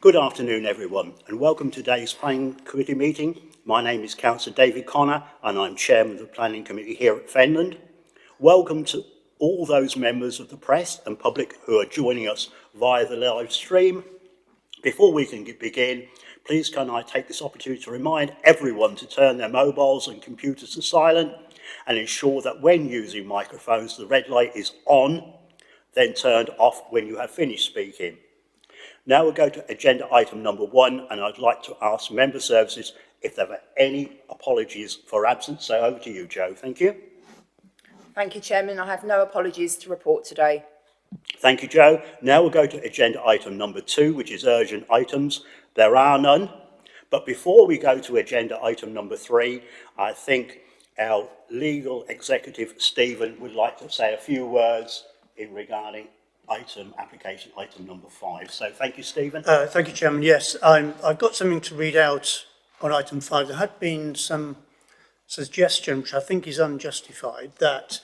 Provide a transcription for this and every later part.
Good afternoon, everyone, and welcome to today's Planning Committee meeting. My name is Councillor David Connor, and I'm Chairman of the Planning Committee here at Fenland. Welcome to all those members of the press and public who are joining us via the live stream. Before we can begin, please can I take this opportunity to remind everyone to turn their mobiles and computers to silent and ensure that when using microphones, the red light is on, then turned off when you have finished speaking. Now we'll go to agenda item number 1, and I'd like to ask member services if there are any apologies for absence. So over to you, Joe. Thank you. Thank you, Chairman. I have no apologies to report today. Thank you, Joe. Now we'll go to agenda item number 2, which is urgent items. There are none. But before we go to agenda item number 3, I think our legal executive, Stephen, would like to say a few words regarding application item number 5. So thank you, Stephen. Thank you, Chairman. Yes, I've got something to read out on item 5. There had been some suggestion, which I think is unjustified, that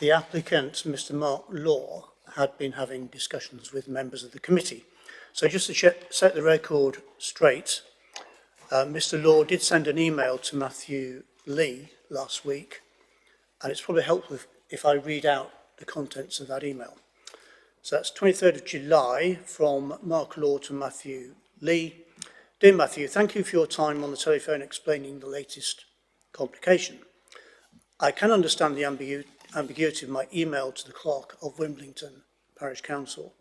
the applicant, Mr. Mark Law, had been having discussions with members of the committee. So just to set the record straight, Mr. Law did send an email to Matthew Lee last week, and it's probably helpful if I read out the contents of that email. So that's 23rd of July from Mark Law to Matthew Lee. Dear Matthew, thank you for your time on the telephone explaining the latest complication. I can understand the ambiguity of my email to the clerk of Wimbledon Parish Council.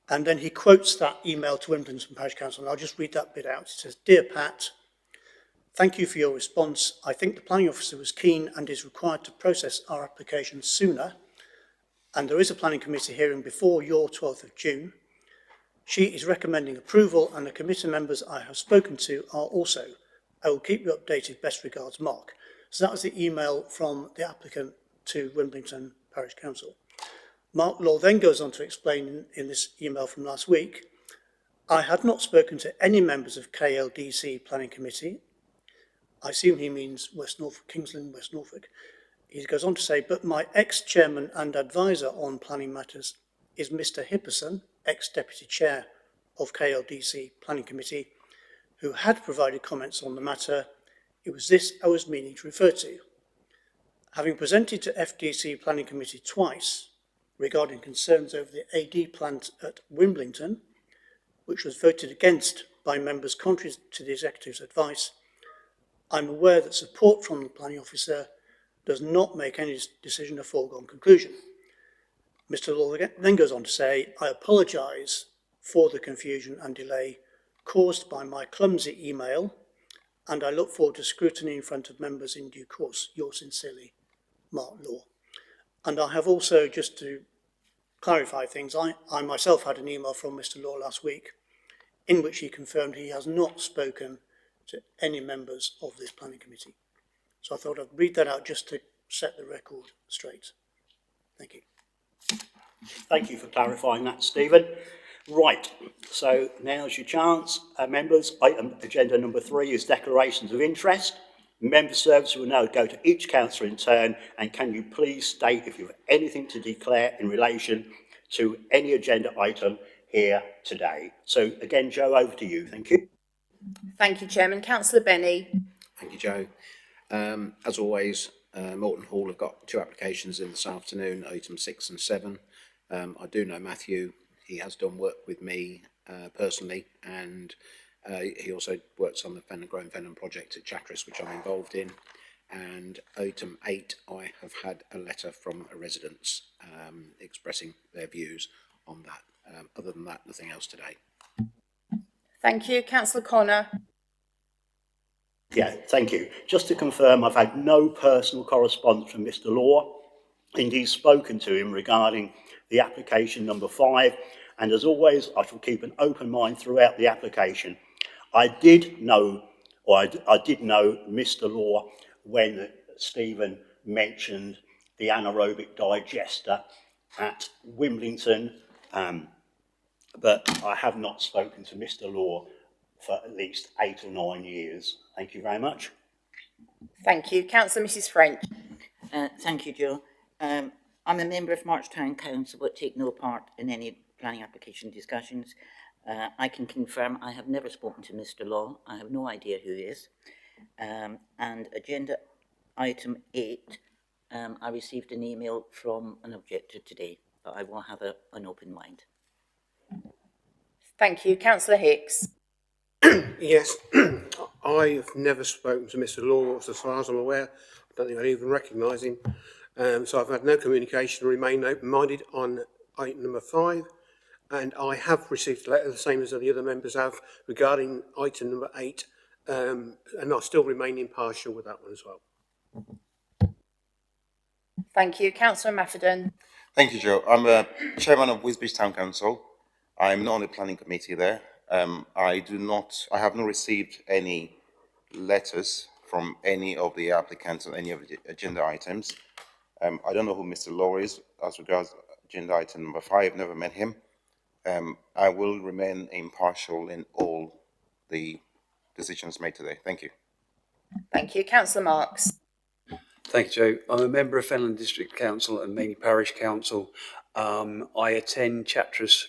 And then he quotes that email to Wimbledon Parish Council, and I'll just read that bit out. It says, Dear Pat, thank you for your response. I think the planning officer was keen and is required to process our application sooner, and there is a planning committee hearing before your 12th of June. She is recommending approval, and the committee members I have spoken to are also. I will keep you updated. Best regards, Mark. So that was the email from the applicant to Wimbledon Parish Council. Mark Law then goes on to explain in this email from last week, I had not spoken to any members of KLDC Planning Committee. I assume he means West Norfolk, Kingsland, West Norfolk. He goes on to say, but my ex-chairman and advisor on planning matters is Mr. Hipperson, ex-deputy chair of KLDC Planning Committee, who had provided comments on the matter. It was this I was meaning to refer to. Having presented to FDC Planning Committee twice regarding concerns over the AD plant at Wimbledon, which was voted against by members contrary to the executive's advice, I'm aware that support from the planning officer does not make any decision a foregone conclusion. Mr. Law then goes on to say, I apologise for the confusion and delay caused by my clumsy email, and I look forward to scrutiny in front of members in due course. Yours sincerely, Mark Law. And I have also, just to clarify things, I myself had an email from Mr. Law last week in which he confirmed he has not spoken to any members of this planning committee. So I thought I'd read that out just to set the record straight. Thank you. Thank you for clarifying that, Stephen. Right, so now's your chance, members. Item agenda number 3 is declarations of interest. Member services will now go to each councillor in turn, and can you please state if you have anything to declare in relation to any agenda item here today. So again, Joe, over to you. Thank you. Thank you, Chairman. Councillor Benny. Thank you, Joe. As always, Morton Hall have got 2 applications in this afternoon, item 6 and 7. I do know Matthew. He has done work with me personally, and he also works on the Fenland project at Chatteris, which I'm involved in. And item 8, I have had a letter from a residents expressing their views on that. Other than that, nothing else today. Thank you. Councillor Connor. Yeah, thank you. Just to confirm, I've had no personal correspondence from Mr. Law. Indeed, spoken to him regarding the application number 5, and as always, I shall keep an open mind throughout the application. I did know Mr. Law when Stephen mentioned the anaerobic digester at Wimbledon, but I have not spoken to Mr. Law for at least 8 or 9 years. Thank you very much. Thank you. Councillor Mrs. French. Thank you, Joe. I'm a member of March Town Council but take no part in any planning application discussions. I can confirm I have never spoken to Mr. Law. I have no idea who he is. And agenda item 8, I received an email from an objector today, but I will have an open mind. Thank you. Councillor Hicks. Yes, I've never spoken to Mr. Law, as far as I'm aware. I don't think I even recognise him. So I've had no communication, remain open-minded on item number 5. And I have received a letter, the same as the other members have, regarding item number 8. And I'll still remain impartial with that one as well. Thank you. Councillor Mafferdon. Thank you, Joe. I'm a chairman of Wisbech Town Council. I'm not on the planning committee there. I have not received any letters from any of the applicants on any of the agenda items. I don't know who Mr. Law is as regards agenda item number 5. I've never met him. I will remain impartial in all the decisions made today. Thank you. Thank you. Councillor Marks. Thank you, Joe. I'm a member of Fenland District Council and Mainey Parish Council. I attend Chatteris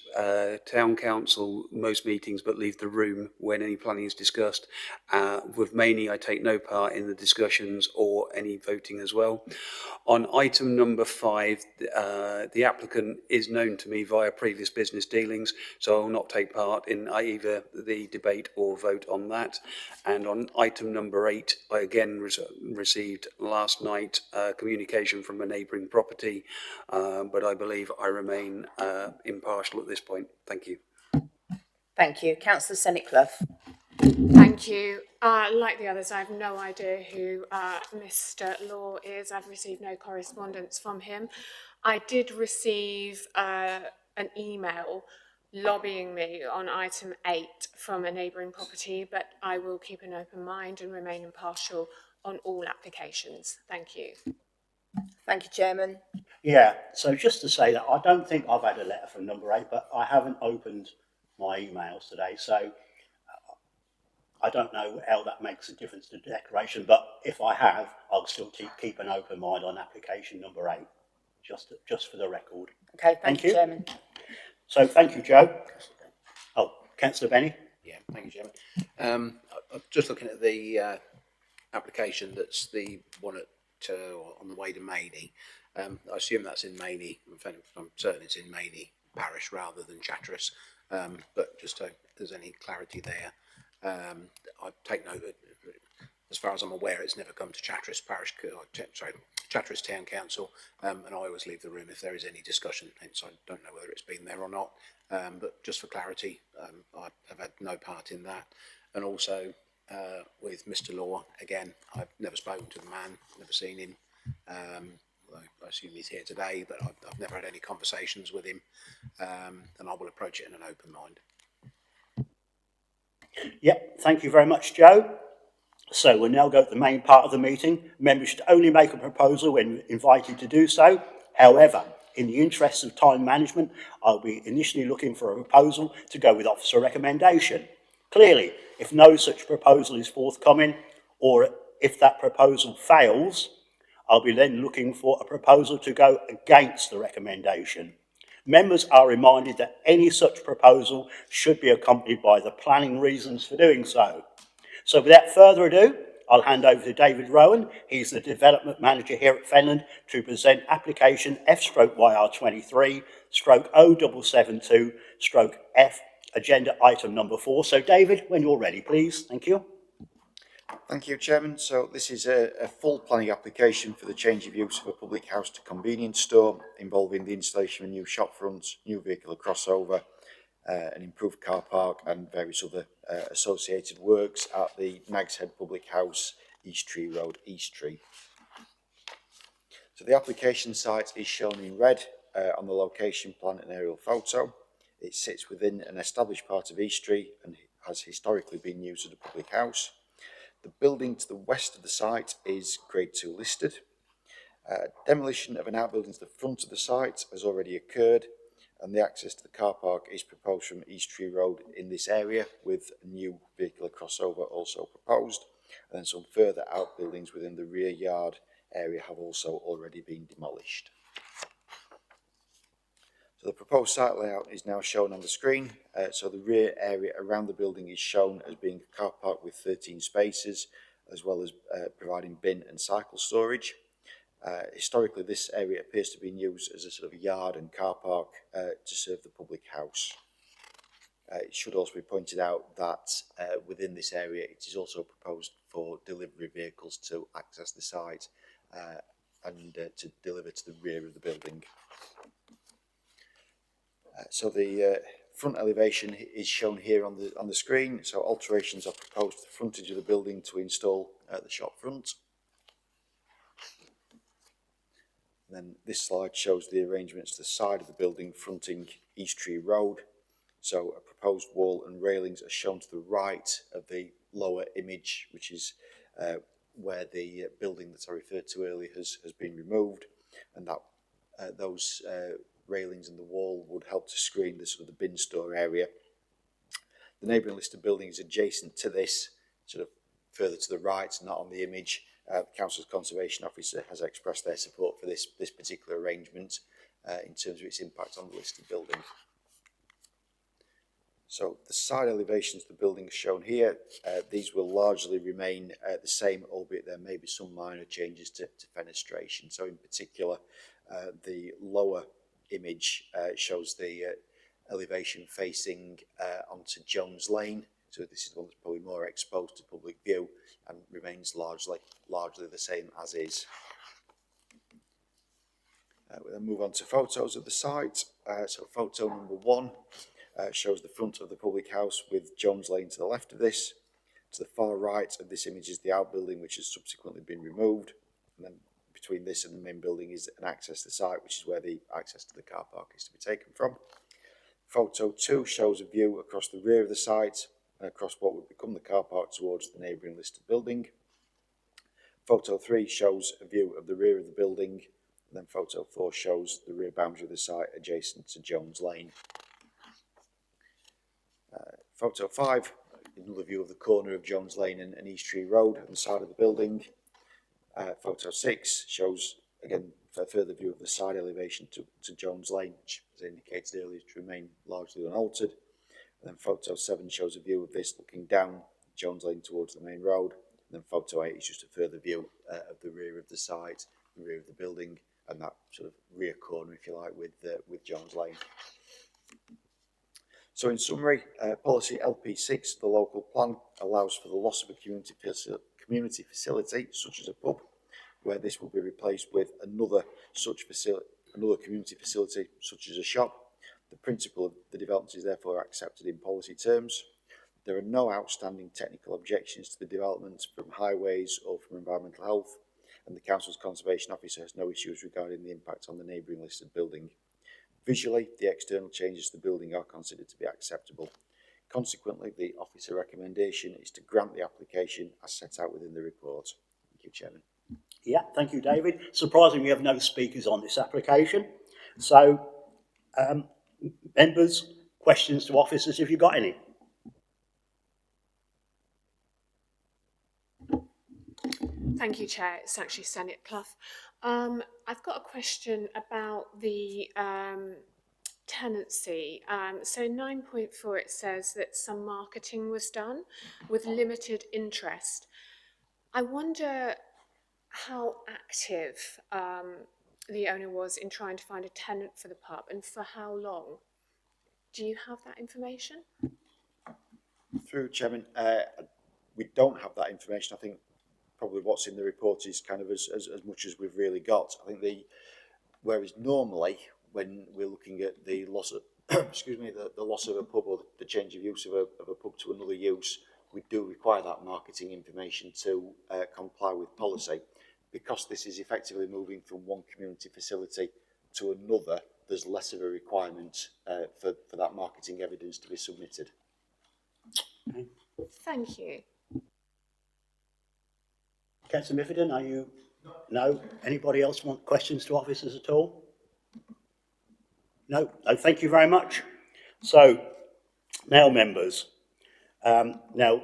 Town Council most meetings, but leave the room when any planning is discussed. With Mainey, I take no part in the discussions or any voting as well. On item number 5, the applicant is known to me via previous business dealings, so I will not take part in either the debate or vote on that. And on item number 8, I again received last night communication from a neighbouring property, but I believe I remain impartial at this point. Thank you. Thank you. Councillor Senate-Clough. Thank you. Like the others, I have no idea who Mr. Law is. I've received no correspondence from him. I did receive an email lobbying me on item 8 from a neighbouring property, but I will keep an open mind and remain impartial on all applications. Thank you. Thank you, Chairman. Yeah, so just to say that I don't think I've had a letter from number 8, but I haven't opened my emails today, so I don't know how that makes a difference to the declaration, but if I have, I'll still keep an open mind on application number 8, just for the record. Okay, thank you, Chairman. So thank you, Joe. Oh, Councillor Benny. Yeah, thank you, Chairman. I'm just looking at the application that's the one at on the way to Mainey. I assume that's in Mainey. I'm certain it's in Mainey Parish rather than Chatteris. But just so there's any clarity there, I take note that, as far as I'm aware, it's never come to Chatteris Parish, Chatteris Town Council, and I always leave the room if there is any discussion. Hence, I don't know whether it's been there or not. But just for clarity, I have had no part in that, and also. With Mr. Law, again, I've never spoken to the man, never seen him. I assume he's here today, but I've never had any conversations with him, and I will approach it in an open mind. Yep, thank you very much, Joe. So we'll now go to the main part of the meeting. Members should only make a proposal when invited to do so. However, in the interest of time management, I'll be initially looking for a proposal to go with officer recommendation. Clearly, if no such proposal is forthcoming, or if that proposal fails, I'll be then looking for a proposal to go against the recommendation. Members are reminded that any such proposal should be accompanied by the planning reasons for doing so. So without further ado, I'll hand over to David Rowan. He's the Development Manager here at Fenland to present application F/YR23/0772/F, agenda item number 4. So David, when you're ready, please. Thank you. Thank you, Chairman. So this is a full planning application for the change of use of a public house to convenience store, involving the installation of new shop fronts, new vehicular crossover, an improved car park and various other associated works at the Nags Head Public House, East Tree Road, East Tree. So the application site is shown in red on the location plan and aerial photo. It sits within an established part of East Tree and has historically been used as a public house. The building to the west of the site is Grade 2 listed. Demolition of an outbuilding to the front of the site has already occurred, and the access to the car park is proposed from East Tree Road in this area, with a new vehicular crossover also proposed, and then some further outbuildings within the rear yard area have also already been demolished. So the proposed site layout is now shown on the screen. So the rear area around the building is shown as being a car park with 13 spaces, as well as providing bin and cycle storage. Historically, this area appears to be used as a sort of yard and car park to serve the public house. It should also be pointed out that within this area it is also proposed for delivery vehicles to access the site and to deliver to the rear of the building. So the front elevation is shown here on the screen. So alterations are proposed to the frontage of the building to install the shop front. And then this slide shows the arrangements to the side of the building fronting East Tree Road. So a proposed wall and railings are shown to the right of the lower image, which is where the building that I referred to earlier has been removed, and that those railings and the wall would help to screen the sort of the bin store area. The neighbouring listed building is adjacent to this, sort of further to the right, not on the image. The Council's Conservation Officer has expressed their support for this particular arrangement in terms of its impact on the listed building. So the side elevations of the building are shown here. These will largely remain the same, albeit there may be some minor changes to fenestration. So in particular, the lower image shows the elevation facing onto Jones Lane. So this is one that's probably more exposed to public view and remains largely the same as is. We'll then move on to photos of the site. So photo number 1 shows the front of the public house with Jones Lane to the left of this. To the far right of this image is the outbuilding, which has subsequently been removed. And then between this and the main building is an access to the site, which is where the access to the car park is to be taken from. Photo 2 shows a view across the rear of the site and across what would become the car park towards the neighbouring listed building. Photo 3 shows a view of the rear of the building, and then photo 4 shows the rear boundary of the site adjacent to Jones Lane. Photo 5, another view of the corner of Jones Lane and East Tree Road on the side of the building. Photo 6 shows, again, a further view of the side elevation to Jones Lane, which, as indicated earlier, to remain largely unaltered. And then photo 7 shows a view of this looking down Jones Lane towards the main road. And then photo 8 is just a further view of the rear of the site, the rear of the building, and that sort of rear corner, if you like, with Jones Lane. So in summary, policy LP6, the local plan, allows for the loss of a community facility, such as a pub, where this will be replaced with another community facility, such as a shop. The principle of the development is therefore accepted in policy terms. There are no outstanding technical objections to the development from highways or from environmental health, and the Council's Conservation Officer has no issues regarding the impact on the neighbouring listed building. Visually, the external changes to the building are considered to be acceptable. Consequently, the officer recommendation is to grant the application as set out within the report. Thank you, Chairman. Yeah, thank you, David. Surprisingly, we have no speakers on this application. So, members, questions to officers, if you've got any. Thank you, Chair. It's actually Senate Clough. I've got a question about the tenancy. So 9.4, it says that some marketing was done with limited interest. I wonder how active the owner was in trying to find a tenant for the pub and for how long. Do you have that information? Through Chairman, we don't have that information. I think probably what's in the report is kind of as much as we've really got. I think whereas normally when we're looking at the loss of the loss of a pub or the change of use of a pub to another use, we do require that marketing information to comply with policy. Because this is effectively moving from one community facility to another, there's less of a requirement for that marketing evidence to be submitted. Okay. Thank you. Councillor Miffordin, are you? No? Anybody else want questions to officers at all? No? No, thank you very much. So, now members, now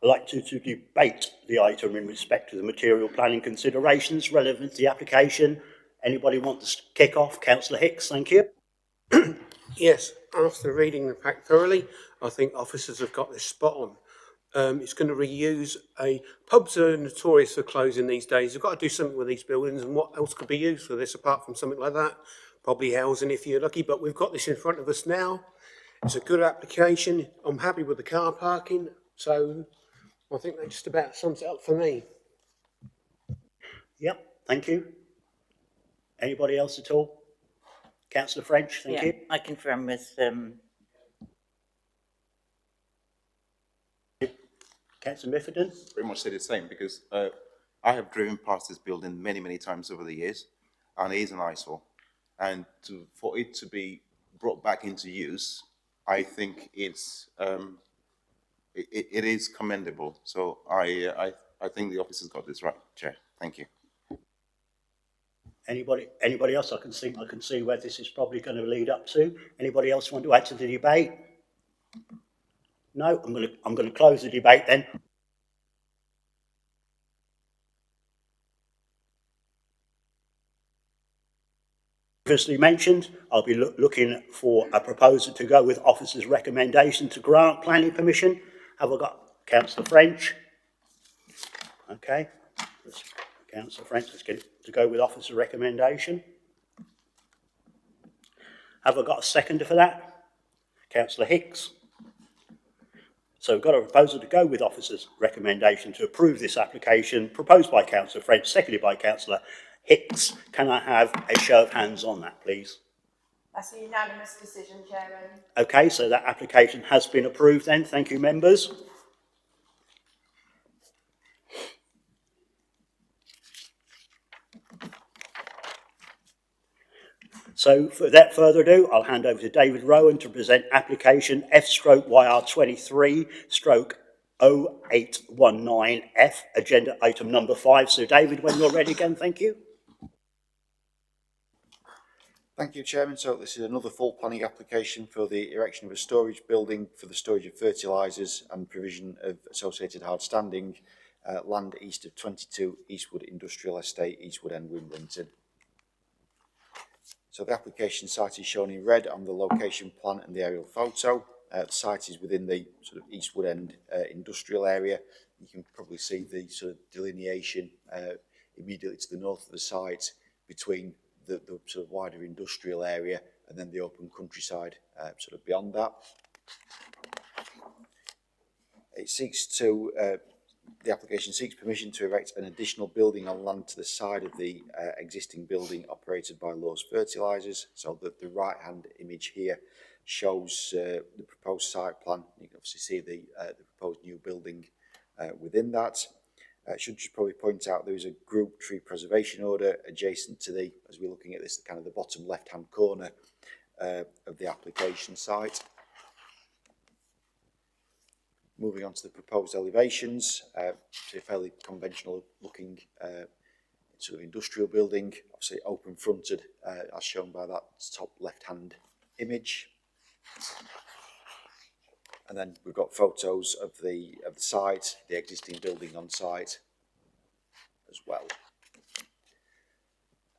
I'd like to debate the item in respect to the material planning considerations relevant to the application. Anybody want to kick off? Councillor Hicks, thank you. Yes, after reading the pack thoroughly, I think officers have got this spot on. It's going to reuse pubs are notorious for closing these days. They've got to do something with these buildings, and what else could be used for this apart from something like that? Probably housing if you're lucky, but we've got this in front of us now. It's a good application. I'm happy with the car parking, so I think that just about sums it up for me. Yep, thank you. Anybody else at all? Councillor French, thank you. I confirm with, Councillor Miffordin? Pretty much say the same, because I have driven past this building many, many times over the years, and it is an eyesore. And for it to be brought back into use, I think it's it is commendable. So I think the officers got this right, Chair. Thank you. Anybody else? I can see where this is probably going to lead up to. Anybody else want to add to the debate? No, I'm going to close the debate then. Previously mentioned, I'll be looking for a proposal to go with officers' recommendation to grant planning permission. Have I got Councillor French? Okay, Councillor French, let's get it to go with officer recommendation. Have I got a seconder for that? Councillor Hicks. So we've got a proposal to go with officers' recommendation to approve this application proposed by Councillor French, seconded by Councillor Hicks. Can I have a show of hands on that, please? That's a unanimous decision, Chairman. Okay, so that application has been approved then. Thank you, members. So without further ado, I'll hand over to David Rowan to present application F/YR23/0819F, agenda item number 5. So David, when you're ready again, thank you. Thank you, Chairman. So this is another full planning application for the erection of a storage building for the storage of fertilisers and provision of associated hard standing land east of 22 Eastwood Industrial Estate, Eastwood End, Wimbledon. So the application site is shown in red on the location plan and the aerial photo. The site is within the sort of Eastwood End industrial area. You can probably see the sort of delineation immediately to the north of the site between the sort of wider industrial area and then the open countryside sort of beyond that. It seeks to the application seeks permission to erect an additional building on land to the side of the existing building operated by Law's Fertilizers. So that the right-hand image here shows the proposed site plan. You can obviously see the proposed new building within that. Should just probably point out there is a group tree preservation order adjacent to the, as we're looking at this, kind of the bottom left-hand corner of the application site. Moving on to the proposed elevations, it's a fairly conventional looking sort of industrial building, obviously open fronted as shown by that top left hand image. And then we've got photos of the site, the existing building on site as well.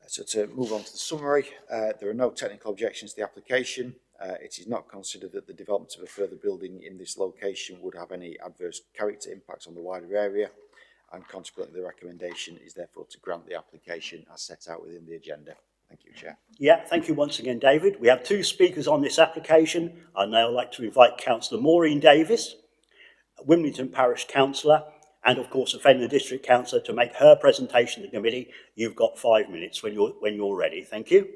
So to move on to the summary, there are no technical objections to the application. It is not considered that the development of a further building in this location would have any adverse character impacts on the wider area, and consequently the recommendation is therefore to grant the application as set out within the agenda. Thank you, Chair. Yeah, thank you once again, David. We have 2 speakers on this application. I'd now like to invite Councillor Maureen Davis, Wimbledon Parish Councillor, and of course a Fenland District Councillor, to make her presentation to the committee. You've got 5 minutes when you're ready. Thank you.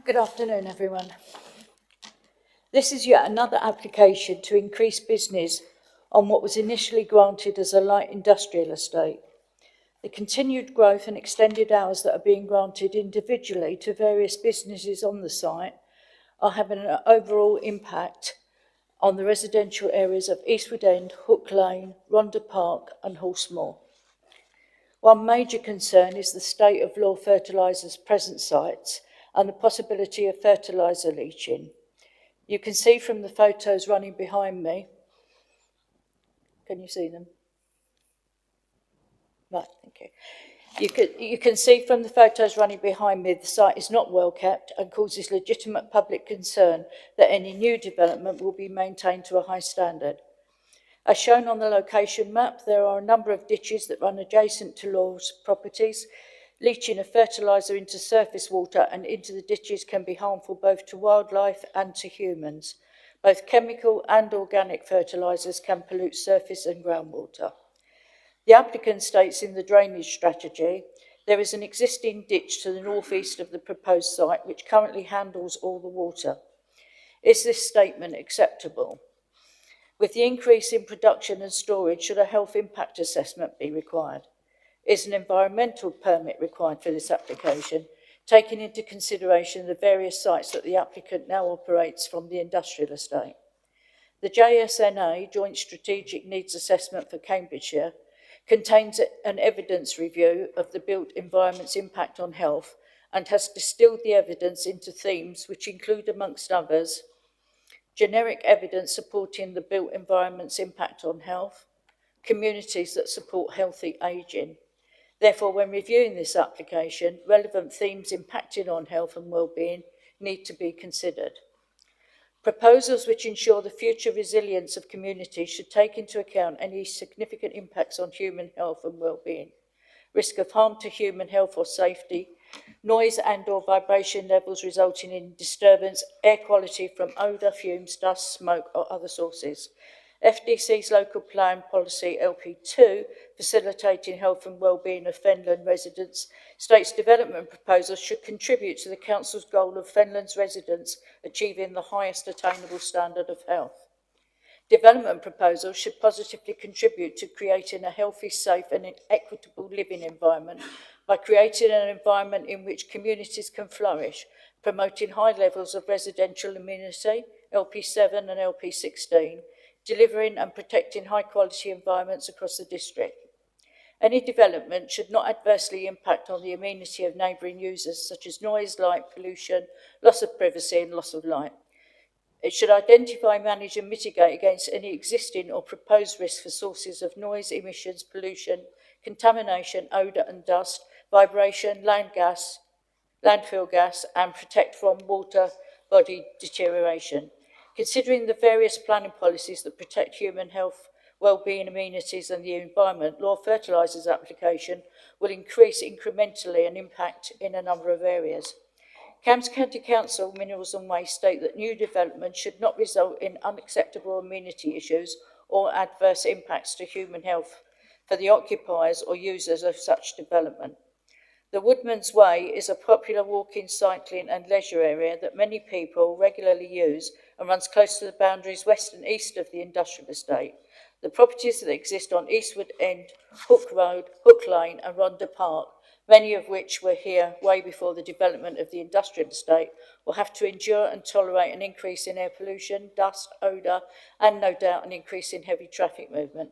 Good afternoon, everyone. This is yet another application to increase business on what was initially granted as a light industrial estate. The continued growth and extended hours that are being granted individually to various businesses on the site are having an overall impact on the residential areas of Eastwood End, Hook Lane, Rhondda Park and Horsemoor. One major concern is the state of Law Fertilizer's present sites and the possibility of fertilizer leaching. You can see from the photos running behind me Can you see them? Right, thank you. You can see from the photos running behind me, the site is not well kept and causes legitimate public concern that any new development will be maintained to a high standard. As shown on the location map, there are a number of ditches that run adjacent to Law's properties. Leaching of fertilizer into surface water and into the ditches can be harmful both to wildlife and to humans. Both chemical and organic fertilizers can pollute surface and groundwater. The applicant states in the drainage strategy, there is an existing ditch to the northeast of the proposed site which currently handles all the water. Is this statement acceptable? With the increase in production and storage, should a health impact assessment be required? Is an environmental permit required for this application, taking into consideration the various sites that the applicant now operates from the industrial estate? The JSNA, Joint Strategic Needs Assessment for Cambridgeshire, contains an evidence review of the built environment's impact on health and has distilled the evidence into themes which include, amongst others, generic evidence supporting the built environment's impact on health, communities that support healthy ageing. Therefore, when reviewing this application, relevant themes impacting on health and well-being need to be considered. Proposals which ensure the future resilience of communities should take into account any significant impacts on human health and well-being, risk of harm to human health or safety, noise and or vibration levels resulting in disturbance, air quality from odour, fumes, dust, smoke or other sources. FDC's local plan policy LP2, facilitating health and well-being of Fenland residents, states development proposals should contribute to the Council's goal of Fenland's residents achieving the highest attainable standard of health. Development proposals should positively contribute to creating a healthy, safe and equitable living environment by creating an environment in which communities can flourish, promoting high levels of residential amenity, LP7 and LP16, delivering and protecting high-quality environments across the district. Any development should not adversely impact on the amenity of neighbouring users, such as noise, light, pollution, loss of privacy and loss of light. It should identify, manage and mitigate against any existing or proposed risks for sources of noise, emissions, pollution, contamination, odour and dust, vibration, landfill gas and protect from water body deterioration. Considering the various planning policies that protect human health, well-being, amenities and the environment, Law Fertilizer's application will increase incrementally and impact in a number of areas. Cambs County Council Minerals and Waste state that new development should not result in unacceptable amenity issues or adverse impacts to human health for the occupiers or users of such development. The Woodman's Way is a popular walking, cycling and leisure area that many people regularly use and runs close to the boundaries west and east of the industrial estate. The properties that exist on Eastwood End, Hook Road, Hook Lane and Rhondda Park, many of which were here way before the development of the industrial estate, will have to endure and tolerate an increase in air pollution, dust, odour and no doubt an increase in heavy traffic movement.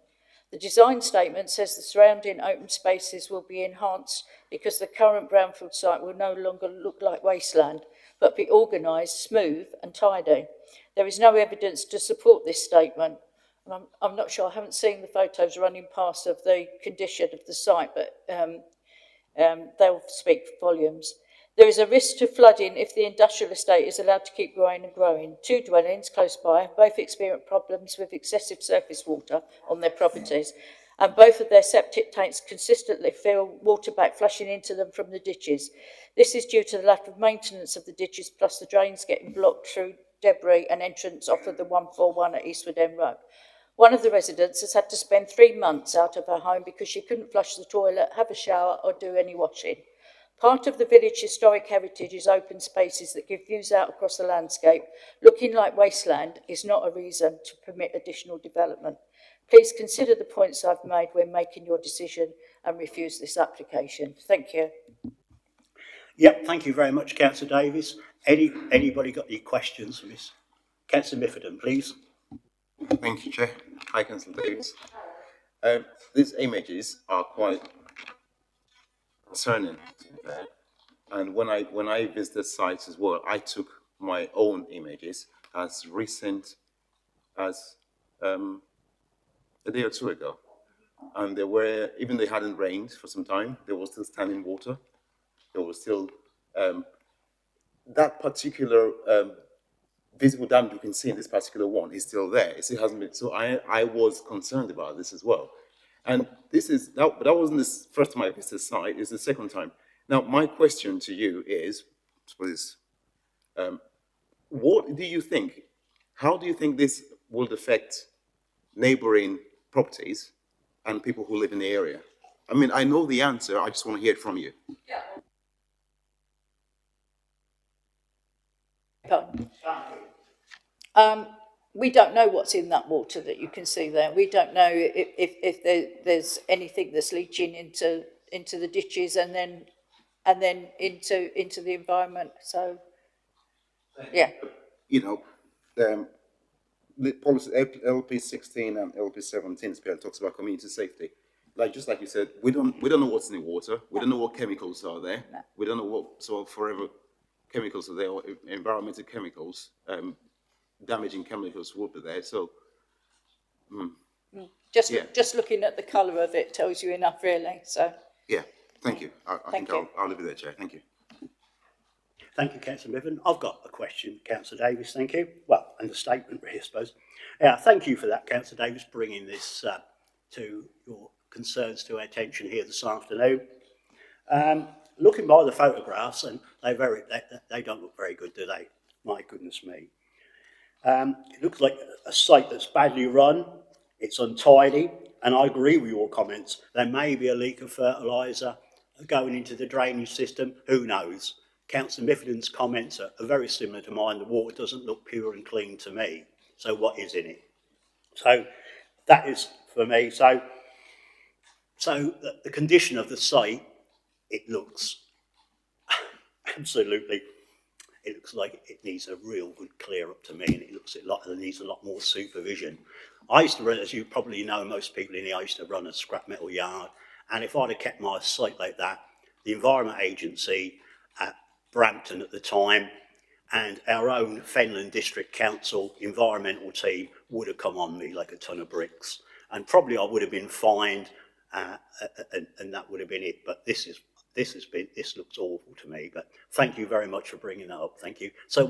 The design statement says the surrounding open spaces will be enhanced because the current brownfield site will no longer look like wasteland, but be organised, smooth and tidy. There is no evidence to support this statement. And I'm not sure, I haven't seen the photos running past of the condition of the site, but they'll speak volumes. There is a risk to flooding if the industrial estate is allowed to keep growing and growing. 2 dwellings close by both experience problems with excessive surface water on their properties, and both of their septic tanks consistently feel water back flushing into them from the ditches. This is due to the lack of maintenance of the ditches, plus the drains getting blocked through debris and entrance off of the 141 at Eastwood End Road. One of the residents has had to spend 3 months out of her home because she couldn't flush the toilet, have a shower or do any washing. Part of the village historic heritage is open spaces that give views out across the landscape. Looking like wasteland is not a reason to permit additional development. Please consider the points I've made when making your decision and refuse this application. Thank you. Yep, thank you very much, Councillor Davies. Anybody got any questions for this? Councillor Miffordon, please. Thank you, Chair. Hi, Councillor Davies. These images are quite concerning, and when I visited sites as well, I took my own images as recent as a day or two ago. And there were, even though it hadn't rained for some time, there was still standing water. There was still, that particular visible damage you can see in this particular one is still there. It still hasn't been, so I was concerned about this as well. And but that wasn't the first time I visited the site, it's the second time. Now, my question to you is, what do you think, how do you think this will affect neighboring properties and people who live in the area? I mean, I know the answer, I just want to hear it from you. We don't know what's in that water that you can see there. We don't know if there's anything that's leaching into the ditches and then into the environment. So, yeah. You know, the policy LP 16 and LP 17 talks about community safety. Just like you said, we don't know what's in the water. We don't know what chemicals are there. No. We don't know what sort of forever chemicals are there, or environmental chemicals, damaging chemicals will be there. So, Just looking at the colour of it tells you enough, really. So. yeah, thank you. I think I'll leave it there, Chair. Thank you. Thank you, Councillor Mifflin. I've got a question, Councillor Davis, thank you. Well, and a statement, really, I suppose. Yeah, thank you for that, Councillor Davis, bringing this to your concerns to our attention here this afternoon. Looking by the photographs, and they don't look very good, do they? My goodness me. It looks like a site that's badly run, it's untidy, and I agree with your comments. There may be a leak of fertiliser going into the drainage system, who knows? Councillor Mifflin's comments are very similar to mine. The water doesn't look pure and clean to me. So what is in it? So that is for me. So the condition of the site, it looks absolutely, it looks like it needs a real good clear up to me, and it needs a lot more supervision. I used to run, as you probably know, most people in here, I used to run a scrap metal yard, and if I'd have kept my site like that, the Environment Agency at Brampton at the time and our own Fenland District Council environmental team would have come on me like a ton of bricks, and probably I would have been fined, and that would have been it. But this looks awful to me. But thank you very much for bringing that up. Thank you. So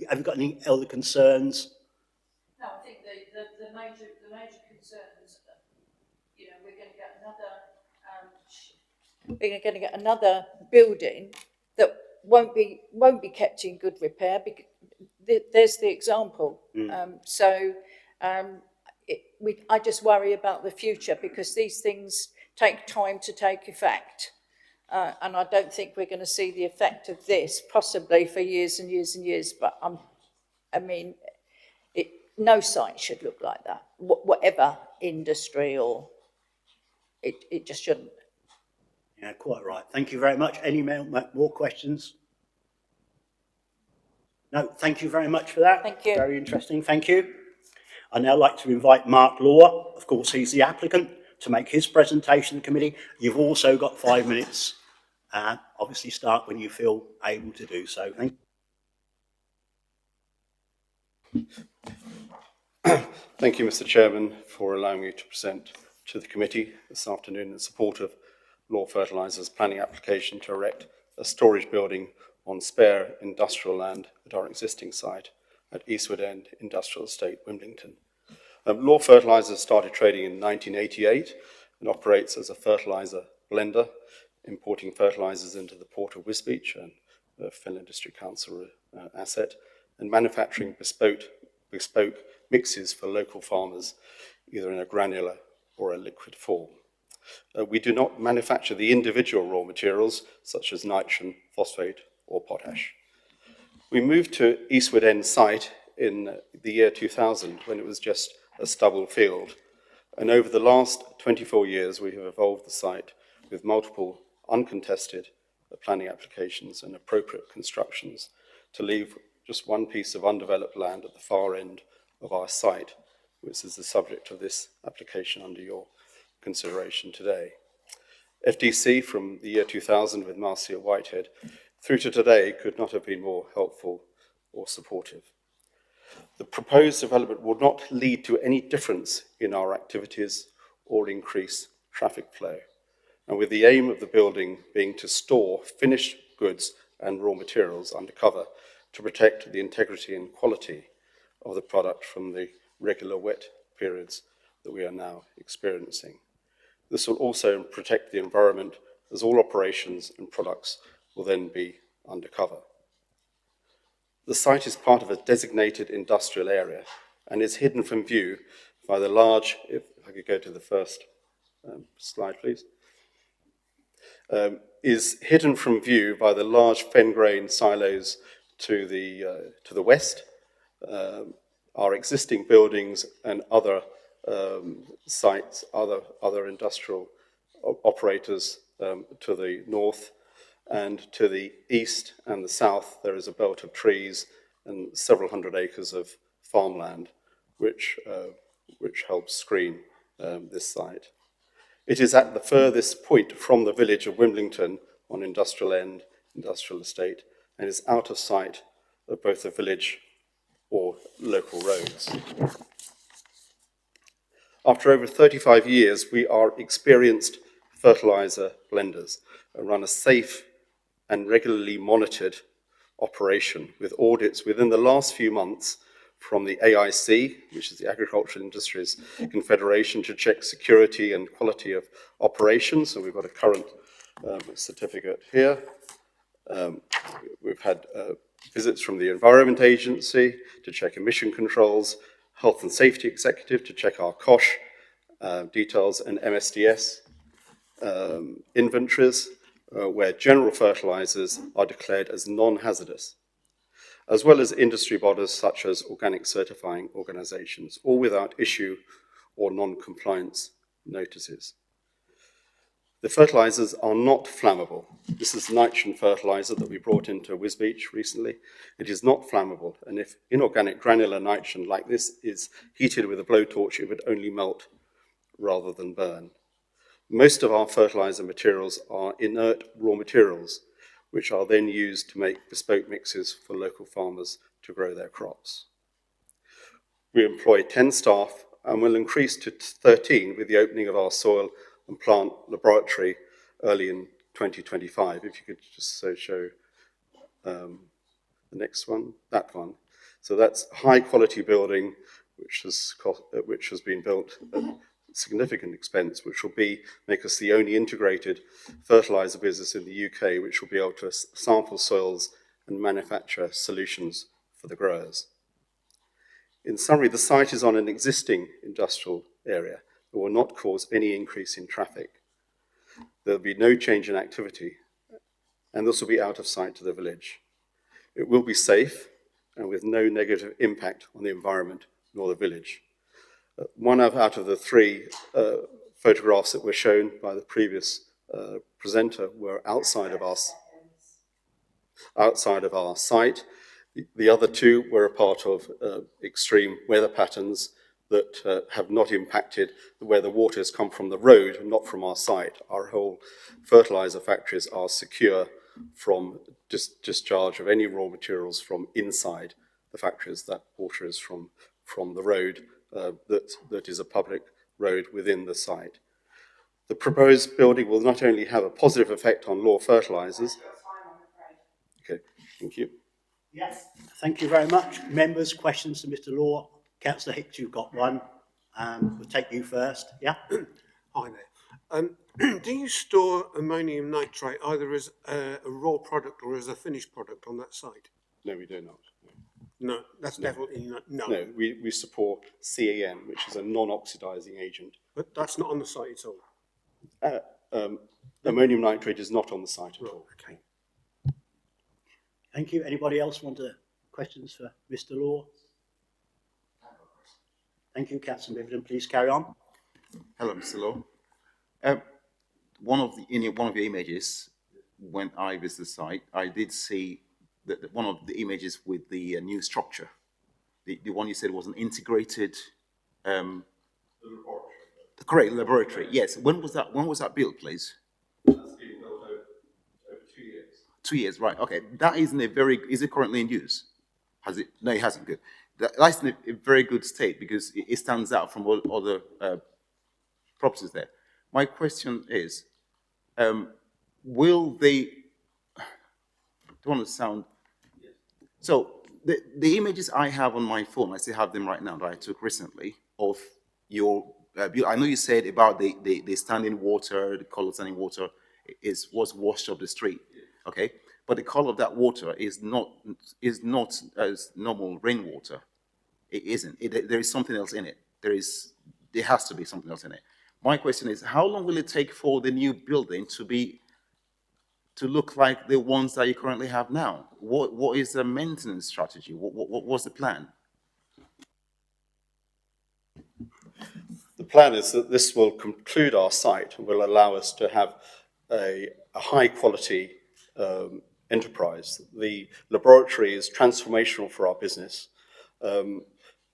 have you got any other concerns? No, I think the major concerns, we're going to get another building that won't be kept in good repair, because there's the example. I just worry about the future, because these things take time to take effect, and I don't think we're going to see the effect of this possibly for years and years and years. But no site should look like that, whatever industry, or it just shouldn't. Yeah, quite right. Thank you very much. Any more questions? No, thank you very much for that. Thank you. Very interesting, thank you. I'd now like to invite Mark Law, of course he's the applicant, to make his presentation to the committee. You've also got 5 minutes. Obviously start when you feel able to do so. Thank you. Thank you, Mr. Chairman, for allowing me to present to the committee this afternoon in support of Law Fertilizer's planning application to erect a storage building on spare industrial land at our existing site at Eastwood End Industrial Estate, Wimbledon. Law Fertilizer started trading in 1988 and operates as a fertilizer blender, importing fertilizers into the Port of Wisbech and the Fenland District Council asset, and manufacturing bespoke mixes for local farmers, either in a granular or a liquid form. We do not manufacture the individual raw materials, such as nitrogen, phosphate, or potash. We moved to Eastwood End site in the year 2000, when it was just a stubble field. And over the last 24 years, we have evolved the site with multiple uncontested planning applications and appropriate constructions to leave just one piece of undeveloped land at the far end of our site, which is the subject of this application under your consideration today. FDC from the year 2000 with Marcia Whitehead through to today could not have been more helpful or supportive. The proposed development will not lead to any difference in our activities or increase traffic flow, and with the aim of the building being to store finished goods and raw materials under cover to protect the integrity and quality of the product from the regular wet periods that we are now experiencing. This will also protect the environment, as all operations and products will then be under cover. The site is part of a designated industrial area and is hidden from view by the large, if I could go to the first slide, please, is hidden from view by the large fen grain silos to the west, our existing buildings and other sites, other industrial operators to the north, and to the east and the south there is a belt of trees and several hundred acres of farmland which helps screen this site. It is at the furthest point from the village of Wimbledon on Industrial End, Industrial Estate, and is out of sight of both the village or local roads. After over 35 years, we are experienced fertilizer blenders and run a safe and regularly monitored operation with audits within the last few months from the AIC, which is the Agricultural Industries Confederation, to check security and quality of operations. So we've got a current certificate here. We've had visits from the Environment Agency to check emission controls, Health and Safety Executive to check our COSH details, and MSDS inventories, where general fertilizers are declared as non-hazardous, as well as industry bodies such as organic certifying organizations, all without issue or non-compliance notices. The fertilizers are not flammable. This is nitrogen fertilizer that we brought into Wisbech recently. It is not flammable, and if inorganic granular nitrogen like this is heated with a blowtorch, it would only melt rather than burn. Most of our fertilizer materials are inert raw materials, which are then used to make bespoke mixes for local farmers to grow their crops. We employ 10 staff and will increase to 13 with the opening of our soil and plant laboratory early in 2025. If you could just show the next one, that one. So that's a high quality building which has been built at significant expense, which will make us the only integrated fertilizer business in the UK which will be able to sample soils and manufacture solutions for the growers. In summary, the site is on an existing industrial area that will not cause any increase in traffic. There will be no change in activity, and this will be out of sight to the village. It will be safe and with no negative impact on the environment nor the village. One out of the three photographs that were shown by the previous presenter were outside of our site. The other two were a part of extreme weather patterns that have not impacted where the water has come from the road and not from our site. Our whole fertilizer factories are secure from discharge of any raw materials from inside the factories. That water is from the road that is a public road within the site. The proposed building will not only have a positive effect on Law Fertilizers. Okay, thank you. Yes, thank you very much. Members, questions to Mr. Law? Councillor Hicks, you've got one. We'll take you first. Yeah. Hi there. Do you store ammonium nitrate either as a raw product or as a finished product on that site? No, we do not. No, that's definitely not. No. No, we support CAN, which is a non-oxidizing agent. But that's not on the site at all? Ammonium nitrate is not on the site at all. Okay. Thank you. Anybody else want questions for Mr. Law? Thank you, Councillor Middleton. Please carry on. Hello, Mr. Law. One of the images, when I visited the site, I did see that one of the images with the new structure, the one you said was an integrated, the laboratory. Correct, laboratory. Yes. When was that built, please? That's been built over 2 years. 2 years, right? Okay. That isn't is it currently in use? Has it? No, it hasn't. Good. That's in a very good state because it stands out from all other properties there. My question is, will they? Don't want to sound. So the images I have on my phone, I still have them right now that I took recently of your. I know you said about the standing water, the color of standing water was washed up the street, okay? But the color of that water is not as normal rainwater. It isn't. There is something else in it. There has to be something else in it. My question is, how long will it take for the new building to look like the ones that you currently have now? What is the maintenance strategy? What's the plan? The plan is that this will conclude our site and will allow us to have a high quality enterprise. The laboratory is transformational for our business.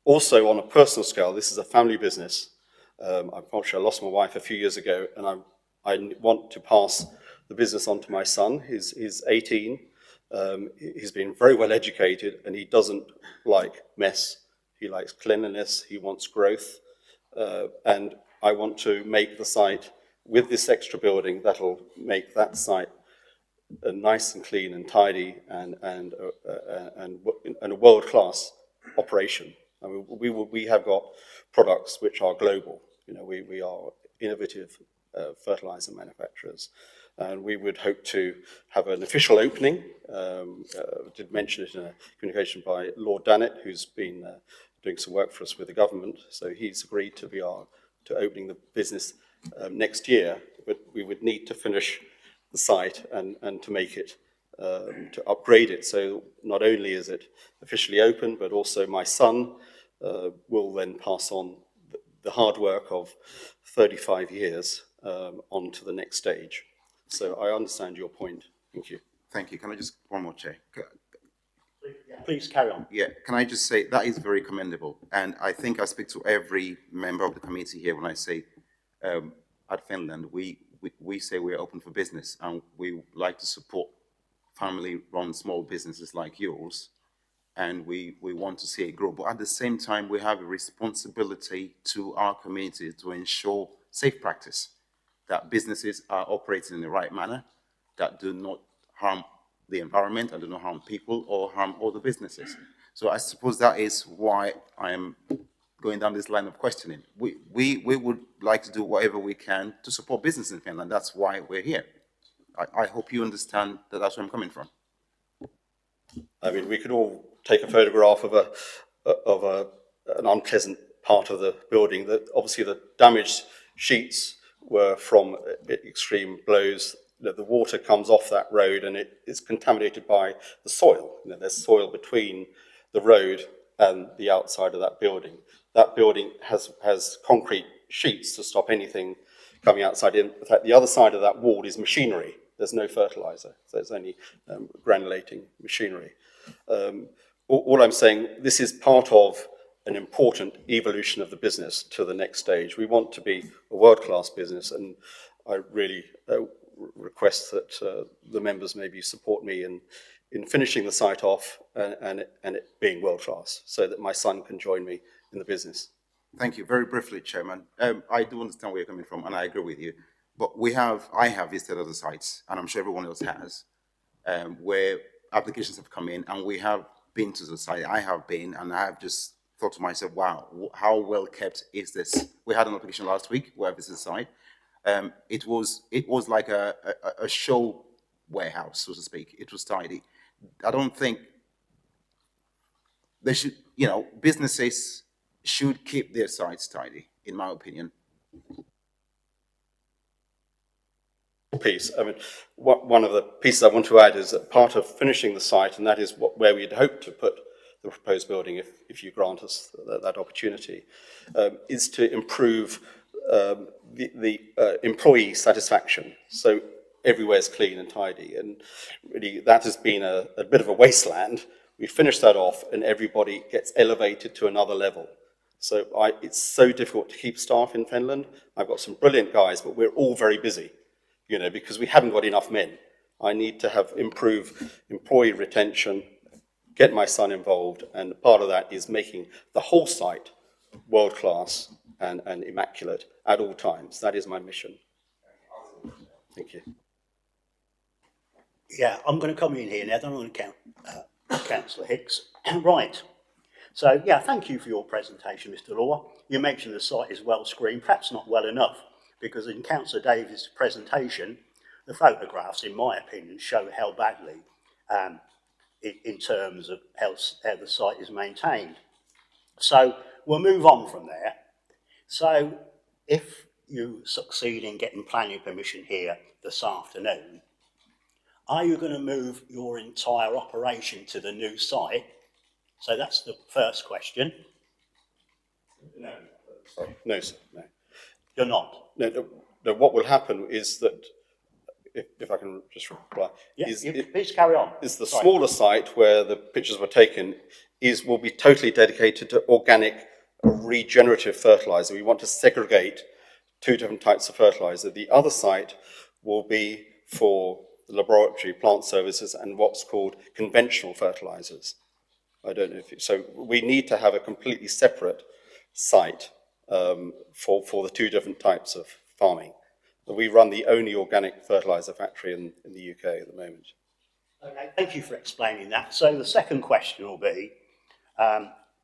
Also, on a personal scale, this is a family business. Unfortunately, I lost my wife a few years ago, and I want to pass the business on to my son. He's 18. He's been very well educated, and he doesn't like mess. He likes cleanliness. He wants growth. And I want to make the site, with this extra building, that'll make that site nice and clean and tidy and a world-class operation. I mean, we have got products which are global. You know, we are innovative fertilizer manufacturers, and we would hope to have an official opening. I did mention it in a communication by Lord Dannett, who's been doing some work for us with the government. So he's agreed to opening the business next year, but we would need to finish the site and to make it, to upgrade it. So not only is it officially open, but also my son will then pass on the hard work of 35 years on to the next stage. So I understand your point. Thank you. Thank you. Can I just, one more, Chair? Please carry on. Yeah, can I just say that is very commendable. And I think I speak to every member of the committee here when I say at Fenland, we say we're open for business and we like to support family-run small businesses like yours. And we want to see it grow. But at the same time, we have a responsibility to our community to ensure safe practice, that businesses are operating in the right manner, that do not harm the environment and do not harm people or harm other businesses. So I suppose that is why I am going down this line of questioning. We would like to do whatever we can to support business in Finland. That's why we're here. I hope you understand that that's where I'm coming from. I mean, we could all take a photograph of an unpleasant part of the building. That obviously the damaged sheets were from extreme blows. The water comes off that road and it is contaminated by the soil. You know, there's soil between the road and the outside of that building. That building has concrete sheets to stop anything coming outside in. In fact, the other side of that wall is machinery. There's no fertilizer, so it's only granulating machinery. All I'm saying, this is part of an important evolution of the business to the next stage. We want to be a world-class business, and I really request that the members maybe support me in finishing the site off and it being world-class, so that my son can join me in the business. Thank you. Very briefly, Chairman. I do understand where you're coming from, and I agree with you. But I have visited other sites, and I'm sure everyone else has, where applications have come in, and we have been to the site. I have been, and I have just thought to myself, wow, how well kept is this? We had an application last week where I visited the site. It was like a show warehouse, so to speak. It was tidy. I don't think they should, businesses should keep their sites tidy, in my opinion. Piece. I mean, one of the pieces I want to add is that part of finishing the site, and that is where we'd hoped to put the proposed building, if you grant us that opportunity, is to improve the employee satisfaction. So everywhere's clean and tidy, and really that has been a bit of a wasteland. We finished that off, and everybody gets elevated to another level. So it's so difficult to keep staff in Finland. I've got some brilliant guys, but we're all very busy, because we haven't got enough men. I need to improve employee retention, get my son involved, and part of that is making the whole site world-class and immaculate at all times. That is my mission. Thank you. Yeah, I'm going to come in here now. I don't want to count Councillor Hicks. Right. So, yeah, thank you for your presentation, Mr. Law. You mentioned the site is well screened, perhaps not well enough, because in Councillor Davies' presentation, the photographs, in my opinion, show how badly, in terms of how the site is maintained. So, we'll move on from there. So, if you succeed in getting planning permission here this afternoon, are you going to move your entire operation to the new site? So that's the first question. No. Sorry. No, sir. No. You're not? No, what will happen is that, if I can just reply, Yeah, please carry on. Is the smaller site where the pictures were taken will be totally dedicated to organic regenerative fertilizer. We want to segregate two different types of fertilizer. The other site will be for the laboratory, plant services, and what's called conventional fertilizers. I don't know so we need to have a completely separate site for the two different types of farming. We run the only organic fertilizer factory in the UK at the moment. Okay, thank you for explaining that. So the second question will be,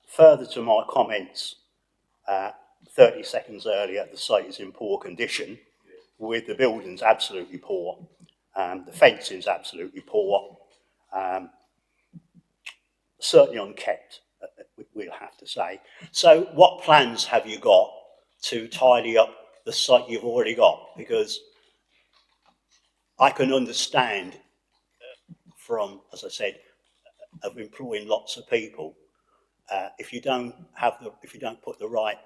further to my comments 30 seconds earlier, the site is in poor condition, with the buildings absolutely poor, the fencing is absolutely poor, certainly unkept, we'll have to say. So what plans have you got to tidy up the site you've already got? Because I can understand from, as I said, of employing lots of people, if you don't put the right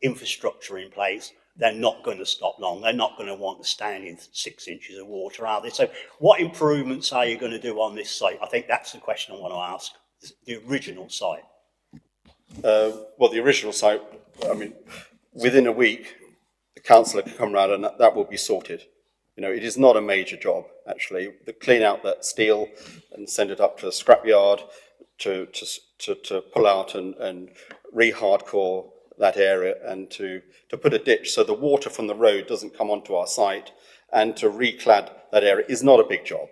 infrastructure in place, they're not going to stop long. They're not going to want to stand in 6 inches of water, are they? So what improvements are you going to do on this site? I think that's the question I want to ask. The original site. Well, the original site, I mean, within a week, the councillor can come round and that will be sorted. You know, it is not a major job, actually. The clean out that steel and send it up to the scrapyard to pull out and re-hardcore that area and to put a ditch so the water from the road doesn't come onto our site, and to reclad that area is not a big job.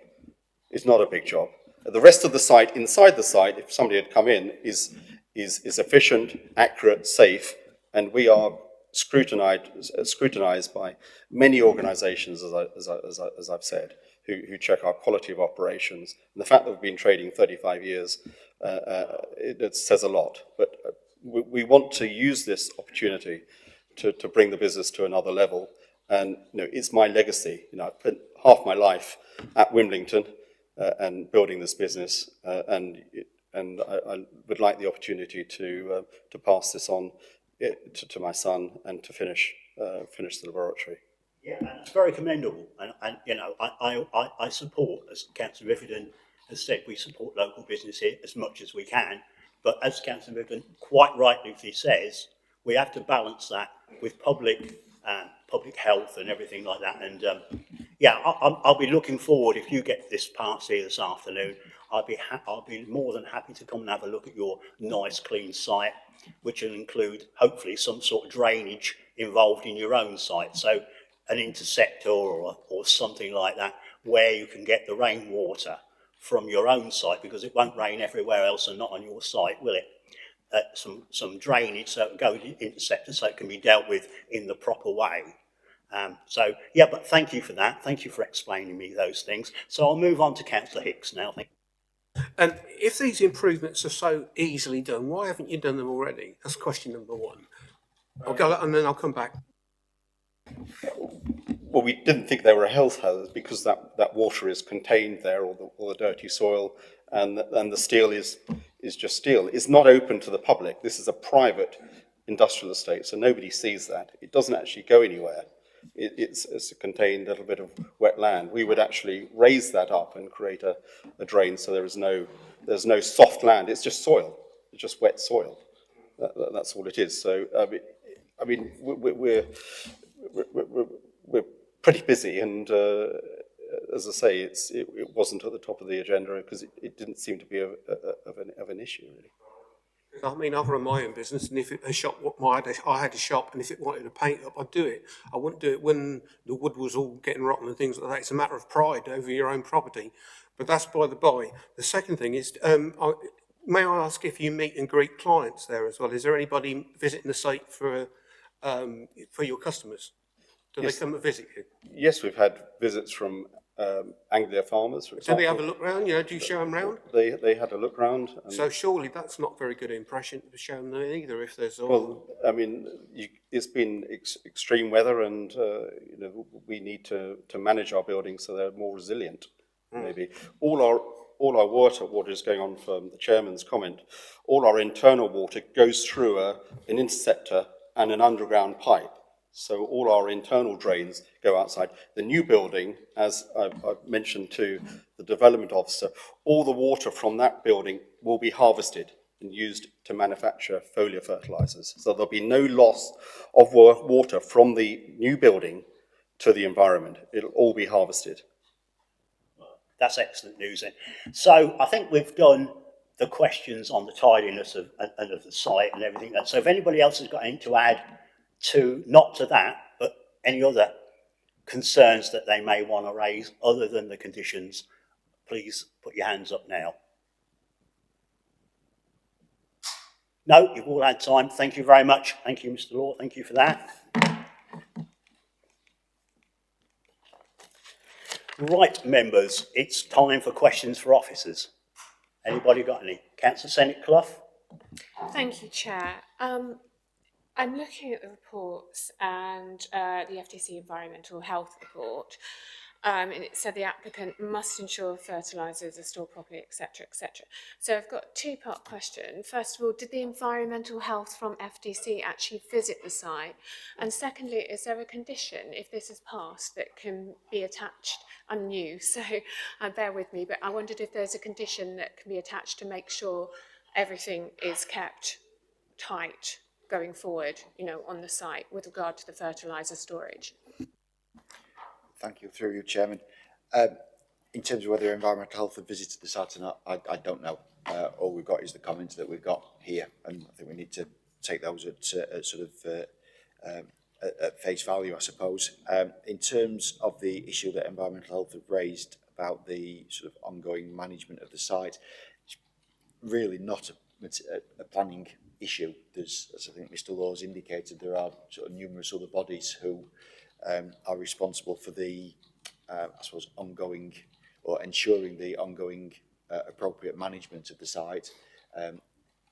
It's not a big job. The rest of the site, inside the site, if somebody had come in, is efficient, accurate, safe, and we are scrutinised by many organisations, as I've said, who check our quality of operations. And the fact that we've been trading 35 years, it says a lot. But we want to use this opportunity to bring the business to another level. And it's my legacy. I've spent half my life at Wimbledon and building this business, and I would like the opportunity to pass this on to my son and to finish the laboratory. Yeah, and it's very commendable, and I support, as Councillor Rivington has said, we support local business here as much as we can. But as Councillor Rivington quite rightly says, we have to balance that with public health and everything like that. And yeah, I'll be looking forward, if you get this passed here this afternoon, I'll be more than happy to come and have a look at your nice clean site, which will include hopefully some sort of drainage involved in your own site. So an interceptor or something like that, where you can get the rainwater from your own site, because it won't rain everywhere else and not on your site, will it? Some drainage so it can go to interceptor so it can be dealt with in the proper way. So yeah, but thank you for that. Thank you for explaining me those things. So I'll move on to Councillor Hicks now. And if these improvements are so easily done, why haven't you done them already? That's question number one. I'll go and then I'll come back. Well, we didn't think they were a health hazard because that water is contained there, or the dirty soil, and the steel is just steel. It's not open to the public. This is a private industrial estate, so nobody sees that. It doesn't actually go anywhere. It's a contained little bit of wet land. We would actually raise that up and create a drain, so there's no soft land. It's just soil. It's just wet soil. That's all it is. So I mean, we're pretty busy, and as I say, it wasn't at the top of the agenda because it didn't seem to be of an issue, really. I mean, I've run my own business, and if I had a shop, and if it wanted to paint up, I'd do it. I wouldn't do it when the wood was all getting rotten and things like that. It's a matter of pride over your own property. But that's by the by. The second thing is, may I ask if you meet and greet clients there as well? Is there anybody visiting the site for your customers? Do Yes. they come and visit you? Yes, we've had visits from Anglia farmers, for Do example. they have a look round? You know, do you show them round? They had a look round. And So surely that's not very good impression to show them either. If there's all well, I mean, it's been extreme weather, and we need to manage our buildings so they're more resilient. Maybe all our water is going on from the chairman's comment. All our internal water goes through an interceptor and an underground pipe. So all our internal drains go outside. The new building, as I've mentioned to the development officer, all the water from that building will be harvested and used to manufacture foliar fertilizers. So there'll be no loss of water from the new building to the environment. It'll all be harvested. That's excellent news then. So I think we've done the questions on the tidiness of the site and everything. So if anybody else has got anything to add to, not to that, but any other concerns that they may want to raise other than the conditions, please put your hands up now. No, you've all had time. Thank you very much. Thank you, Mr. Law. Thank you for that. Right, members, it's time for questions for officers. Anybody got any? Councillor Senate Clough? Thank you, Chair. I'm looking at the reports and the FTC Environmental Health Report, and it said the applicant must ensure fertilisers are stored properly, etc., etc. So I've got a two-part question. First of all, did the Environmental Health from FTC actually visit the site? And secondly, is there a condition, if this is passed, that can be attached? I'm new, so bear with me, but I wondered if there's a condition that can be attached to make sure everything is kept tight going forward, on the site with regard to the fertiliser storage. Thank you, through you, Chairman. In terms of whether Environmental Health have visited the site or not, I don't know. All we've got is the comments that we've got here, and I think we need to take those at face value, I suppose. In terms of the issue that Environmental Health have raised about the sort of ongoing management of the site, it's really not a planning issue. There's, as I think Mr. Law's indicated, there are sort of numerous other bodies who are responsible for the, I suppose, ongoing or ensuring the ongoing appropriate management of the site.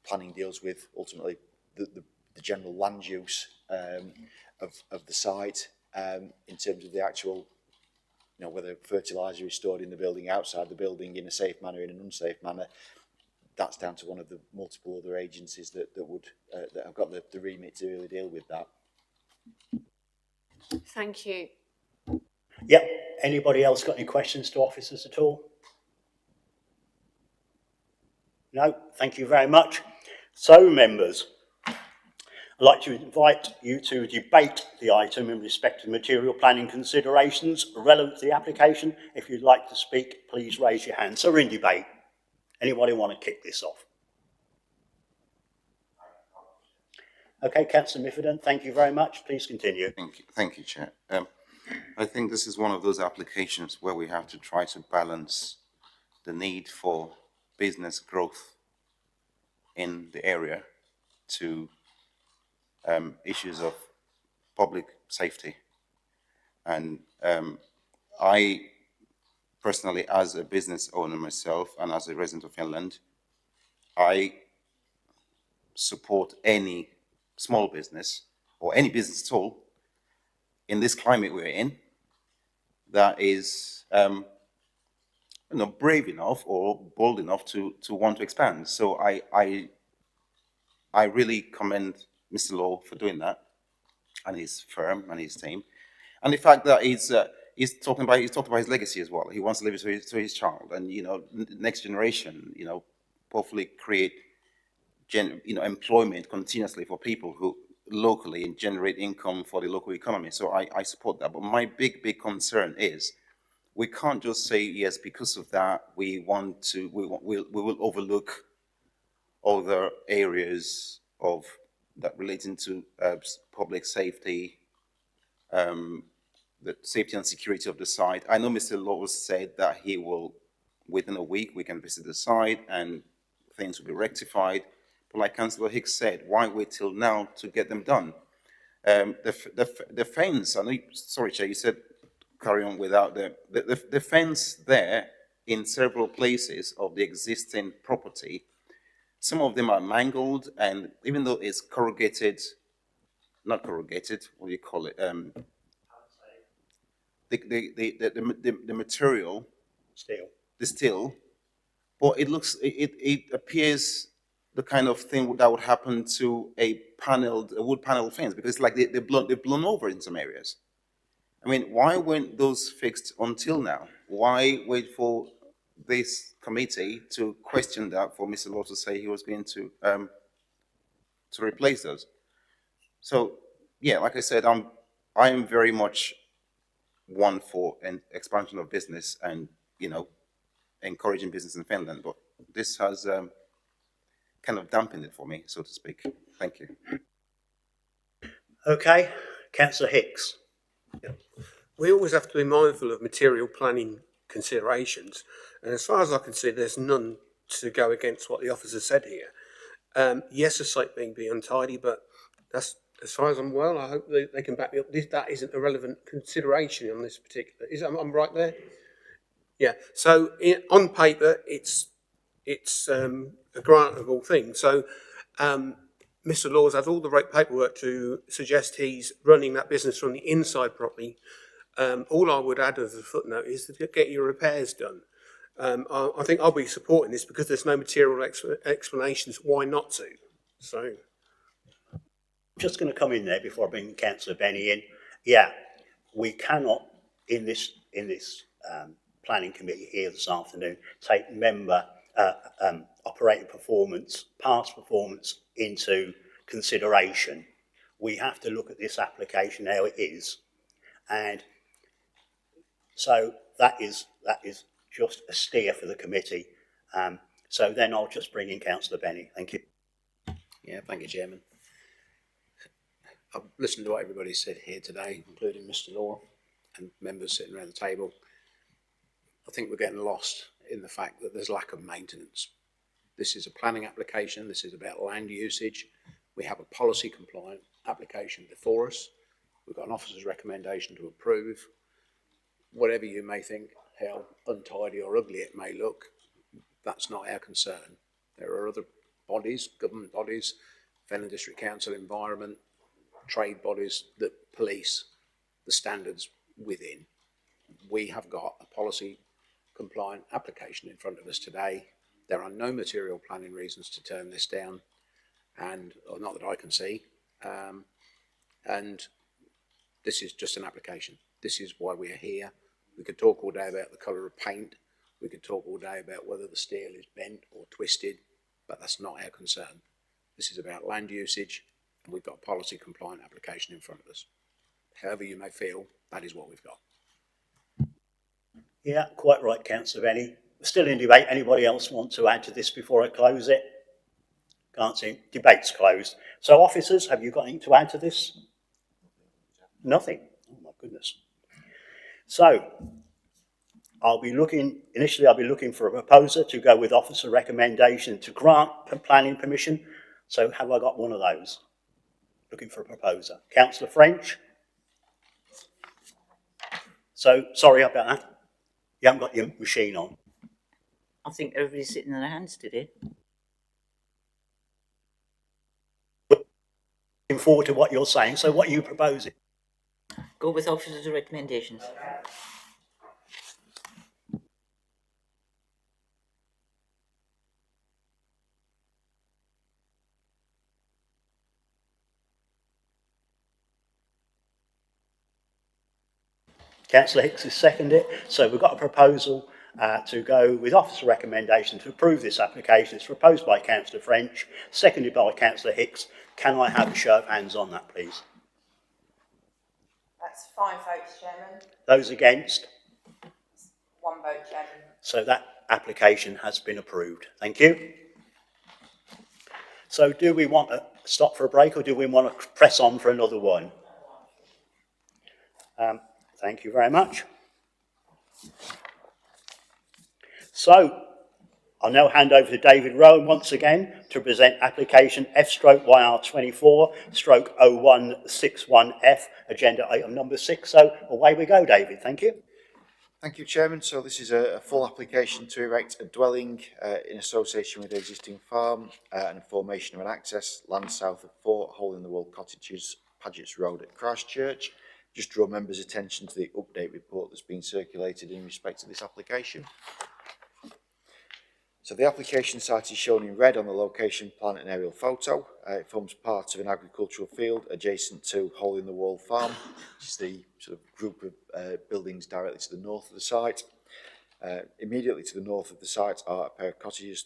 Planning deals with ultimately the general land use of the site in terms of the actual, whether fertiliser is stored in the building, outside the building, in a safe manner, in an unsafe manner. That's down to one of the multiple other agencies that have got the remit to really deal with that. Thank you. Yep. Anybody else got any questions to officers at all? No, thank you very much. So, members, I'd like to invite you to debate the item in respect to material planning considerations relevant to the application. If you'd like to speak, please raise your hand. So we're in debate. Anybody want to kick this off? Okay, Councillor Miffordin, thank you very much. Please continue. Thank you, Chair. I think this is one of those applications where we have to try to balance the need for business growth in the area to issues of public safety. And I personally, as a business owner myself and as a resident of Fenland, I support any small business or any business at all in this climate we're in that is brave enough or bold enough to want to expand. So I really commend Mr. Law for doing that, and his firm and his team, and the fact that he's talking about his legacy as well. He wants to leave it to his child, and next generation, hopefully create employment continuously for people who locally and generate income for the local economy. So I support that. But my big concern is we can't just say, yes, because of that, we will overlook other areas of that relating to public safety, the safety and security of the site. I know Mr. Laws said that he will, within a week, we can visit the site and things will be rectified. But like Councillor Hicks said, why wait till now to get them done? The fence, I know, sorry, Chair, you said carry on without the fence there in several places of the existing property. Some of them are mangled, and even though it's not corrugated, what do you call it? The material, the steel, but it appears the kind of thing that would happen to a wood panel fence, because it's like they've blown over in some areas. I mean, why weren't those fixed until now? Why wait for this committee to question that for Mr. Law to say he was going to replace those? So, yeah, like I said, I am very much one for an expansion of business and, encouraging business in Finland, but this has kind of dampened it for me, so to speak. Thank you. Okay, Councillor Hicks. We always have to be mindful of material planning considerations, and as far as I can see, there's none to go against what the officer said here. Yes, the site being untidy, but that's, as far as I'm well, I hope they can back me up. That isn't a relevant consideration on this particular. I'm right there? Yeah. So on paper, it's a grantable thing. So Mr. Laws has all the right paperwork to suggest he's running that business from the inside properly. All I would add as a footnote is to get your repairs done. I think I'll be supporting this because there's no material explanations why not to. So, Just going to come in there before I bring Councillor Benny in. Yeah, we cannot in this planning committee here this afternoon take member operating performance, past performance into consideration. We have to look at this application how it is, and so that is just a steer for the committee. So then I'll just bring in Councillor Benny. Thank you. Yeah, thank you, Chairman. I've listened to what everybody said here today, including Mr. Law and members sitting around the table. I think we're getting lost in the fact that there's lack of maintenance. This is a planning application. This is about land usage. We have a policy compliant application before us. We've got an officer's recommendation to approve. Whatever you may think, how untidy or ugly it may look, that's not our concern. There are other bodies, government bodies, Fenland District Council, Environment, trade bodies that police the standards within. We have got a policy compliant application in front of us today. There are no material planning reasons to turn this down, or not that I can see, and this is just an application. This is why we are here. We could talk all day about the colour of paint. We could talk all day about whether the steel is bent or twisted, but that's not our concern. This is about land usage, and we've got a policy compliant application in front of us. However you may feel, that is what we've got. Yeah, quite right, Councillor Benny. We're still in debate. Anybody else want to add to this before I close it? Can't see. Debate's closed. So, officers, have you got anything to add to this? Nothing. Oh my goodness. So, I'll be looking for a proposer to go with officer recommendation to grant planning permission. So, have I got one of those? Looking for a proposer. Councillor French? So, sorry about that. You haven't got your machine on. I think everybody's sitting on their hands today. Looking forward to what you're saying. So what are you proposing? Go with officers' recommendations. Councillor Hicks has seconded it. So we've got a proposal to go with officer recommendation to approve this application. It's proposed by Councillor French, seconded by Councillor Hicks. Can I have a show of hands on that, please? That's 5 votes, Chairman. Those against? One vote, Chairman. So that application has been approved. Thank you. So do we want to stop for a break, or do we want to press on for another one? Thank you very much. So I'll now hand over to David Rowan once again to present application F/YR24/0161F, agenda item number 6. So away we go, David. Thank you. Thank you, Chairman. So this is a full application to erect a dwelling in association with the existing farm and a formation of an access land south of 4 hole-in-the-wall cottages, Paget's Road at Christchurch. Just draw members' attention to the update report that's been circulated in respect to this application. So the application site is shown in red on the location plan and aerial photo. It forms part of an agricultural field adjacent to hole-in-the-wall farm, which is the sort of group of buildings directly to the north of the site. Immediately to the north of the site are a pair of cottages,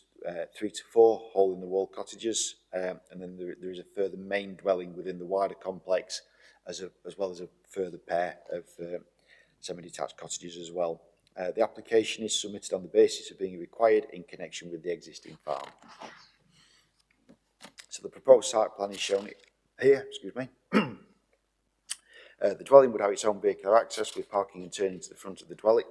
3 to 4 hole-in-the-wall cottages, and then there is a further main dwelling within the wider complex, as well as a further pair of semi-detached cottages as well. The application is submitted on the basis of being required in connection with the existing farm. So the proposed site plan is shown here, the dwelling would have its own vehicular access with parking and turning to the front of the dwelling.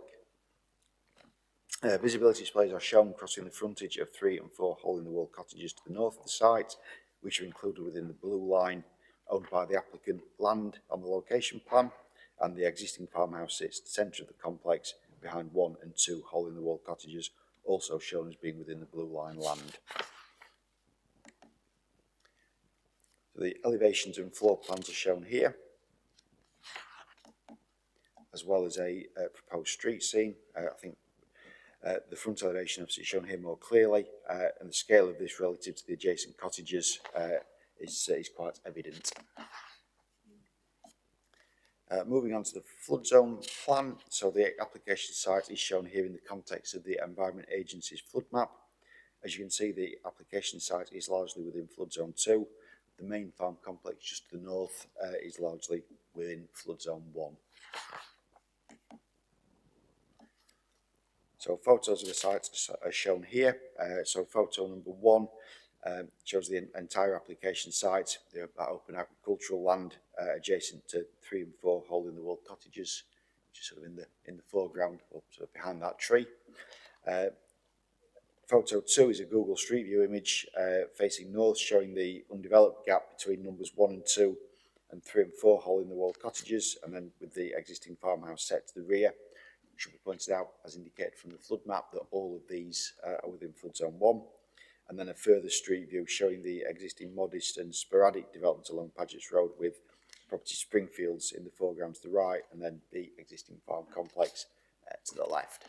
Visibility displays are shown crossing the frontage of 3 and 4 hole-in-the-wall cottages to the north of the site, which are included within the blue line owned by the applicant land on the location plan, and the existing farmhouse sits at the centre of the complex behind 1 and 2 hole-in-the-wall cottages, also shown as being within the blue line land. So the elevations and floor plans are shown here, as well as a proposed street scene. I think the front elevation obviously shown here more clearly, and the scale of this relative to the adjacent cottages is quite evident. Moving on to the flood zone plan, so the application site is shown here in the context of the Environment Agency's flood map. As you can see, the application site is largely within flood zone 2. The main farm complex just to the north is largely within flood zone 1. So photos of the site are shown here. So photo number 1 shows the entire application site, that open agricultural land adjacent to 3 and 4 hole-in-the-wall cottages, which is sort of in the foreground, or sort of behind that tree. Photo 2 is a Google Street View image facing north, showing the undeveloped gap between numbers 1 and 2 and 3 and 4 hole-in-the-wall cottages, and then with the existing farmhouse set to the rear. It should be pointed out, as indicated from the flood map, that all of these are within flood zone 1. And then a further street view showing the existing modest and sporadic development along Paget's Road, with property Springfields in the foreground to the right, and then the existing farm complex to the left.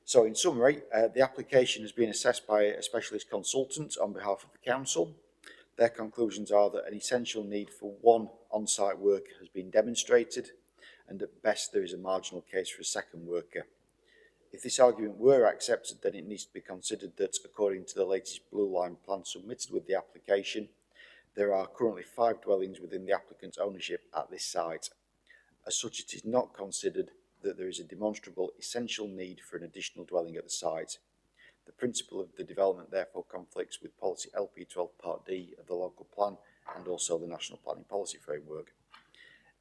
So in summary, the application has been assessed by a specialist consultant on behalf of the council. Their conclusions are that an essential need for 1 on-site worker has been demonstrated, and at best there is a marginal case for a second worker. If this argument were accepted, then it needs to be considered that, according to the latest blue line plan submitted with the application, there are currently 5 dwellings within the applicant's ownership at this site. As such, it is not considered that there is a demonstrable essential need for an additional dwelling at the site. The principle of the development therefore conflicts with policy LP12 Part D of the local plan and also the National Planning Policy Framework.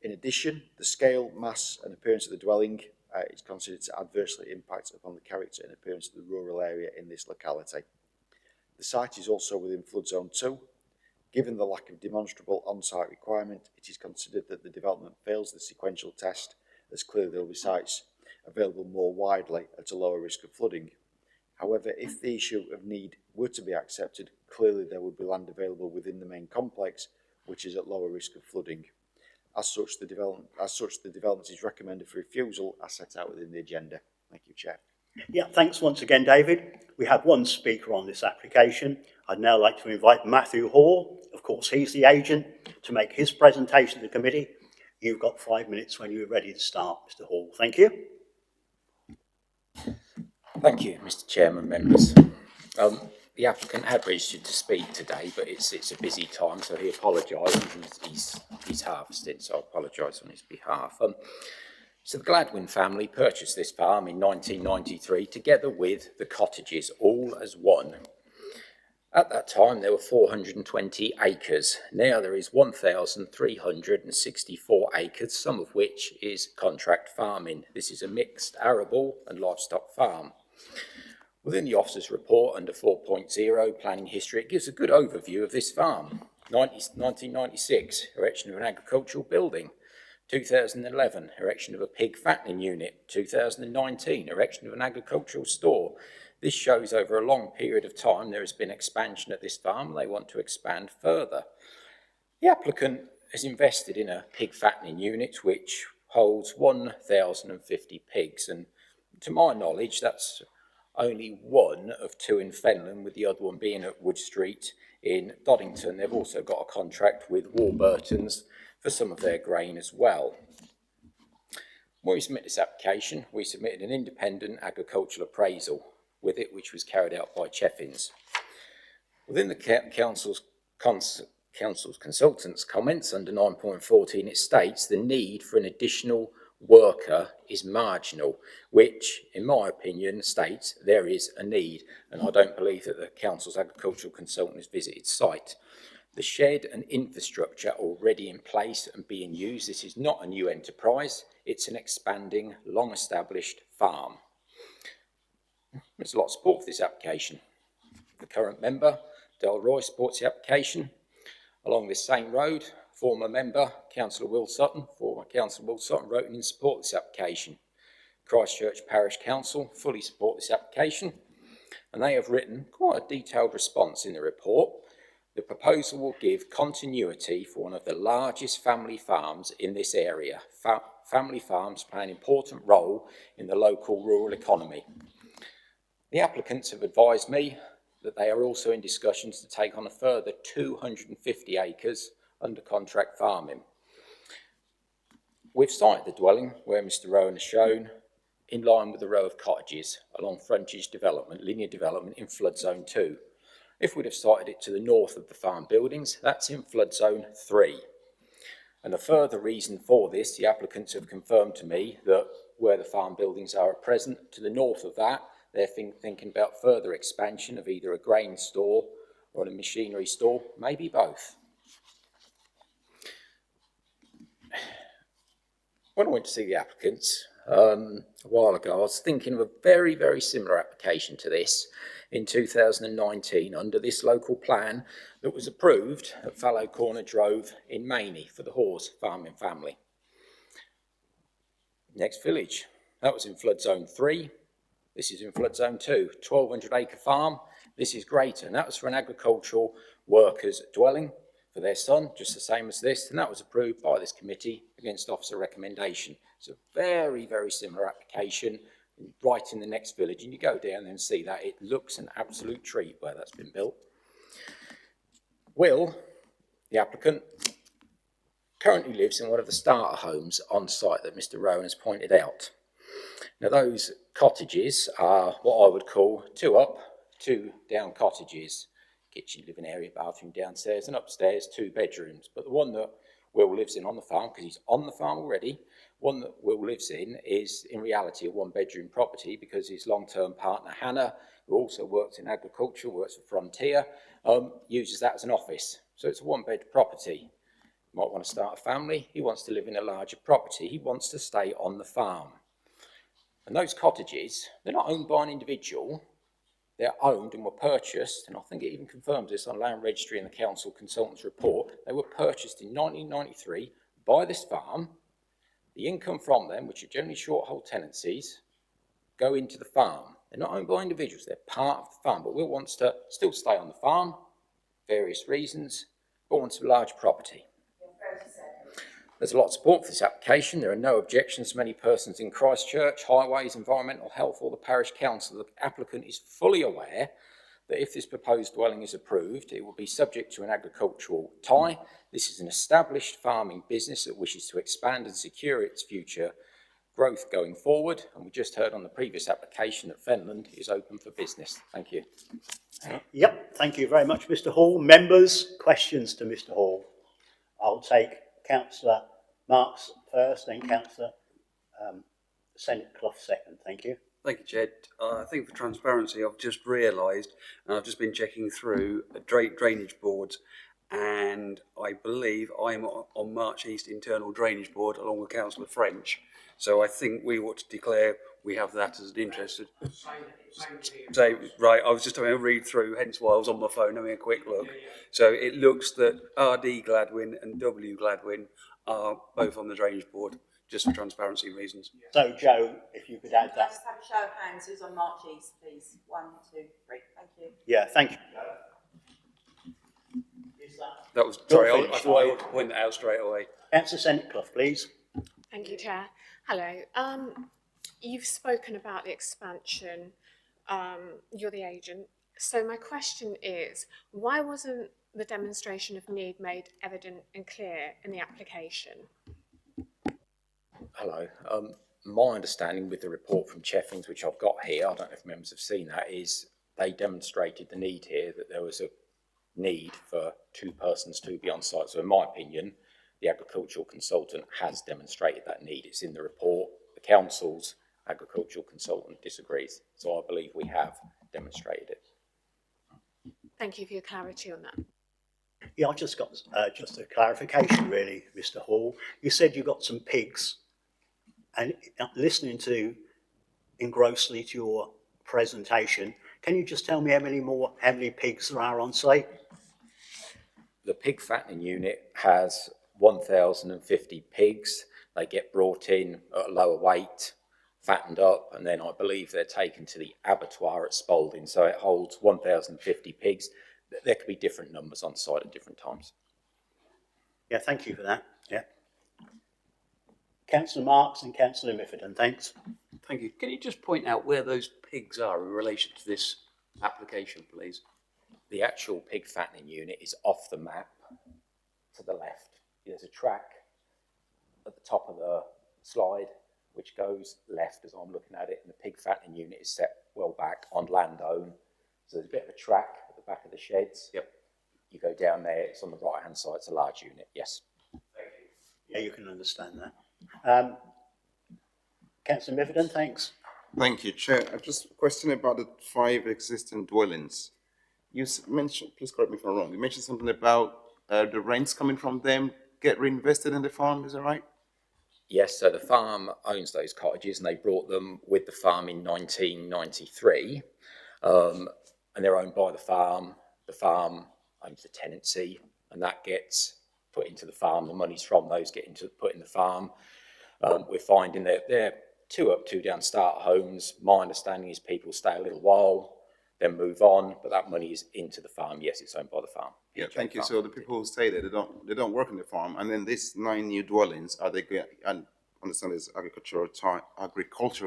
In addition, the scale, mass and appearance of the dwelling is considered to adversely impact upon the character and appearance of the rural area in this locality. The site is also within flood zone 2. Given the lack of demonstrable on-site requirement, it is considered that the development fails the sequential test, as clearly there will be sites available more widely at a lower risk of flooding. However, if the issue of need were to be accepted, clearly there would be land available within the main complex, which is at lower risk of flooding. As such, the development is recommended for refusal as set out within the agenda. Thank you, Chair. Yeah, thanks once again, David. We have 1 speaker on this application. I'd now like to invite Matthew Hall. Of course, he's the agent, to make his presentation to the committee. You've got 5 minutes when you're ready to start, Mr. Hall. Thank you. Thank you, Mr. Chairman, members. The applicant had registered to speak today, but it's a busy time, so he apologises. He's harvested, so I apologise on his behalf. So the Gladwin family purchased this farm in 1993 together with the cottages, all as one. At that time there were 420 acres. Now there is 1,364 acres, some of which is contract farming. This is a mixed arable and livestock farm. Within the officer's report under 4.0 planning history, it gives a good overview of this farm. 1996, erection of an agricultural building. 2011, erection of a pig fattening unit. 2019, erection of an agricultural store. This shows over a long period of time there has been expansion at this farm. They want to expand further. The applicant has invested in a pig fattening unit which holds 1,050 pigs, and to my knowledge that's only one of two in Fenland, with the other one being at Wood Street in Doddington. They've also got a contract with Warburton's for some of their grain as well. When we submit this application, we submitted an independent agricultural appraisal with it, which was carried out by Cheffins. Within the council's consultants' comments under 9.14, it states the need for an additional worker is marginal, which, in my opinion, states there is a need, and I don't believe that the council's agricultural consultant has visited site. The shed and infrastructure are already in place and being used. This is not a new enterprise, it's an expanding, long-established farm. There's a lot of support for this application. The current member, Del Roy, supports the application. Along this same road, former member, Councillor Will Sutton, wrote in support of this application. Christchurch Parish Council fully support this application, and they have written quite a detailed response in the report. The proposal will give continuity for one of the largest family farms in this area. Family farms play an important role in the local rural economy. The applicants have advised me that they are also in discussions to take on a further 250 acres under contract farming. We've sited the dwelling where Mr. Rowan has shown, in line with the row of cottages along frontage development, linear development in flood zone 2. If we'd have sited it to the north of the farm buildings, that's in flood zone 3. And a further reason for this, the applicants have confirmed to me that where the farm buildings are at present, to the north of that, they're thinking about further expansion of either a grain store or a machinery store, maybe both. When I went to see the applicants a while ago, I was thinking of a very, very similar application to this in 2019 under this local plan that was approved at Fallow Corner Drove in Maney for the Hawes farming family. Next village, that was in flood zone 3. This is in flood zone 2, 1,200 acre farm. This is greater, and that was for an agricultural workers dwelling for their son, just the same as this, and that was approved by this committee against officer recommendation. It's a very, very similar application right in the next village, and you go down there and see that. It looks an absolute treat where that's been built. Will, the applicant, currently lives in one of the starter homes on site that Mr. Rowan has pointed out. Now those cottages are what I would call 2 up, 2 down cottages. Kitchen, living area, bathroom downstairs, and upstairs 2 bedrooms. But the one that Will lives in on the farm, because he's on the farm already, one that Will lives in is in reality a 1-bedroom property because his long-term partner Hannah, who also works in agriculture, works for Frontier, uses that as an office. So it's a 1-bed property. You might want to start a family. He wants to live in a larger property. He wants to stay on the farm. And those cottages, they're not owned by an individual. They're owned and were purchased, and I think it even confirms this on Land Registry and the Council Consultants Report. They were purchased in 1993 by this farm. The income from them, which are generally short-hold tenancies, go into the farm. They're not owned by individuals, they're part of the farm, but Will wants to still stay on the farm, various reasons, but wants a large property. There's a lot of support for this application. There are no objections from any persons in Christchurch, Highways, Environmental Health or the Parish Council. The applicant is fully aware that if this proposed dwelling is approved, it will be subject to an agricultural tie. This is an established farming business that wishes to expand and secure its future growth going forward. And we just heard on the previous application that Fenland is open for business. Thank you. Yep, thank you very much, Mr. Hall. Members, questions to Mr. Hall? I'll take Councillor Marks first, then Councillor Senate Clough second, thank you. Thank you, Jed. I think for transparency, I've just realised, and I've just been checking through drainage boards, and I believe I'm on March East Internal Drainage Board along with Councillor French. So I think we ought to declare we have that as an interested. So, right, I was just having a read through, hence why I was on my phone having a quick look. So it looks that RD Gladwin and W Gladwin are both on the drainage board, just for transparency reasons. So, Joe, if you could add that. Just have a show of hands, who's on March East, please? 1, 2, 3, thank you. Yeah, thank you. That was, sorry, I finished, thought I are you? ought to point that out straight away. Councillor Senate Clough, please. Thank you, Chair. Hello. You've spoken about the expansion. You're the agent. So my question is, why wasn't the demonstration of need made evident and clear in the application? Hello. My understanding with the report from Cheffings, which I've got here, I don't know if members have seen that, is they demonstrated the need here, that there was a need for 2 persons to be on site. So in my opinion, the agricultural consultant has demonstrated that need. It's in the report. The council's agricultural consultant disagrees. So I believe we have demonstrated it. Thank you for your clarity on that. Yeah, I just got just a clarification, really, Mr. Hall. You said you got some pigs, and listening engrossingly to your presentation, can you just tell me how many pigs there are on site? The pig fattening unit has 1,050 pigs. They get brought in at a lower weight, fattened up, and then I believe they're taken to the abattoir at Spalding. So it holds 1,050 pigs. There could be different numbers on site at different times. Yeah, thank you for that. Yeah. Councillor Marks and Councillor Mifferton, thanks. Thank you. Can you just point out where those pigs are in relation to this application, please? The actual pig fattening unit is off the map to the left. There's a track at the top of the slide which goes left as I'm looking at it, and the pig fattening unit is set well back on land owned. So there's a bit of a track at the back of the sheds. Yep. You go down there, it's on the right hand side, it's a large unit, yes. Thank you. Yeah, you can understand that. Councillor Mifferton, thanks. Thank you, Chair. I've just a question about the 5 existing dwellings. You mentioned, please correct me if I'm wrong, you mentioned something about the rents coming from them get reinvested in the farm, is that right? Yes, so the farm owns those cottages and they brought them with the farm in 1993. And they're owned by the farm owns the tenancy, and that gets put into the farm. The monies from those get put in the farm. We're finding that they're 2 up, 2 down starter homes. My understanding is people stay a little while, then move on, but that money is into the farm. Yes, it's owned by the farm. Yeah, thank you. So the people who stay there, they don't work on the farm, and then these 9 new dwellings, are they going? I understand there's agricultural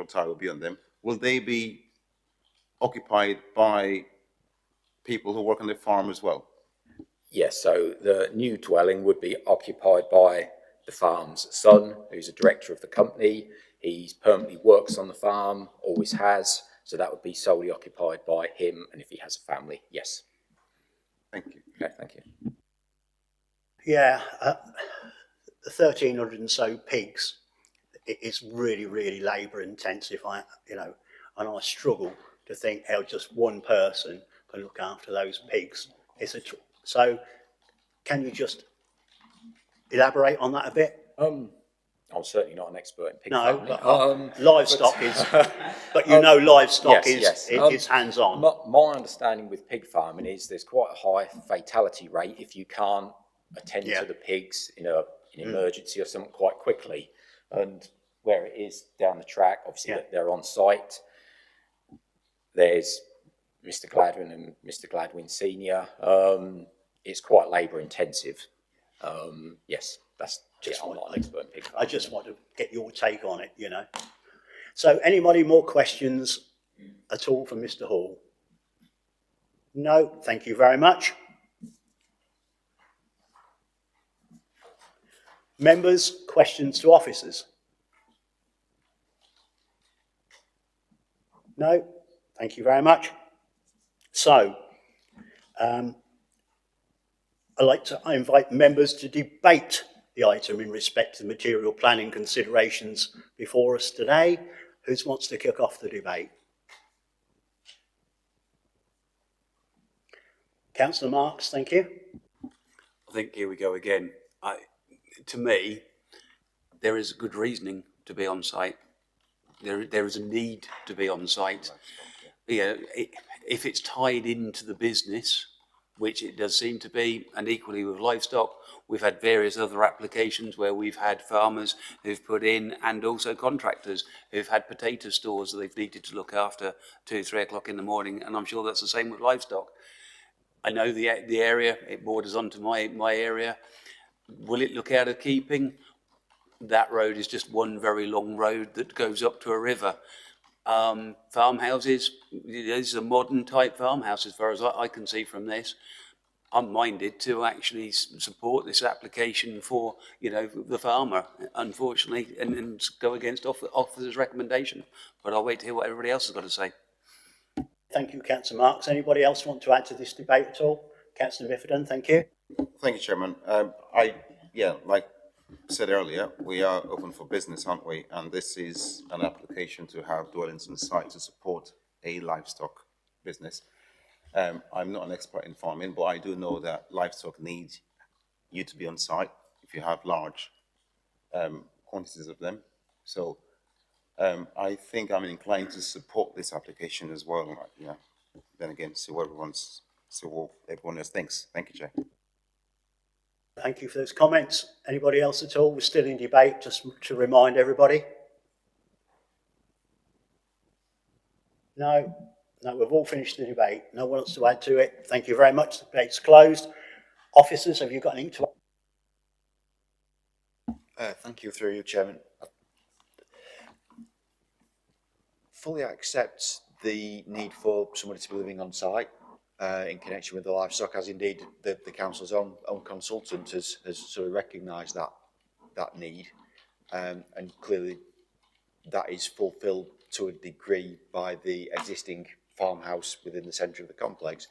tile will be on them. Will they be occupied by people who work on the farm as well? Yes, so the new dwelling would be occupied by the farm's son, who's a director of the company. He's permanently works on the farm, always has, so that would be solely occupied by him, and if he has a family, yes. Thank you. Okay, thank you. Yeah, the 1,300 and so pigs, it's really, really labour intensive. And I struggle to think how just one person can look after those pigs. So, can you just elaborate on that a bit? I'm certainly not an expert in pig No, farming. but livestock is. But livestock yes. is hands-on. My understanding with pig farming is there's quite a high fatality rate if you can't attend to the pigs in an emergency or something quite quickly. And where it is down the track, obviously they're on site. There's Mr. Gladwin and Mr. Gladwin Senior. It's quite labour intensive. Yes, that's just I'm not an expert in pig farming. I just want to get your take on it, So, anybody more questions at all for Mr. Hall? No, thank you very much. Members, questions to officers? No, thank you very much. So, I'd like to invite members to debate the item in respect to the material planning considerations before us today. Who wants to kick off the debate? Councillor Marks, thank you. I think here we go again. To me, there is good reasoning to be on site. There is a need to be on site. Yeah, if it's tied into the business, which it does seem to be, and equally with livestock, we've had various other applications where we've had farmers who've put in, and also contractors who've had potato stores that they've needed to look after 2, 3 o'clock in the morning, and I'm sure that's the same with livestock. I know the area, it borders onto my area. Will it look out of keeping? That road is just one very long road that goes up to a river. Farmhouses, these are modern type farmhouse as far as I can see from this. I'm minded to actually support this application for, the farmer, unfortunately, and go against officer's recommendation. But I'll wait to hear what everybody else has got to say. Thank you, Councillor Marks. Anybody else want to add to this debate at all? Councillor Mifferton, thank you. Thank you, Chairman. Like said earlier, we are open for business, aren't we? And this is an application to have dwellings on site to support a livestock business. I'm not an expert in farming, but I do know that livestock need you to be on site if you have large quantities of them. So I think I'm inclined to support this application as well. Then again, see what everyone else thinks. Thank you, Chair. Thank you for those comments. Anybody else at all? We're still in debate, just to remind everybody. No, we've all finished the debate. No one wants to add to it. Thank you very much. The debate's closed. Officers, have you got anything to add? Thank you, through you, Chairman. I fully accept the need for somebody to be living on site in connection with the livestock, as indeed the council's own consultant has sort of recognised that need, and clearly that is fulfilled to a degree by the existing farmhouse within the centre of the complex.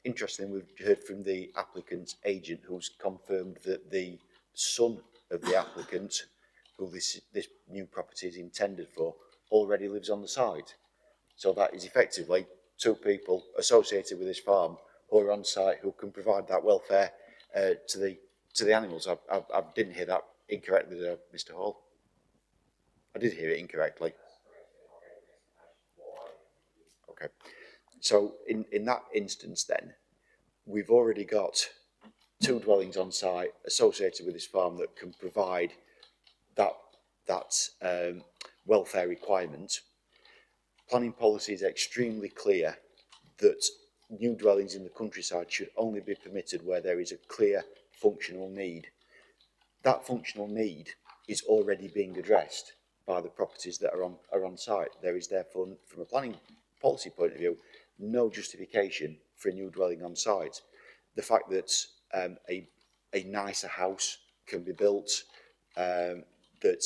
Interestingly, we've heard from the applicant's agent, who's confirmed that the son of the applicant, who this new property is intended for, already lives on the site. So that is effectively 2 people associated with this farm who are on site, who can provide that welfare to the animals. I didn't hear that incorrectly, Mr. Hall. I did hear it incorrectly. Okay. So in that instance then, we've already got 2 dwellings on site associated with this farm that can provide that welfare requirement. Planning policy is extremely clear that new dwellings in the countryside should only be permitted where there is a clear functional need. That functional need is already being addressed by the properties that are on site. There is therefore, from a planning policy point of view, no justification for a new dwelling on site. The fact that a nicer house can be built, that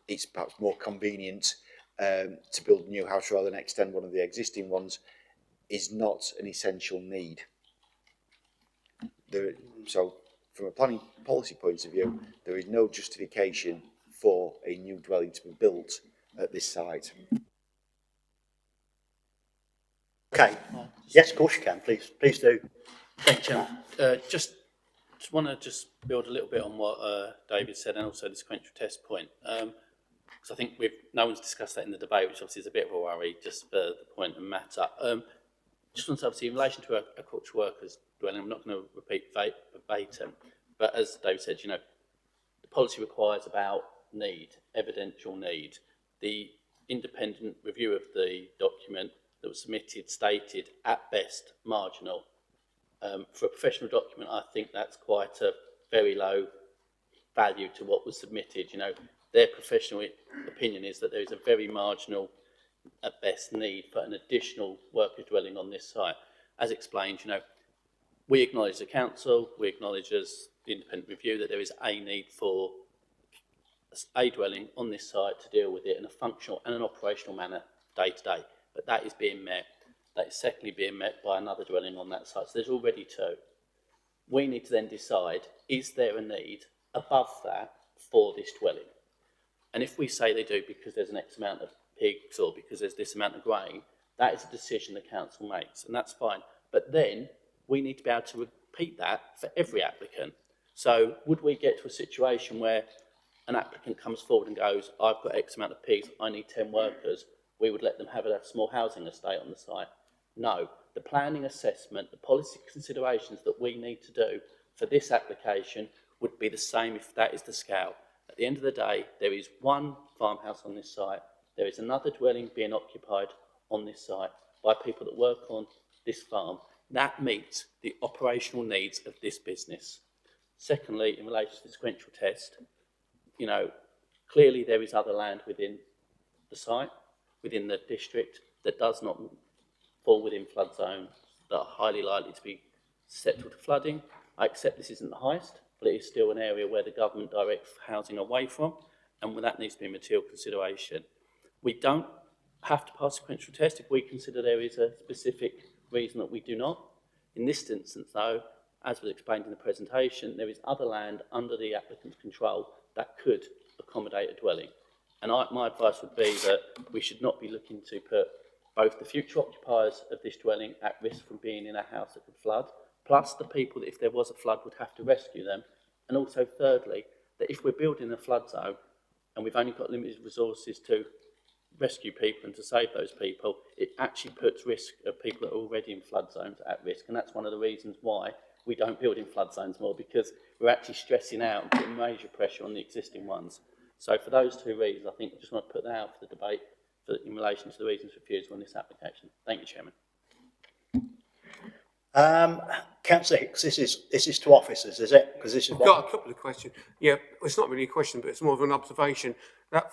it's perhaps more convenient to build a new house rather than extend one of the existing ones, is not an essential need. So from a planning policy point of view, there is no justification for a new dwelling to be built at this site. Okay. Yes, of course you can. Please do. Thank you, Chairman. Just want to build a little bit on what David said, and also the sequential test point. Because I think no one's discussed that in the debate, which obviously is a bit of a worry, just for the point of matter. Just want to obviously, in relation to a cultural workers dwelling, I'm not going to repeat verbatim, but as David said, the policy requires about need, evidential need. The independent review of the document that was submitted stated at best marginal. For a professional document, I think that's quite a very low value to what was submitted. Their professional opinion is that there is a very marginal, at best, need for an additional worker dwelling on this site. As explained, we acknowledge the council, we acknowledge as the independent review that there is a need for a dwelling on this site to deal with it in a functional and an operational manner day to day. But that is being met. That is secondly being met by another dwelling on that site. So there's already 2. we need to then decide, is there a need above that for this dwelling? And if we say they do because there's an X amount of pigs or because there's this amount of grain, that is a decision the council makes, and that's fine. But then we need to be able to repeat that for every applicant. So would we get to a situation where an applicant comes forward and goes, I've got X amount of pigs, I need 10 workers, we would let them have a small housing estate on the site? No. The planning assessment, the policy considerations that we need to do for this application would be the same if that is the scale. At the end of the day, there is one farmhouse on this site, there is another dwelling being occupied on this site by people that work on this farm. That meets the operational needs of this business. Secondly, in relation to the sequential test, you know, clearly there is other land within the site, within the district, that does not fall within flood zones that are highly likely to be susceptible to flooding. I accept this isn't the highest, but it is still an area where the government directs housing away from, and where that needs to be a material consideration. We don't have to pass a sequential test if we consider there is a specific reason that we do not. In this instance, though, as was explained in the presentation, there is other land under the applicant's control that could accommodate a dwelling. And my advice would be that we should not be looking to put both the future occupiers of this dwelling at risk from being in a house that could flood, plus the people that if there was a flood would have to rescue them. And also thirdly, that if we're building a flood zone and we've only got limited resources to rescue people and to save those people, it actually puts risk of people that are already in flood zones at risk. And that's one of the reasons why we don't build in flood zones more, because we're actually stressing out and putting major pressure on the existing ones. So for those two reasons, I think I just want to put that out for the debate in relation to the reasons for refusal on this application. Thank you, Chairman. Councillor Hicks, this is to officers, is it? Because this is I've got a couple of questions. Yeah, it's not really a question, but it's more of an observation. That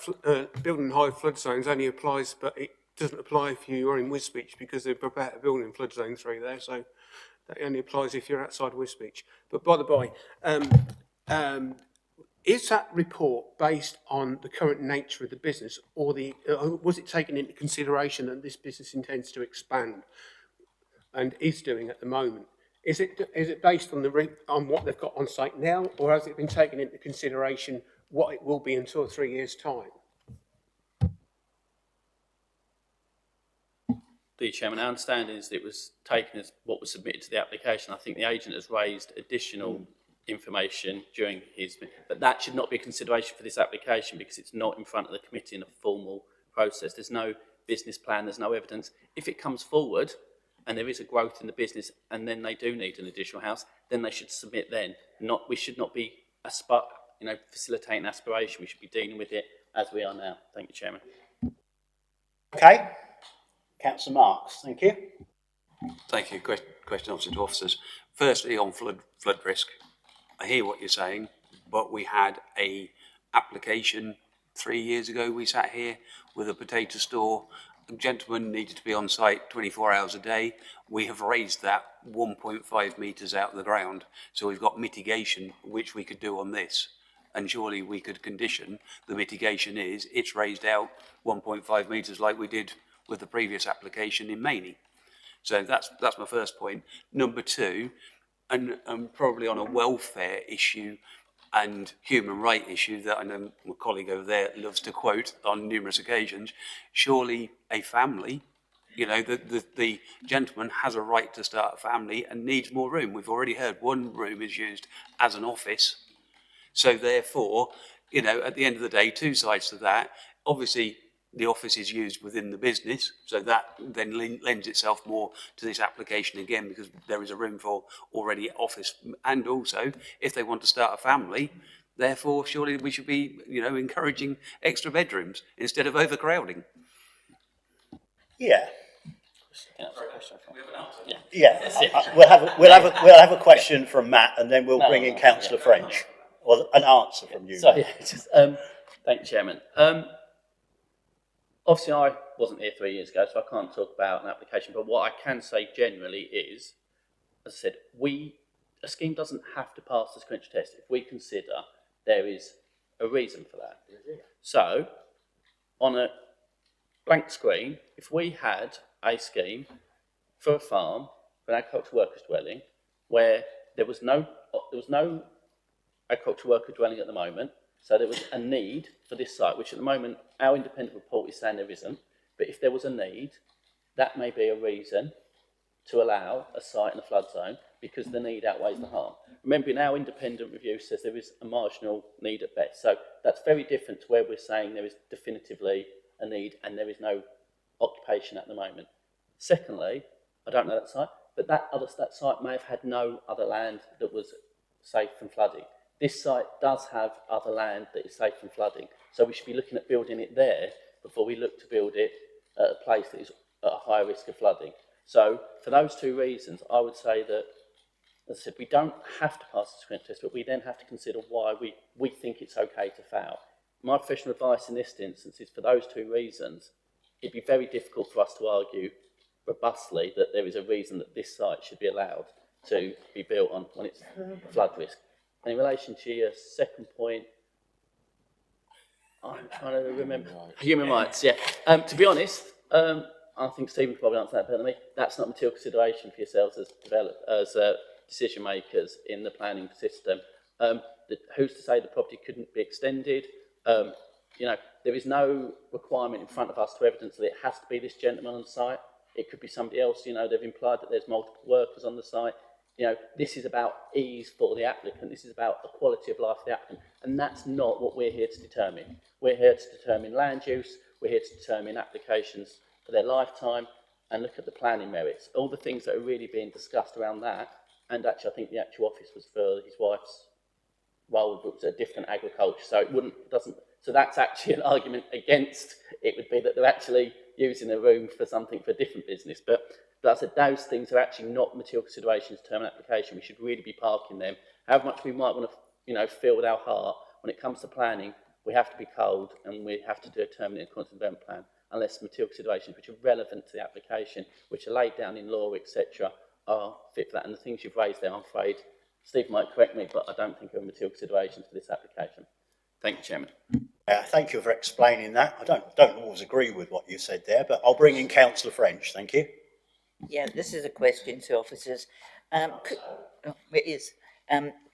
building high flood zones only applies, but it doesn't apply if you are in Wisbech, because they're about to build in flood zone 3 there. So that only applies if you're outside Wisbech. But by the by, is that report based on the current nature of the business, or was it taken into consideration that this business intends to expand and is doing at the moment? Is it based on on what they've got on site now, or has it been taken into consideration what it will be in 2 or 3 years' time? The Chairman, our understanding is that it was taken as what was submitted to the application. I think the agent has raised additional information during his, but that should not be a consideration for this application because it's not in front of the committee in a formal process. There's no business plan, there's no evidence. If it comes forward and there is a growth in the business and then they do need an additional house, then they should submit then. We should not be facilitating aspiration. We should be dealing with it as we are now. Thank you, Chairman. Okay. Councillor Marks, thank you. Thank you. Question answered to officers. Firstly, on flood risk, I hear what you're saying, but we had a application 3 years ago. We sat here with a potato store. A gentleman needed to be on site 24 hours a day. We have raised that 1.5 metres out of the ground. So we've got mitigation, which we could do on this. And surely we could condition the mitigation is it's raised out 1.5 metres like we did with the previous application in Maney. So that's my first point. Number two, and probably on a welfare issue and human right issue that I know my colleague over there loves to quote on numerous occasions, surely a family, the gentleman has a right to start a family and needs more room. We've already heard one room is used as an office. So therefore, at the end of the day, two sides to that. Obviously, the office is used within the business, so that then lends itself more to this application again, because there is a room for already office. And also, if they want to start a family, therefore, surely we should be, encouraging extra bedrooms instead of overcrowding. Yeah. We'll have a question from Matt, and then we'll bring in Councillor French, or an answer from you. So, thank you, Chairman. Obviously, I wasn't here 3 years ago, so I can't talk about an application, but what I can say generally is, as I said, a scheme doesn't have to pass the sequential test if we consider there is a reason for that. So, on a blank screen, if we had a scheme for a farm, for an agricultural workers dwelling, where there was no agricultural worker dwelling at the moment, so there was a need for this site, which at the moment our independent report is saying there isn't. But if there was a need, that may be a reason to allow a site in a flood zone because the need outweighs the harm. Remembering our independent review says there is a marginal need at best. So that's very different to where we're saying there is definitively a need and there is no occupation at the moment. Secondly, I don't know that site, but that site may have had no other land that was safe from flooding. This site does have other land that is safe from flooding. So we should be looking at building it there before we look to build it at a place that is at a higher risk of flooding. So for those two reasons, I would say that, as I said, we don't have to pass the sequential test, but we then have to consider why we think it's okay to fail. My professional advice in this instance is for those two reasons, it'd be very difficult for us to argue robustly that there is a reason that this site should be allowed to be built on when it's flood risk. And in relation to your second point, I'm trying to remember. Human rights, yeah. To be honest, I think Stephen could probably answer that better than me. That's not a material consideration for yourselves as decision makers in the planning system. Who's to say the property couldn't be extended? There is no requirement in front of us to evidence that it has to be this gentleman on site. It could be somebody else. They've implied that there's multiple workers on the site. This is about ease for the applicant. This is about the quality of life for the applicant. And that's not what we're here to determine. We're here to determine land use. We're here to determine applications for their lifetime and look at the planning merits. All the things that are really being discussed around that. And actually, I think the actual office was for his wife's role, but it was a different agriculture. So so that's actually an argument against it would be that they're actually using the room for something for a different business. But I said those things are actually not material considerations to term an application. We should really be parking them. However much we might want to, feel with our heart, when it comes to planning, we have to be cold and we have to determine it in a constant development plan, unless material considerations which are relevant to the application, which are laid down in law, etc., are fit for that. And the things you've raised there, I'm afraid, Steve might correct me, but I don't think are material considerations for this application. Thank you, Chairman. Thank you for explaining that. I don't always agree with what you said there, but I'll bring in Councillor French. Thank you. Yeah, this is a question to officers.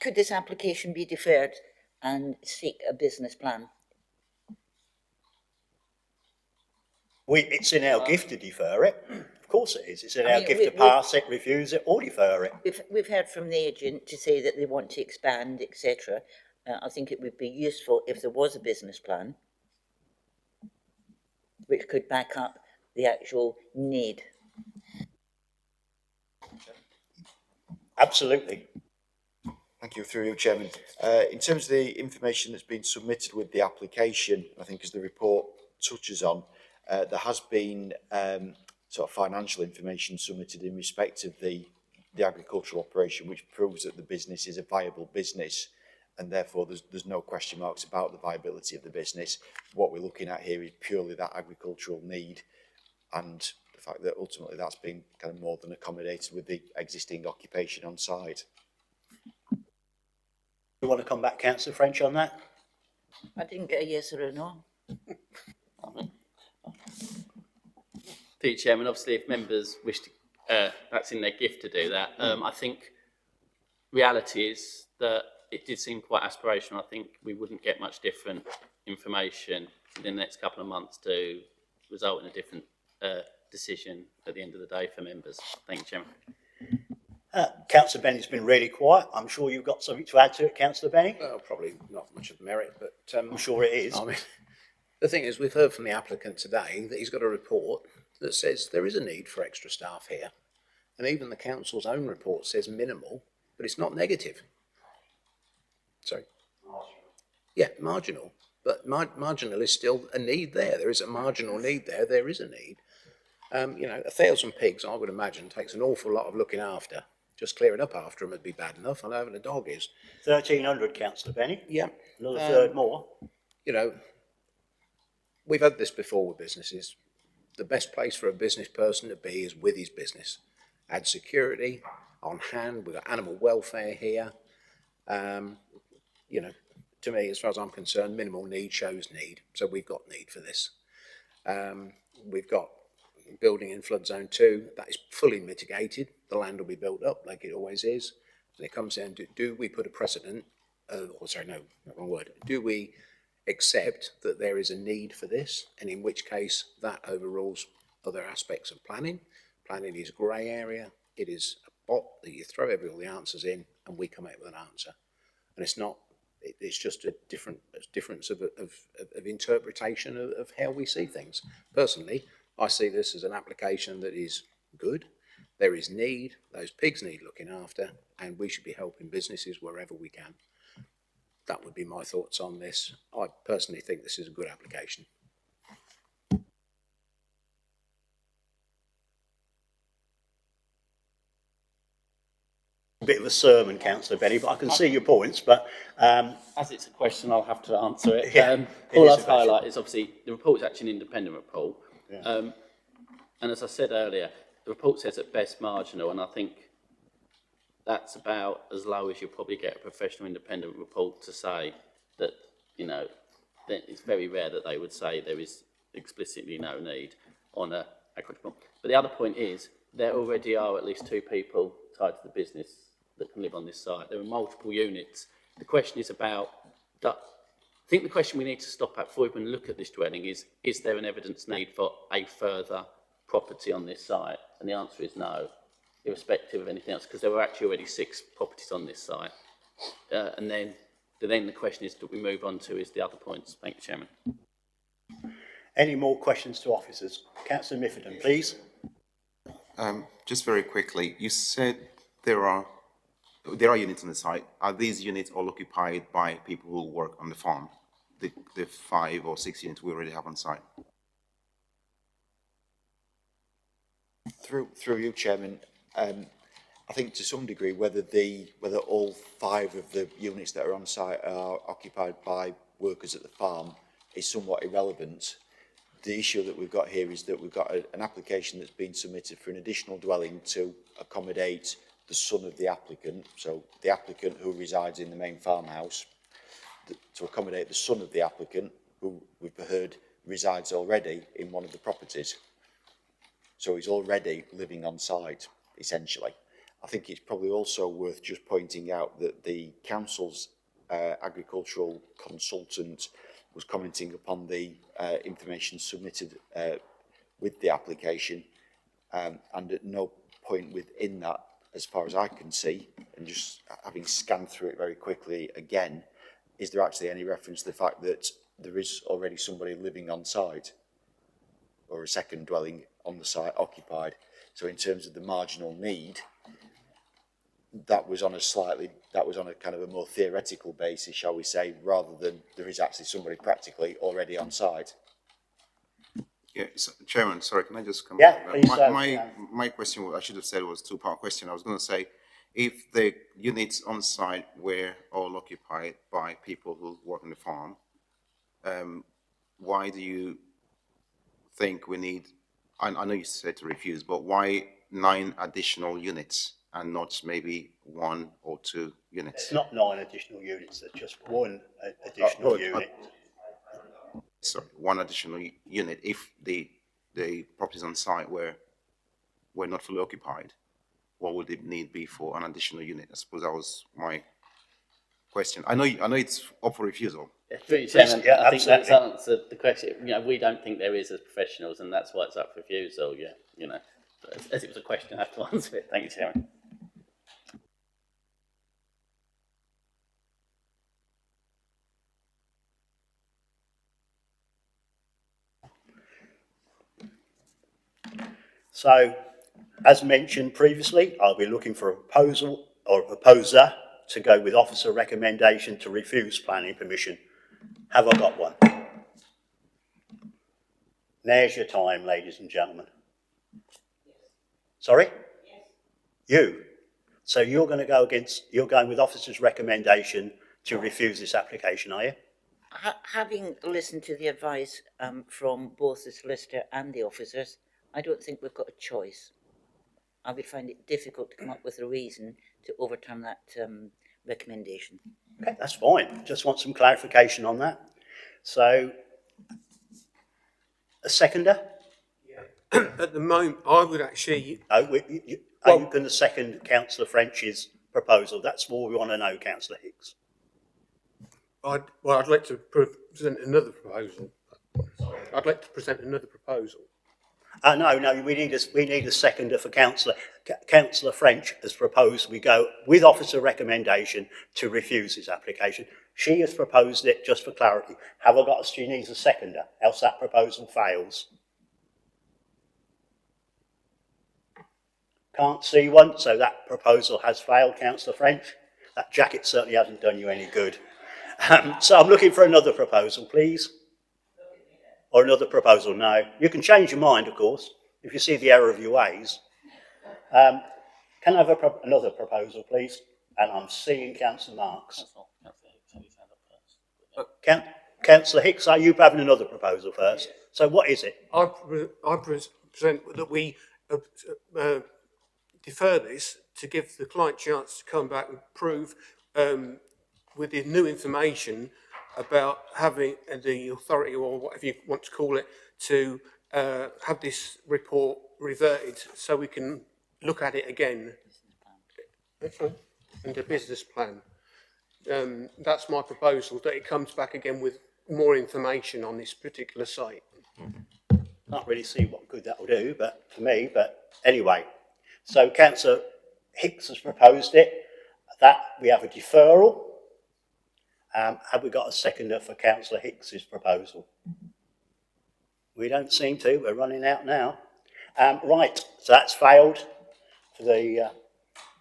Could this application be deferred and seek a business plan? It's in our gift to defer it. Of course it is. It's in our gift to pass it, refuse it, or defer it. We've heard from the agent to say that they want to expand, etc. I think it would be useful if there was a business plan which could back up the actual need. Absolutely. Thank you, through you, Chairman. In terms of the information that's been submitted with the application, I think as the report touches on, there has been sort of financial information submitted in respect of the agricultural operation, which proves that the business is a viable business, and therefore there's no question marks about the viability of the business. What we're looking at here is purely that agricultural need, and the fact that ultimately that's been kind of more than accommodated with the existing occupation on site. You want to come back, Councillor French, on that? I didn't get a yes or a no. Thank you, Chairman. Obviously, if members wish to, that's in their gift to do that. I think reality is that it did seem quite aspirational. I think we wouldn't get much different information in the next couple of months to result in a different decision at the end of the day for members. Thank you, Chairman. Councillor Bennett's been really quiet. I'm sure you've got something to add to it, Councillor Benny. Well, probably not much of merit, but I'm sure it is. I mean, the thing is, we've heard from the applicant today that he's got a report that says there is a need for extra staff here. And even the council's own report says minimal, but it's not negative. Sorry? Yeah, marginal. But marginal is still a need there. There is a marginal need there. There is a need. 1,000 pigs, I would imagine, takes an awful lot of looking after. Just clearing up after them would be bad enough. I know having a dog is. 1,300, Councillor Benny. Yeah. Another third more. We've had this before with businesses. The best place for a business person to be is with his business. Add security on hand. We've got animal welfare here. To me, as far as I'm concerned, minimal need shows need. So we've got need for this. We've got building in flood zone 2. That is fully mitigated. The land will be built up like it always is. And it comes down to, do we put a precedent, wrong word, do we accept that there is a need for this, and in which case that overrules other aspects of planning. Planning is a grey area, it is a pot that you throw all the answers in and we come out with an answer. And it's not, it's just a difference of interpretation of how we see things. Personally, I see this as an application that is good. There is need, those pigs need looking after, and we should be helping businesses wherever we can. That would be my thoughts on this. I personally think this is a good application. A bit of a sermon, Councillor Benny, but I can see your points. But as it's a question, I'll have to answer it. Yeah, All I'd highlight is obviously the report's actually an independent report. Yeah. And as I said earlier, the report says at best marginal, and I think that's about as low as you'll probably get a professional independent report to say that, you know, that it's very rare that they would say there is explicitly no need on a agricultural. But the other point is there already are at least 2 people tied to the business that can live on this site. There are multiple units. The question is about, I think the question we need to stop at before we even look at this dwelling is there an evidence need for a further property on this site? And the answer is no, irrespective of anything else, because there were actually already 6 properties on this site. And then the question is, do we move on to is the other points? Thank you, Chairman. any more questions to officers? Councillor Mifferton, please. Just very quickly, you said there are units on the site. Are these units all occupied by people who work on the farm? The 5 or 6 units we already have on site? Through you, Chairman, I think to some degree whether all 5 of the units that are on site are occupied by workers at the farm is somewhat irrelevant. The issue that we've got here is that we've got an application that's been submitted for an additional dwelling to accommodate the son of the applicant, so the applicant who resides in the main farmhouse, to accommodate the son of the applicant, who we've heard resides already in one of the properties. So he's already living on site, essentially. I think it's probably also worth just pointing out that the council's agricultural consultant was commenting upon the information submitted with the application, and at no point within that, as far as I can see, and just having scanned through it very quickly again, is there actually any reference to the fact that there is already somebody living on site, or a second dwelling on the site occupied? So in terms of the marginal need, that was on a kind of a more theoretical basis, shall we say, rather than there is actually somebody practically already on site. Yeah, so, Chairman, sorry, can I just come Yeah, back? please. My question, I should have said, was a 2-part question. I was going to say, if the units on site were all occupied by people who work on the farm, why do you think we need, I know you said to refuse, but why 9 additional units and not maybe 1 or 2 units? It's not 9 additional units, it's just 1 additional unit. Sorry, 1 additional unit if the properties on site were not fully occupied. What would the need be for an additional unit? I suppose that was my question. I know it's up for refusal. Chairman, Yeah, I think that's absolutely. answered the question. You know, we don't think there is as professionals, and that's why it's up for refusal. Yeah, you know, as it was a question, I have to answer it. Thank you, Chairman. So, as mentioned previously, I'll be looking for a proposal or a proposer to go with officer recommendation to refuse planning permission. Have I got one? Now's your time, ladies and gentlemen. Sorry? Yes. You? So you're going with officer's recommendation to refuse this application, are you? Having listened to the advice from both the solicitor and the officers, I don't think we've got a choice. I would find it difficult to come up with a reason to overturn that recommendation. Okay, that's fine. Just want some clarification on that. So, a seconder? At the moment, I would actually... Are you going to second Councillor French's proposal? That's all we want to know, Councillor Hicks. I'd like to present another proposal. I'd like to present another proposal. No, we need a seconder for Councillor French has proposed we go with officer recommendation to refuse his application. She has proposed it just for clarity. She needs a seconder, else that proposal fails. Can't see one, so that proposal has failed, Councillor French. That jacket certainly hasn't done you any good. So I'm looking for another proposal, please. Or another proposal, no. You can change your mind, of course, if you see the error of your ways. Can I have another proposal, please? And I'm seeing Councillor Marks. Councillor Hicks, are you having another proposal first? So what is it? I present that we defer this to give the client a chance to come back and prove with the new information about having the authority, or whatever you want to call it, to have this report reverted so we can look at it again. And a business plan. That's my proposal, that it comes back again with more information on this particular site. Can't really see what good that will do, but for me, but anyway. So Councillor Hicks has proposed it, that we have a deferral. Have we got a seconder for Councillor Hicks's proposal? We don't seem to, we're running out now. Right, so that's failed for the,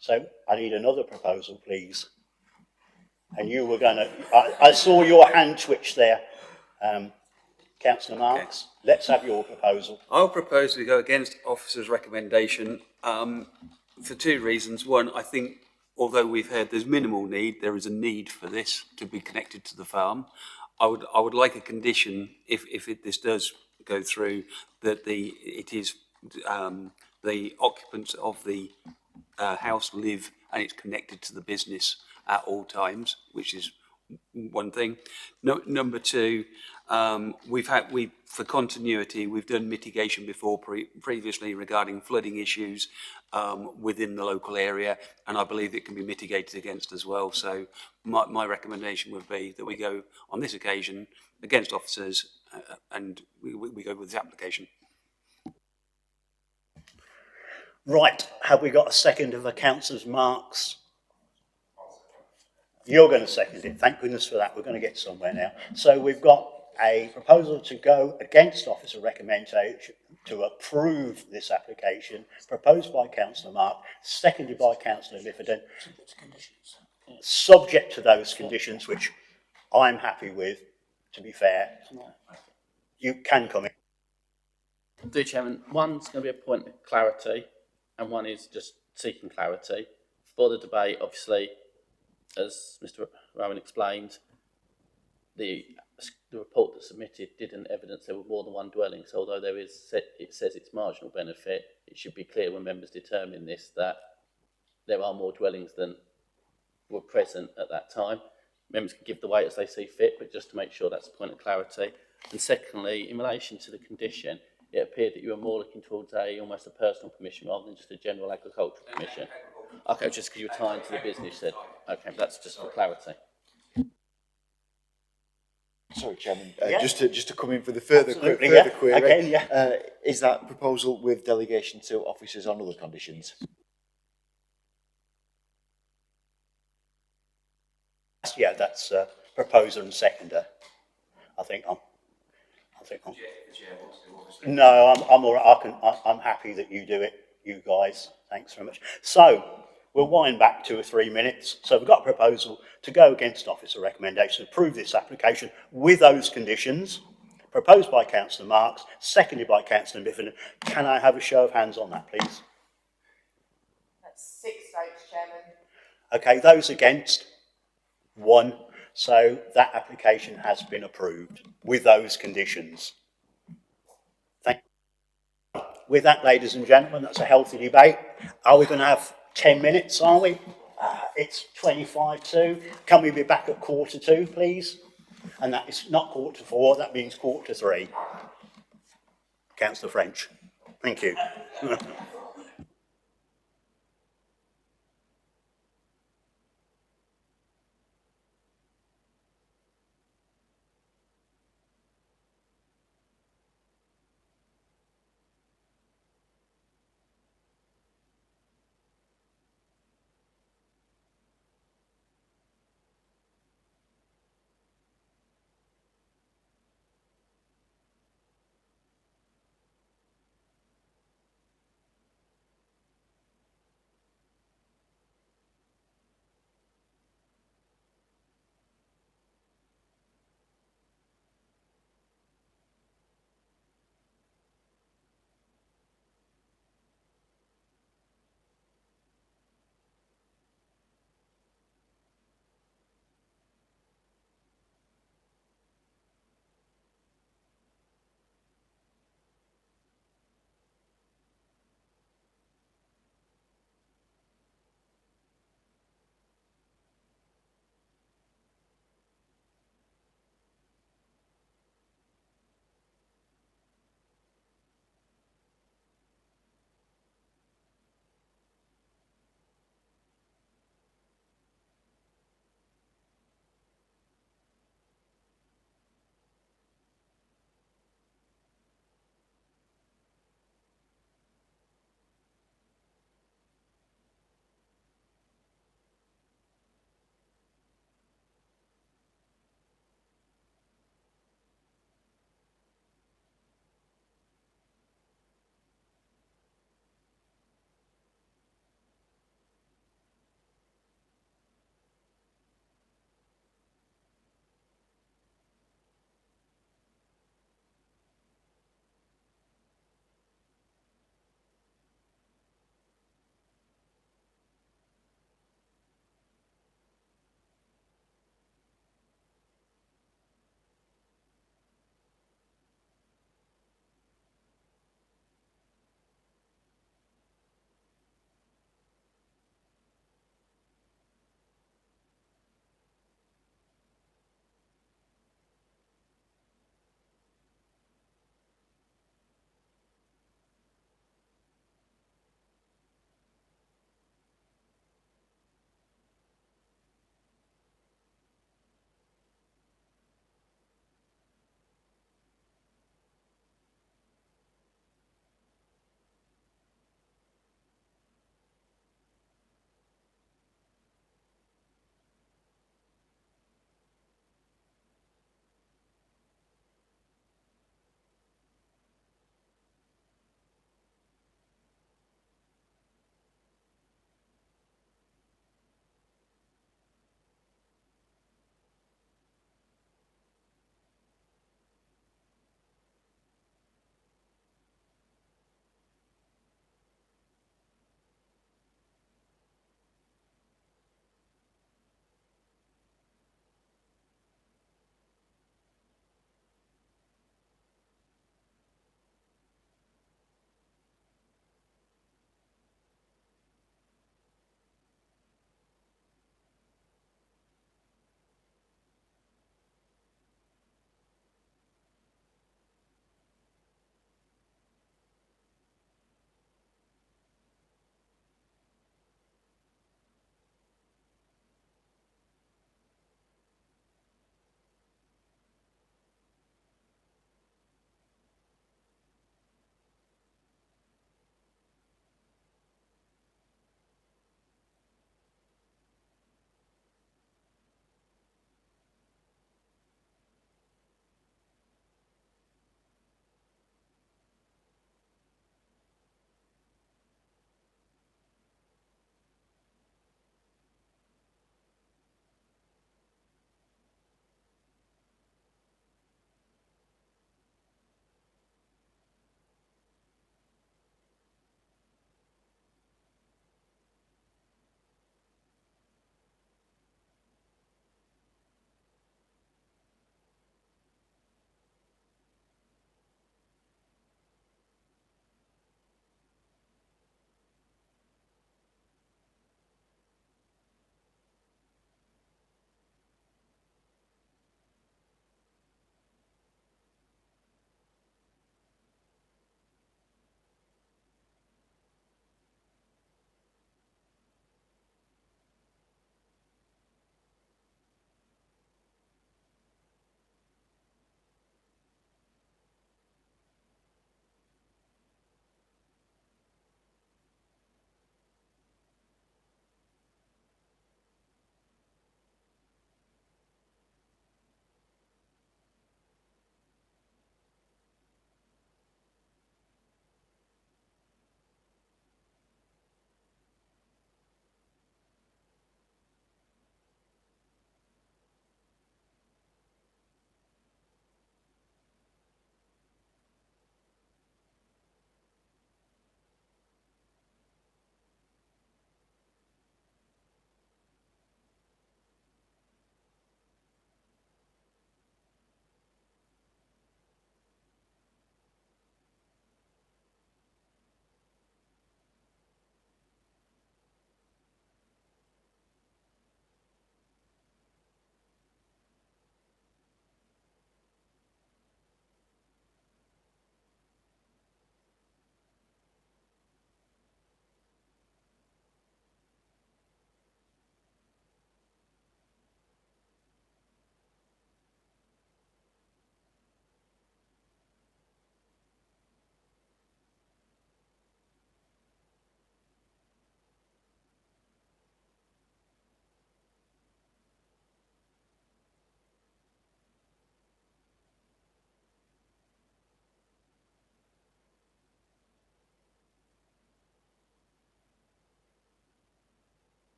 so I need another proposal, please. And you were going to, I saw your hand twitch there, Councillor Marks. Okay. Let's have your proposal. I'll propose we go against officer's recommendation for two reasons. One, I think although we've heard there's minimal need, there is a need for this to be connected to the farm. I would like a condition, if this does go through, that the occupants of the house live and it's connected to the business at all times, which is one thing. Number two, for continuity, we've done mitigation before previously regarding flooding issues within the local area, and I believe it can be mitigated against as well. So my recommendation would be that we go on this occasion against officers and we go with this application. Right, have we got a second of the Councillor Marks? You're going to second it. Thank goodness for that. We're going to get somewhere now. So we've got a proposal to go against officer recommendation to approve this application, proposed by Councillor Mark, seconded by Councillor Liffordin, subject to those conditions, which I'm happy with, to be fair. You can come in. Do Chairman, one's going to be a point of clarity, and one is just seeking clarity. For the debate, obviously, as Mr. Rowan explained, the report that's submitted didn't evidence there were more than one dwelling. So although it says it's marginal benefit, it should be clear when members determine this that there are more dwellings than were present at that time. Members can give the weight as they see fit, but just to make sure that's a point of clarity. And secondly, in relation to the condition, it appeared that you were more looking towards almost a personal permission rather than just a general agricultural permission. Okay, just because you were tying to the business, said. Okay, that's just for clarity. Sorry, Chairman. Yeah. Just to come in for the further query. Again, yeah. Is that proposal with delegation to officers on other conditions? Yeah, that's proposer and seconder. No, I'm all right. I'm happy that you do it, you guys. Thanks very much. So we'll wind back 2 or 3 minutes. So we've got a proposal to go against officer recommendation, approve this application with those conditions, proposed by Councillor Marks, seconded by Councillor Biffin. Can I have a show of hands on that, please? That's 6 votes, Chairman. Okay, those against? 1. So that application has been approved with those conditions. Thank you. With that, ladies and gentlemen, that's a healthy debate. Are we going to have 10 minutes, are we? It's 25 to. Can we be back at 1:45, please? And that is not 4:45, that means 3:45. Councillor French. Thank you.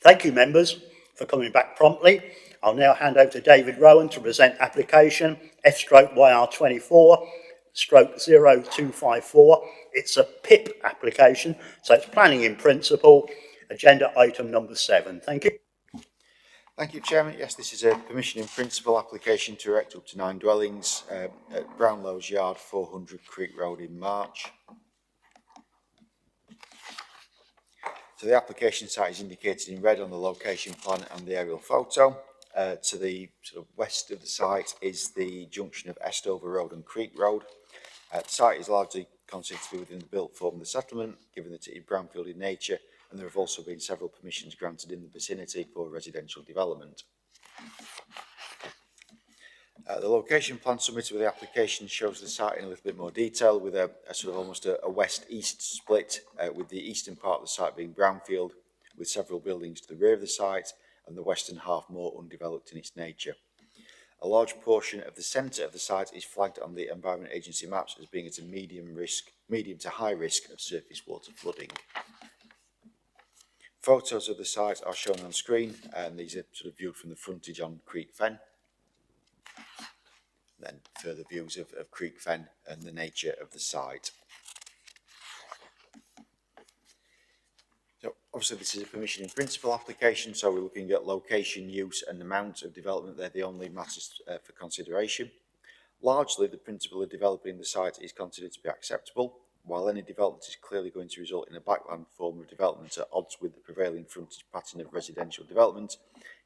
Thank you, members, for coming back promptly. I'll now hand over to David Rowan to present application F/YR24/0254. It's a PIP application, so it's planning in principle, agenda item number 7. Thank you. Thank you, Chairman. Yes, this is a permission in principle application to erect up to 9 dwellings at Brownlow's Yard, 400 Creek Road in March. So the application site is indicated in red on the location plan and the aerial photo. To the sort of west of the site is the junction of Estover Road and Creek Road. The site is largely considered to be within the built form of the settlement, given that it is brownfield in nature, and there have also been several permissions granted in the vicinity for residential development. The location plan submitted with the application shows the site in a little bit more detail, with a sort of almost a west-east split, with the eastern part of the site being brownfield, with several buildings to the rear of the site, and the western half more undeveloped in its nature. A large portion of the centre of the site is flagged on the Environment Agency maps as being at a medium to high risk of surface water flooding. Photos of the site are shown on screen, and these are sort of viewed from the frontage on Creek Fen. Then further views of Creek Fen and the nature of the site. So obviously this is a permission in principle application, so we're looking at location, use and amount of development. They're the only matters for consideration. Largely the principle of developing the site is considered to be acceptable, while any development is clearly going to result in a backland form of development at odds with the prevailing frontage pattern of residential development.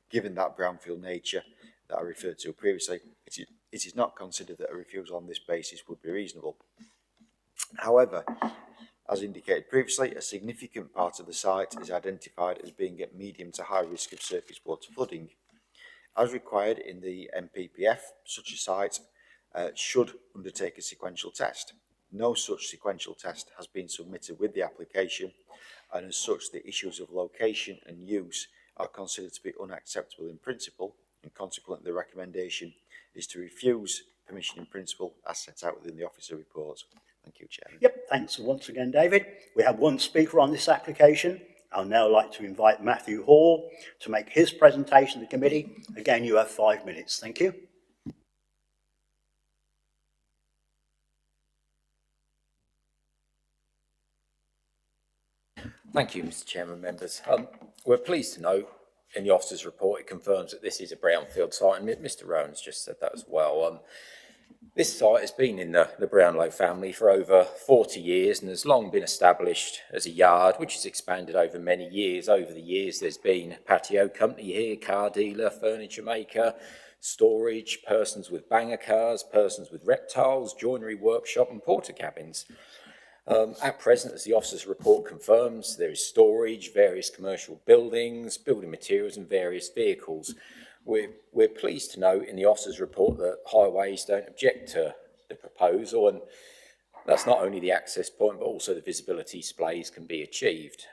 Given that brownfield nature that I referred to previously, it is not considered that a refusal on this basis would be reasonable. However, as indicated previously, a significant part of the site is identified as being at medium to high risk of surface water flooding. As required in the MPPF, such a site should undertake a sequential test. No such sequential test has been submitted with the application, and as such the issues of location and use are considered to be unacceptable in principle, and consequently the recommendation is to refuse permission in principle as set out within the officer report. Thank you, Chairman. Yep, thanks once again, David. We have one speaker on this application. I'll now like to invite Matthew Hall to make his presentation to the committee. Again, you have 5 minutes. Thank you. Thank you, Mr. Chairman, members. We're pleased to know in the officer's report it confirms that this is a brownfield site, and Mr. Rowan's just said that as well. This site has been in the Brownlow family for over 40 years and has long been established as a yard, which has expanded over many years. Over the years, there's been a patio company here, car dealer, furniture maker, storage, persons with banger cars, persons with reptiles, joinery workshop and porter cabins. At present, as the officer's report confirms, there is storage, various commercial buildings, building materials and various vehicles. We're pleased to note in the officer's report that highways don't object to the proposal, and that's not only the access point but also the visibility displays can be achieved.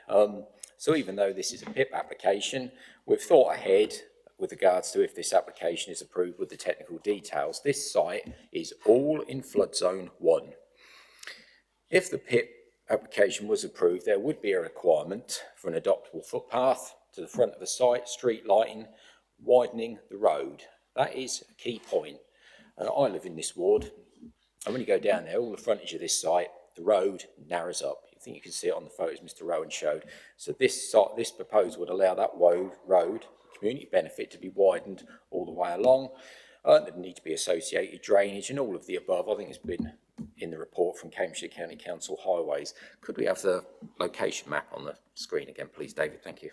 So even though this is a PIP application, we've thought ahead with regards to if this application is approved with the technical details. This site is all in flood zone 1. If the PIP application was approved, there would be a requirement for an adoptable footpath to the front of the site, street lighting, widening the road. That is a key point. And I live in this ward, and when you go down there, all the frontage of this site, the road narrows up. I think you can see it on the photos Mr. Rowan showed. So this proposal would allow that road, community benefit, to be widened all the way along. There'd need to be associated drainage and all of the above. I think it's been in the report from Cambridgeshire County Council Highways. Could we have the location map on the screen again, please, David? Thank you.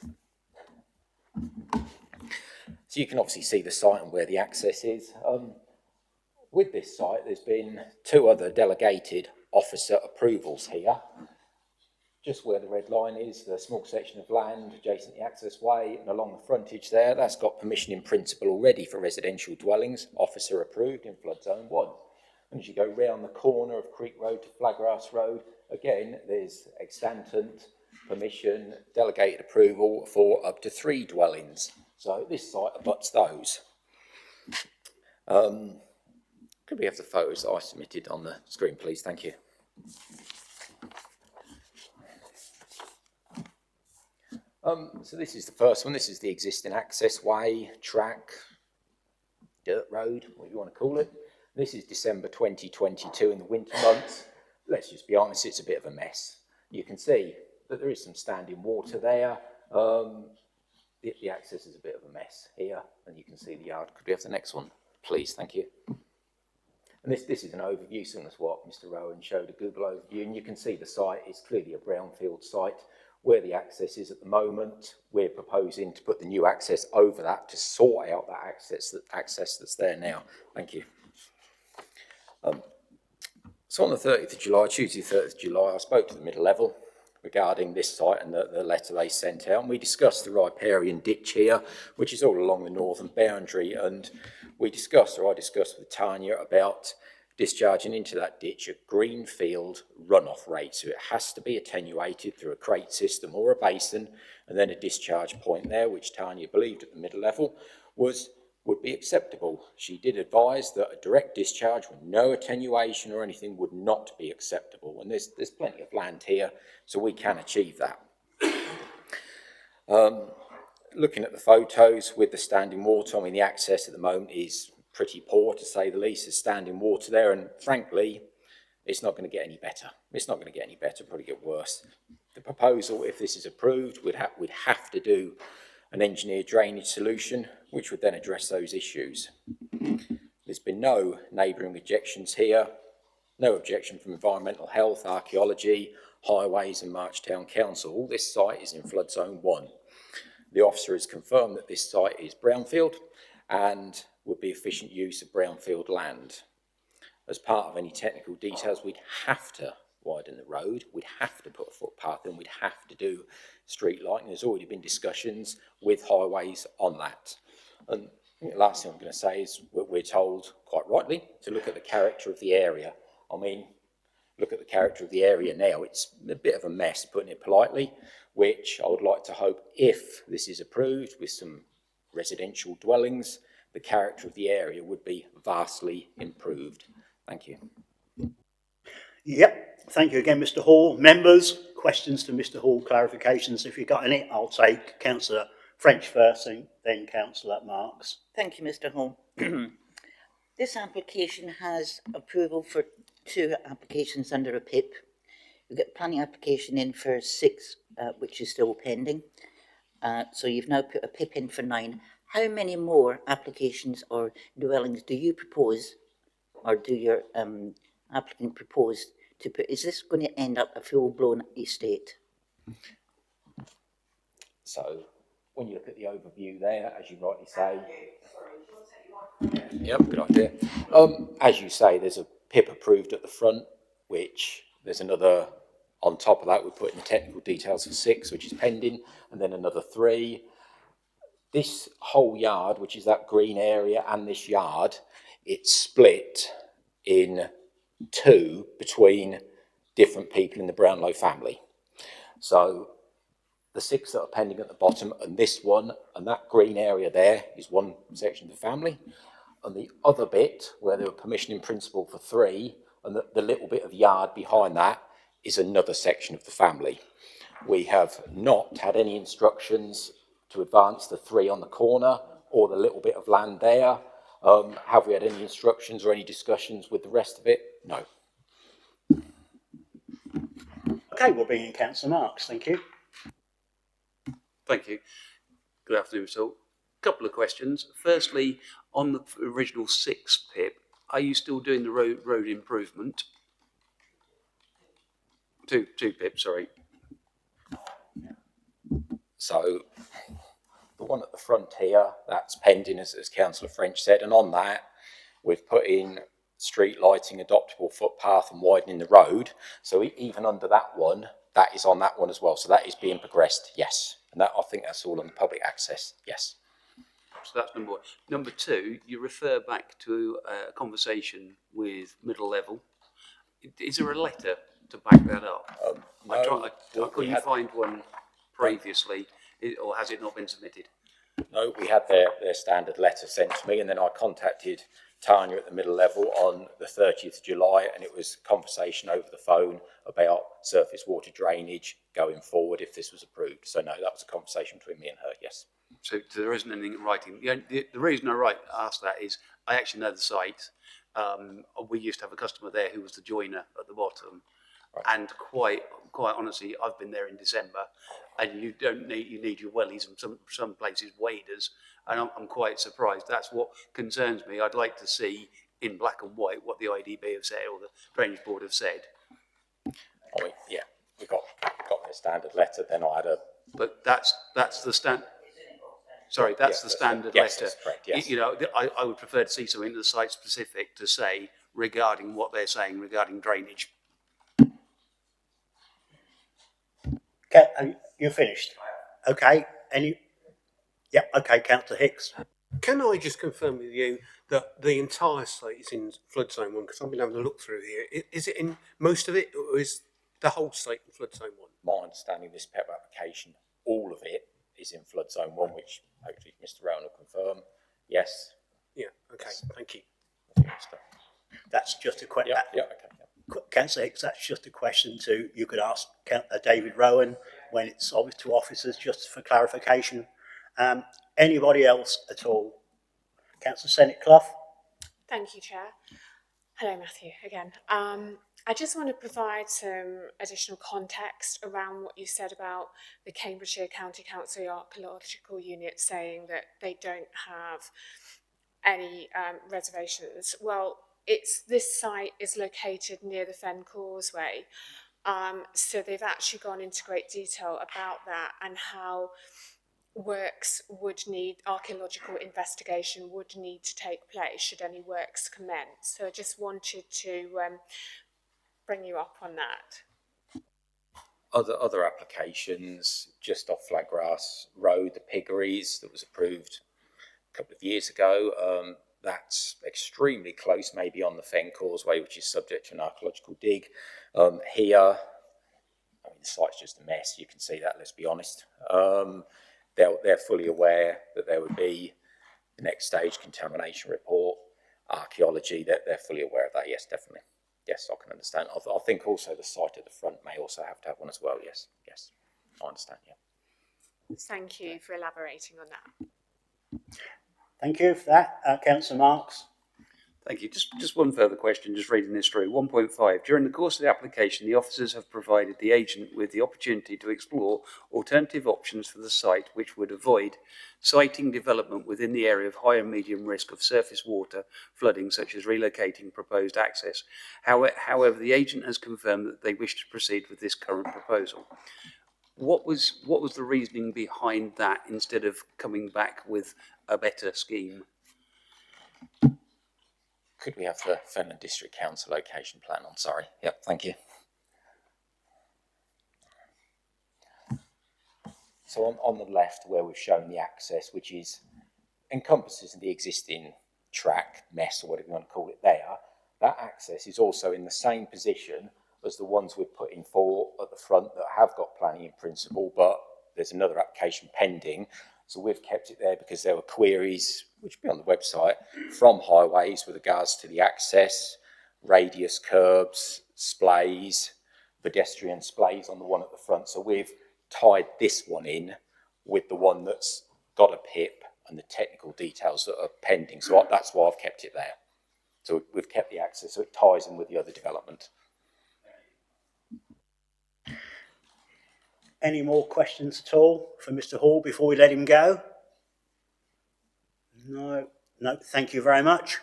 So you can obviously see the site and where the access is. With this site, there's been 2 other delegated officer approvals here. Just where the red line is, the small section of land adjacent to the access way and along the frontage there, that's got permission in principle already for residential dwellings, officer approved in flood zone 1. And as you go round the corner of Creek Road to Flaggrass Road, again, there's extant permission, delegated approval for up to 3 dwellings. So this site abuts those. Could we have the photos that I submitted on the screen, please? Thank you. So this is the first one. This is the existing access way, track, dirt road, what you want to call it. This is December 2022 in the winter months. Let's just be honest, it's a bit of a mess. You can see that there is some standing water there. The access is a bit of a mess here, and you can see the yard. Could we have the next one, please? Thank you. And this is an overview, similar to what Mr. Rowan showed, a Google overview, and you can see the site is clearly a brownfield site. Where the access is at the moment, we're proposing to put the new access over that to sort out that access that's there now. Thank you. So on the 30th of July, Tuesday 30th of July, I spoke to the middle level regarding this site and the letter they sent out, and we discussed the riparian ditch here, which is all along the northern boundary, and I discussed with Tanya about discharging into that ditch a greenfield runoff rate. So it has to be attenuated through a crate system or a basin, and then a discharge point there, which Tanya believed at the middle level would be acceptable. She did advise that a direct discharge with no attenuation or anything would not be acceptable, and there's plenty of land here, so we can achieve that. Looking at the photos with the standing water, I mean, the access at the moment is pretty poor, to say the least. There's standing water there, and frankly, it's not going to get any better. It's not going to get any better, probably get worse. The proposal, if this is approved, we'd have to do an engineered drainage solution, which would then address those issues. There's been no neighbouring objections here, no objection from environmental health, archaeology, highways and March Town Council. All this site is in flood zone 1. The officer has confirmed that this site is brownfield and would be efficient use of brownfield land. As part of any technical details, we'd have to widen the road, we'd have to put a footpath in, we'd have to do street lighting. There's already been discussions with highways on that. And I think the last thing I'm going to say is we're told, quite rightly, to look at the character of the area. I mean, look at the character of the area now. It's a bit of a mess, putting it politely, which I would like to hope, if this is approved with some residential dwellings, the character of the area would be vastly improved. Thank you. Yep, thank you again, Mr. Hall. Members, questions to Mr. Hall, clarifications. If you've got any, I'll take Councillor French first and then Councillor Marks. Thank you, Mr. Hall. This application has approval for 2 applications under a PIP. We've got a planning application in for 6, which is still pending. So you've now put a PIP in for 9. How many more applications or dwellings do you propose, or do your applicant propose to put? Is this going to end up a full-blown estate? So when you look at the overview there, as you rightly say, yep, good idea. As you say, there's a PIP approved at the front, which there's another on top of that. We put in the technical details for 6, which is pending, and then another 3. This whole yard, which is that green area, and this yard, it's split in 2 between different people in the Brownlow family. So the 6 that are pending at the bottom, and this one, and that green area there is one section of the family, and the other bit where they were permission in principle for 3, and the little bit of yard behind that is another section of the family. We have not had any instructions to advance the 3 on the corner or the little bit of land there. Have we had any instructions or any discussions with the rest of it? No. Okay, we'll bring in Councillor Marks. Thank you. Thank you. Good afternoon, so a couple of questions. Firstly, on the original 6 PIP, are you still doing the road improvement? 2 PIP, sorry. So the one at the front here, that's pending, as Councillor French said, and on that we've put in street lighting, adoptable footpath and widening the road. So even under that one, that is on that one as well. So that is being progressed, yes. And that, I think that's all on the public access, yes. So that's number 1. Number 2, you refer back to a conversation with middle level. Is there a letter to back that up? No, I couldn't find one previously, or has it not been submitted? No, we had their standard letter sent to me, and then I contacted Tanya at the middle level on the 30th of July, and it was conversation over the phone about surface water drainage going forward if this was approved. So no, that was a conversation between me and her, yes. So there isn't anything in writing. The reason I asked that is I actually know the site. We used to have a customer there who was the joiner at the bottom. Right. And quite honestly, I've been there in December, and you need your wellies and some places waders, and I'm quite surprised. That's what concerns me. I'd like to see in black and white what the IDB have said or the Drainage Board have said. I mean, yeah, we got the standard letter. Then I had a. But that's the stand. Sorry, that's the standard letter. That's correct, yes. You know, I would prefer to see something that's site specific to say regarding what they're saying regarding drainage. Okay, you're finished. Okay, yeah, okay, Councillor Hicks. Can I just confirm with you that the entire site is in flood zone 1? Because I've been having a look through here. Is it in most of it, or is the whole site in flood zone 1? My understanding of this PEP application, all of it is in flood zone 1, which hopefully Mr. Rowan will confirm. Yes. Yeah, okay, thank you. That's just a question. Yeah, okay. Councillor Hicks, that's just a question you could ask David Rowan when it's obvious to officers, just for clarification. Anybody else at all? Councillor Senate Clough. Thank you, Chair. Hello, Matthew, again. I just want to provide some additional context around what you said about the Cambridgeshire County Council Archaeological Unit saying that they don't have any reservations. Well, this site is located near the Fen Causeway, so they've actually gone into great detail about that and how works would need, archaeological investigation would need to take place should any works commence. So I just wanted to bring you up on that. Other applications, just off Flaggrass Road, the Piggeries that was approved a couple of years ago. That's extremely close, maybe on the Fen Causeway, which is subject to an archaeological dig. Here, I mean, the site's just a mess. You can see that, let's be honest. They're fully aware that there would be the next stage contamination report, archaeology, they're fully aware of that, yes, definitely. Yes, I can understand. I think also the site at the front may also have to have one as well, yes, I understand, yeah. Thank you for elaborating on that. Thank you for that. Councillor Marks. Thank you. Just one further question, just reading this through. 1.5. During the course of the application, the officers have provided the agent with the opportunity to explore alternative options for the site which would avoid siting development within the area of high and medium risk of surface water flooding, such as relocating proposed access. However, the agent has confirmed that they wish to proceed with this current proposal. What was the reasoning behind that instead of coming back with a better scheme? Could we have the Fenland District Council location plan on? Sorry. Yep, thank you. So on the left, where we've shown the access, which encompasses the existing track, mess, or whatever you want to call it there, that access is also in the same position as the ones we're putting for at the front that have got planning in principle, but there's another application pending. So we've kept it there because there were queries, which will be on the website, from highways with regards to the access, radius curbs, splays, pedestrian splays on the one at the front. So we've tied this one in with the one that's got a PIP and the technical details that are pending. So that's why I've kept it there. So we've kept the access, so it ties in with the other development. Any more questions at all for Mr. Hall before we let him go? No, thank you very much.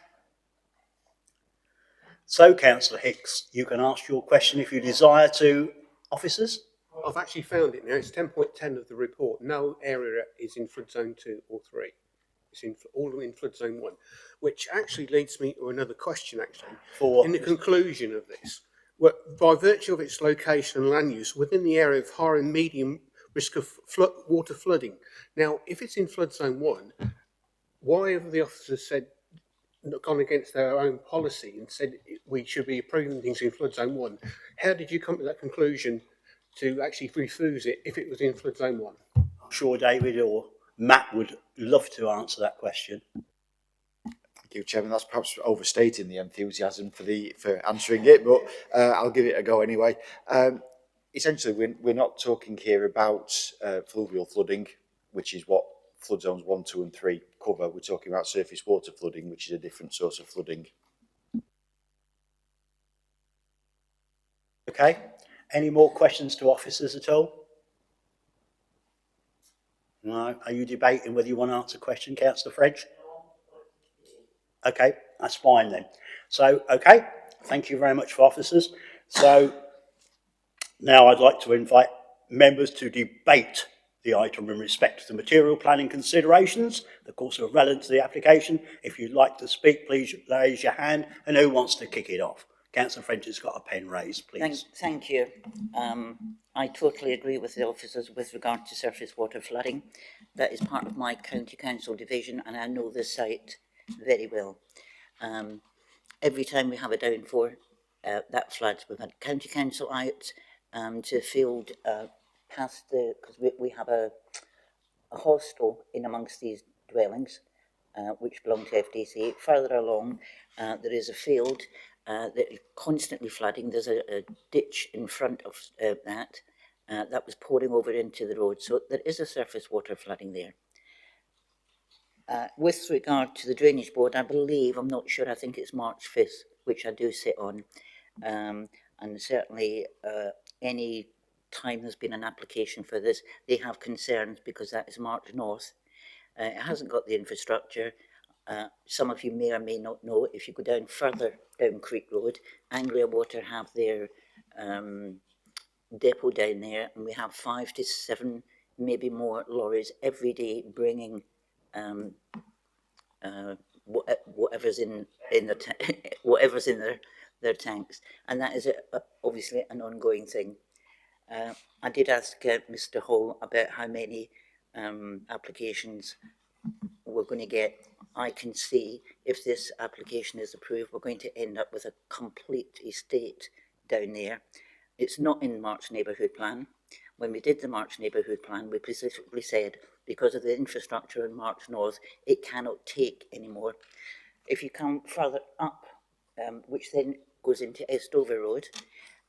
So, Councillor Hicks, you can ask your question if you desire to officers. I've actually found it now. It's 10.10 of the report. No area is in flood zone 2 or 3. It's all in flood zone 1, which actually leads me to another question, actually. In the conclusion of this, by virtue of its location and land use within the area of high and medium risk of water flooding. Now, if it's in flood zone 1, why have the officers gone against their own policy and said we should be approving things in flood zone 1? How did you come to that conclusion to actually refuse it if it was in flood zone 1? I'm sure David or Matt would love to answer that question. Thank you, Chairman. That's perhaps overstating the enthusiasm for answering it, but I'll give it a go anyway. Essentially, we're not talking here about fluvial flooding, which is what flood zones 1, 2 and 3 cover. We're talking about surface water flooding, which is a different source of flooding. Okay, any more questions to officers at all? No, are you debating whether you want to answer a question, Councillor French? Okay, that's fine then. So, okay, thank you very much for officers. So, now I'd like to invite members to debate the item in respect to the material planning considerations, of course, are relevant to the application. If you'd like to speak, please raise your hand. And who wants to kick it off? Councillor French has got a pen raised, please. Thank you. I totally agree with the officers with regard to surface water flooding. That is part of my county council division, and I know the site very well. Every time we have a downpour, that floods. We've had county council out to field past because we have a hostel in amongst these dwellings, which belong to FDC. Further along, there is a field that is constantly flooding. There's a ditch in front of that was pouring over into the road. So there is a surface water flooding there. With regard to the drainage board, I believe, I'm not sure, I think it's March 5th, which I do sit on. And certainly any time there's been an application for this, they have concerns because that is March North. It hasn't got the infrastructure. Some of you may or may not know, if you go down further down Creek Road, Anglia Water have their depot down there, and we have 5 to 7, maybe more lorries every day bringing whatever's in whatever's in their tanks, and that is obviously an ongoing thing. I did ask Mr. Hall about how many applications we're going to get. I can see if this application is approved, we're going to end up with a complete estate down there. It's not in March Neighbourhood Plan. When we did the March Neighbourhood Plan, we specifically said because of the infrastructure in March North, it cannot take anymore. If you come further up, which then goes into Estover Road,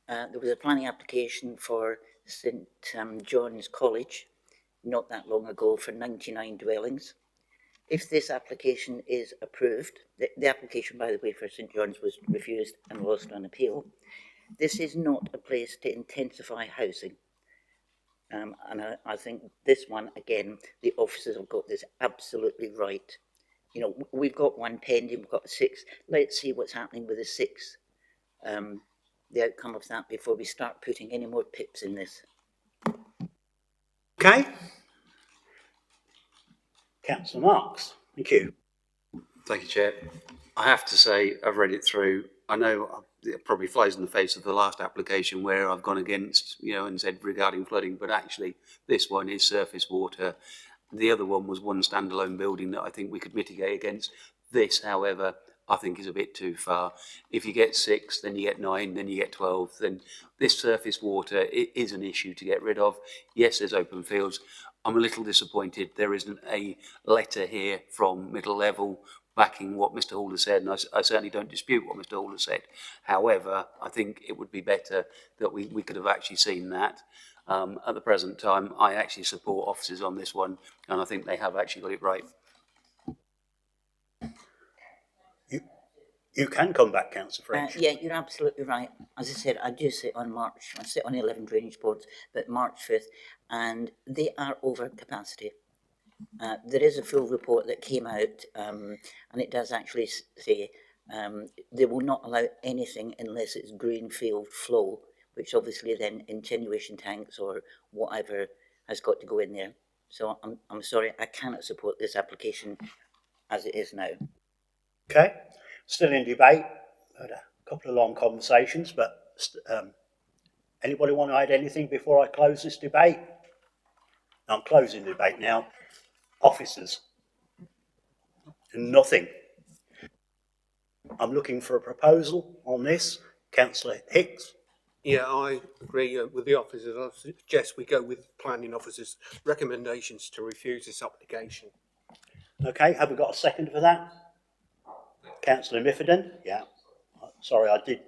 there was a planning application for St John's College not that long ago for 99 dwellings. If this application is approved, the application, by the way, for St John's was refused and lost on appeal. This is not a place to intensify housing. And I think this one, again, the officers have got this absolutely right. You know, we've got one pending, we've got 6. Let's see what's happening with the 6. The outcome of that before we start putting any more pips in this. Okay. Councillor Marks, thank you. Thank you, Chair. I have to say, I've read it through. I know it probably flies in the face of the last application where I've gone against, you know, and said regarding flooding, but actually this one is surface water. The other one was one standalone building that I think we could mitigate against. This, however, I think is a bit too far. If you get 6, then you get 9, then you get 12, then this surface water is an issue to get rid of. Yes, there's open fields. I'm a little disappointed there isn't a letter here from middle level backing what Mr. Hall has said, and I certainly don't dispute what Mr. Hall has said. However, I think it would be better that we could have actually seen that. At the present time, I actually support officers on this one, and I think they have actually got it right. You can come back, Councillor French. Yeah, you're absolutely right. As I said, I do sit on I sit on 11 drainage boards, but March 5th, and they are over capacity. There is a full report that came out, and it does actually say they will not allow anything unless it's greenfield flow, which obviously then attenuation tanks or whatever has got to go in there. So I'm sorry, I cannot support this application as it is now. Okay, still in debate. Had a couple of long conversations, but anybody want to add anything before I close this debate? I'm closing the debate now. Officers, nothing. I'm looking for a proposal on this. Councillor Hicks. Yeah, I agree with the officers. I suggest we go with planning officers' recommendations to refuse this application. Okay, have we got a second for that? Councillor Mifferden. Yeah, sorry, I did.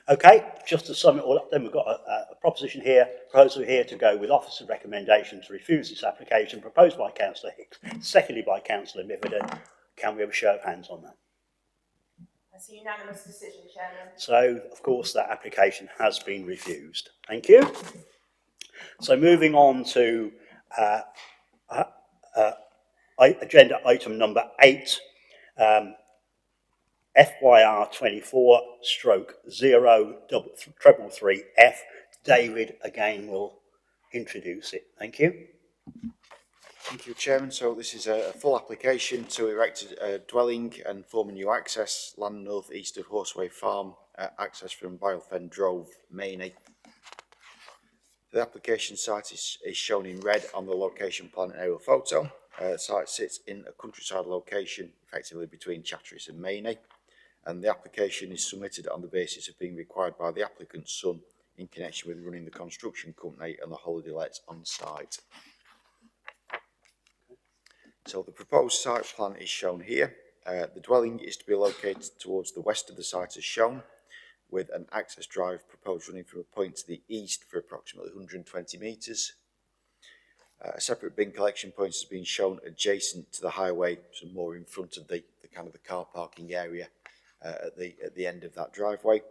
Okay, just to sum it all up, then we've got a proposition here, proposal here to go with officer's recommendation to refuse this application proposed by Councillor Hicks, secondly by Councillor Mifferden. Can we have a show of hands on that? That's a unanimous decision, Chairman. So, of course, that application has been refused. Thank you. So, moving on to agenda item number 8, FYR 24/03333F. David again will introduce it. Thank you. Thank you, Chairman. So this is a full application to erect a dwelling and form a new access land north east of Horseway Farm, access from Fenland Drove, Mainey. The application site is shown in red on the location plan and aerial photo. The site sits in a countryside location, effectively between Chatteris and Mainey, and the application is submitted on the basis of being required by the applicant's son in connection with running the construction company and the holiday lets on site. So the proposed site plan is shown here. The dwelling is to be located towards the west of the site as shown, with an access drive proposed running from a point to the east for approximately 120 metres. A separate bin collection point has been shown adjacent to the highway, so more in front of the kind of the car parking area at the end of that driveway.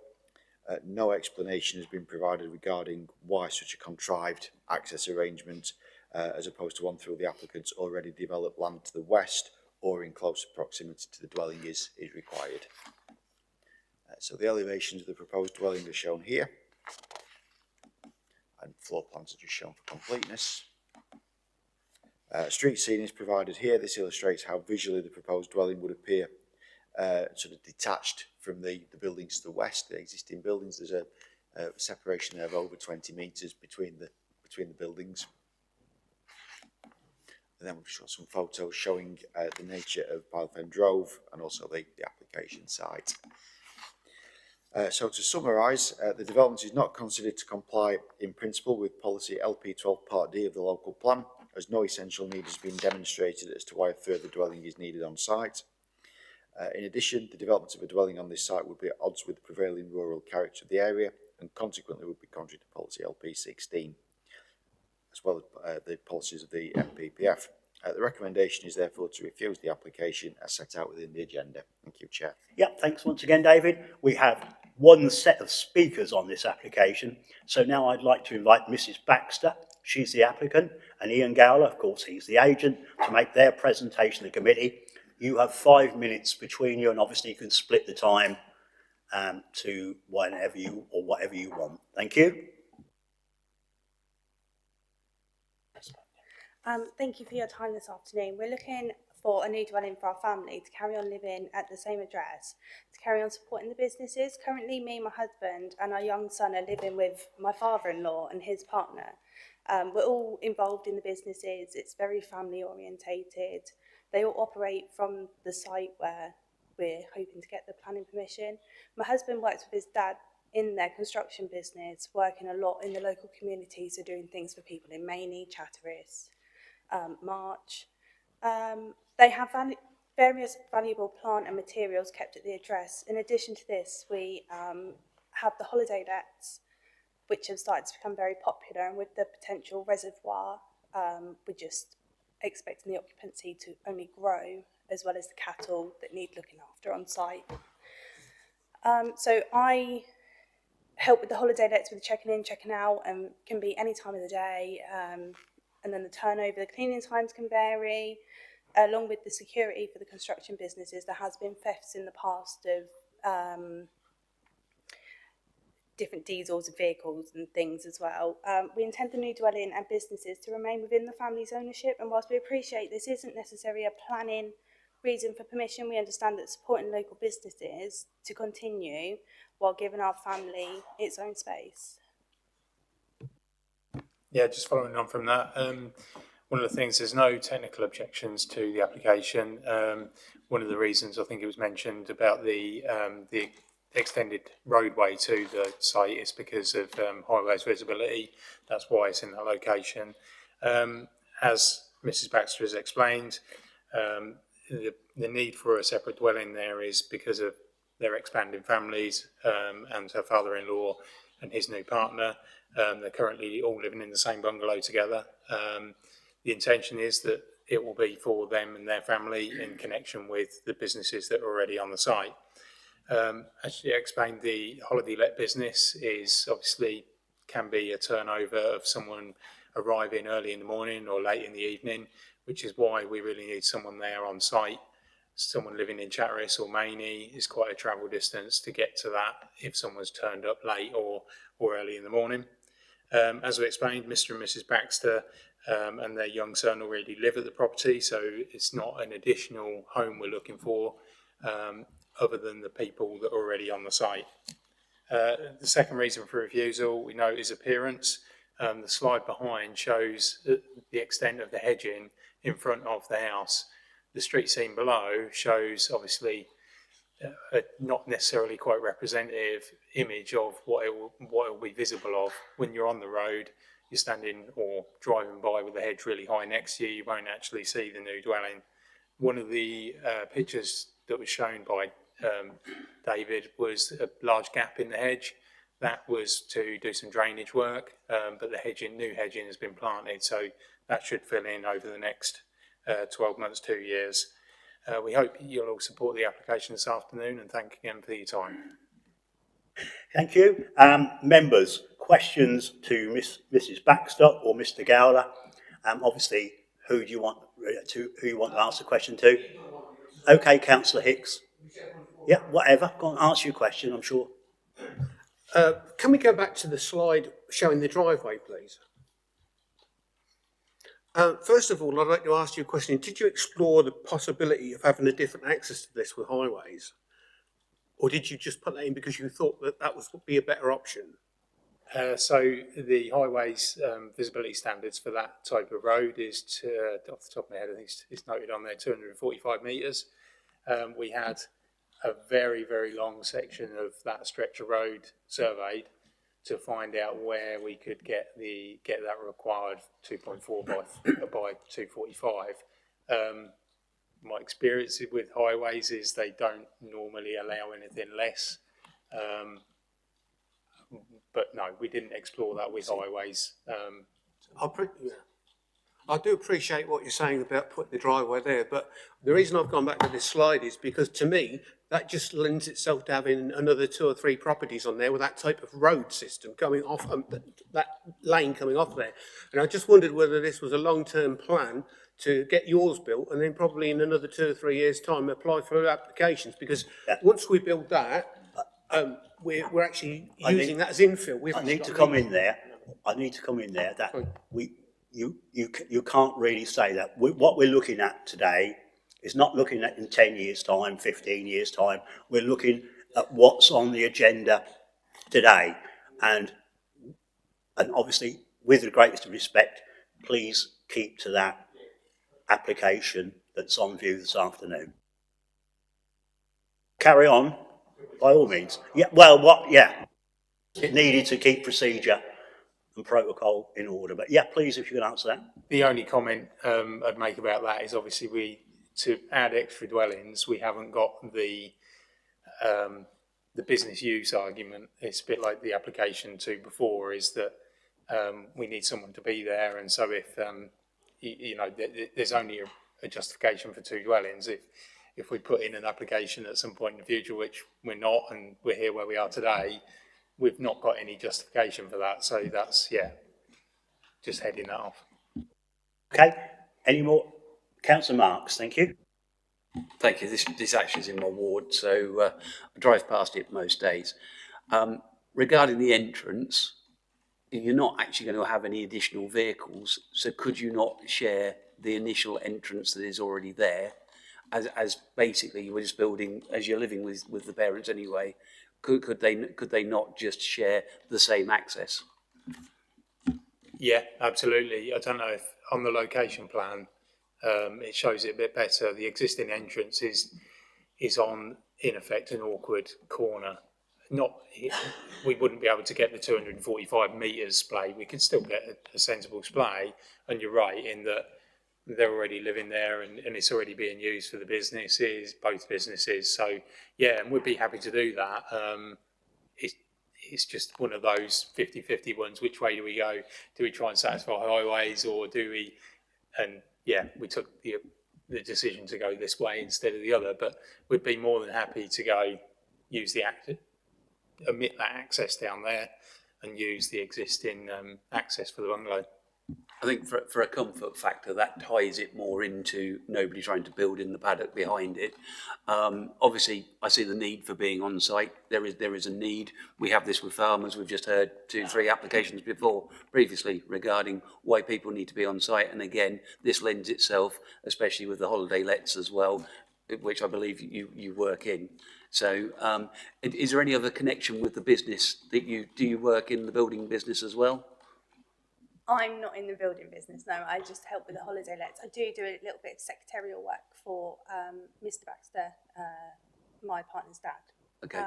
No explanation has been provided regarding why such a contrived access arrangement as opposed to one through the applicant's already developed land to the west or in closer proximity to the dwelling is required. So the elevations of the proposed dwelling are shown here, and floor plans are just shown for completeness. Street scene is provided here. This illustrates how visually the proposed dwelling would appear sort of detached from the buildings to the west, the existing buildings. There's a separation there of over 20 metres between the buildings. And then we've got some photos showing the nature of Fenland Drove and also the application site. So to summarise, the development is not considered to comply in principle with policy LP12 Part D of the local plan, as no essential need has been demonstrated as to why a further dwelling is needed on site. In addition, the development of a dwelling on this site would be at odds with the prevailing rural character of the area and consequently would be contrary to policy LP16, as well as the policies of the MPPF. The recommendation is therefore to refuse the application as set out within the agenda. Thank you, Chair. Yep, thanks once again, David. We have one set of speakers on this application. So now I'd like to invite Mrs. Baxter, she's the applicant, and Ian Gowler, of course, he's the agent, to make their presentation to the committee. You have 5 minutes between you, and obviously you can split the time to whatever you want. Thank you. Thank you for your time this afternoon. We're looking for a new dwelling for our family to carry on living at the same address, to carry on supporting the businesses. Currently, me, my husband and our young son are living with my father-in-law and his partner. We're all involved in the businesses. It's very family orientated. They all operate from the site where we're hoping to get the planning permission. My husband works with his dad in their construction business, working a lot in the local community, so doing things for people in Mainey, Chatteris, March. They have various valuable plant and materials kept at the address. In addition to this, we have the holiday lets, which have started to become very popular, and with the potential reservoir, we're just expecting the occupancy to only grow, as well as the cattle that need looking after on site. So I help with the holiday lets with checking in, checking out, and can be any time of the day. And then the turnover, the cleaning times can vary, along with the security for the construction businesses. There has been thefts in the past of different diesels and vehicles and things as well. We intend the new dwelling and businesses to remain within the family's ownership, and whilst we appreciate this isn't necessarily a planning reason for permission, we understand that supporting local businesses to continue while giving our family its own space. Yeah, just following on from that, one of the things, there's no technical objections to the application. One of the reasons I think it was mentioned about the extended roadway to the site is because of high-rise visibility. That's why it's in that location. As Mrs. Baxter has explained, the need for a separate dwelling there is because of their expanding families, and her father-in-law and his new partner. They're currently all living in the same bungalow together. The intention is that it will be for them and their family in connection with the businesses that are already on the site. As she explained, the holiday let business is obviously can be a turnover of someone arriving early in the morning or late in the evening, which is why we really need someone there on site. Someone living in Chatteris or Maney is quite a travel distance to get to that if someone's turned up late or early in the morning. As we explained, Mr. and Mrs. Baxter and their young son already live at the property, so it's not an additional home we're looking for other than the people that are already on the site. The second reason for refusal we note is appearance. The slide behind shows the extent of the hedging in front of the house. The street scene below shows obviously a not necessarily quite representative image of what it will be visible of. When you're on the road, you're standing or driving by with the hedge really high next to you, you won't actually see the new dwelling. One of the pictures that was shown by David was a large gap in the hedge. That was to do some drainage work, but the new hedging has been planted, so that should fill in over the next 12 months, 2 years. We hope you'll all support the application this afternoon, and thank you again for your time. Thank you. Members, questions to Mrs. Baxter or Mr. Gowler? Obviously, who you want to ask a question to? Okay, Councillor Hicks. Yeah, whatever. Go on, answer your question, I'm sure. Can we go back to the slide showing the driveway, please? First of all, I'd like to ask you a question. Did you explore the possibility of having a different access to this with highways? Or did you just put that in because you thought that would be a better option? So the highways visibility standards for that type of road is, off the top of my head, I think it's noted on there, 245 metres. We had a very, very long section of that stretch of road surveyed to find out where we could get that required 2.4 by 245. My experience with highways is they don't normally allow anything less. But no, we didn't explore that with highways. I do appreciate what you're saying about putting the driveway there, but the reason I've gone back to this slide is because to me, that just lends itself to having another 2 or 3 properties on there with that type of road system coming off, that lane coming off there. And I just wondered whether this was a long-term plan to get yours built and then probably in another 2 or 3 years' time apply for applications, because once we build that, we're actually using that as infill. I need to come in there. That you can't really say that. What we're looking at today is not looking at in 10 years' time, 15 years' time. We're looking at what's on the agenda today. And obviously, with the greatest respect, please keep to that application that's on view this afternoon. Carry on, by all means. Yeah, well, it needed to keep procedure and protocol in order. But yeah, please, if you can answer that. The only comment I'd make about that is obviously to add extra dwellings, we haven't got the business use argument. It's a bit like the application to before, is that we need someone to be there, and so if there's only a justification for 2 dwellings. If we put in an application at some point in the future, which we're not, and we're here where we are today, we've not got any justification for that. So that's, just heading that off. Okay, any more? Councillor Marks, thank you. Thank you. This actually is in my ward, so I drive past it most days. Regarding the entrance, you're not actually going to have any additional vehicles, so could you not share the initial entrance that is already there, as basically you were just building, as you're living with the parents anyway? Could they not just share the same access? Yeah, absolutely. I don't know if on the location plan it shows it a bit better. The existing entrance is on, in effect, an awkward corner. We wouldn't be able to get the 245 metres splay. We could still get a sensible splay, and you're right in that they're already living there and it's already being used for the businesses, both businesses. So yeah, and we'd be happy to do that. It's just one of those 50-50 ones. Which way do we go? Do we try and satisfy highways, or do we? And yeah, we took the decision to go this way instead of the other. But we'd be more than happy to go use the omit that access down there and use the existing access for the bungalow. I think for a comfort factor, that ties it more into nobody trying to build in the paddock behind it. Obviously, I see the need for being on site. There is a need. We have this with farmers. We've just heard 2-3 applications previously regarding why people need to be on site. And again, this lends itself, especially with the holiday lets as well, which I believe you work in. So is there any other connection with the business that do you work in the building business as well? I'm not in the building business, no. I just help with the holiday lets. I do a little bit of secretarial work for Mr. Baxter, my partner's dad. Okay.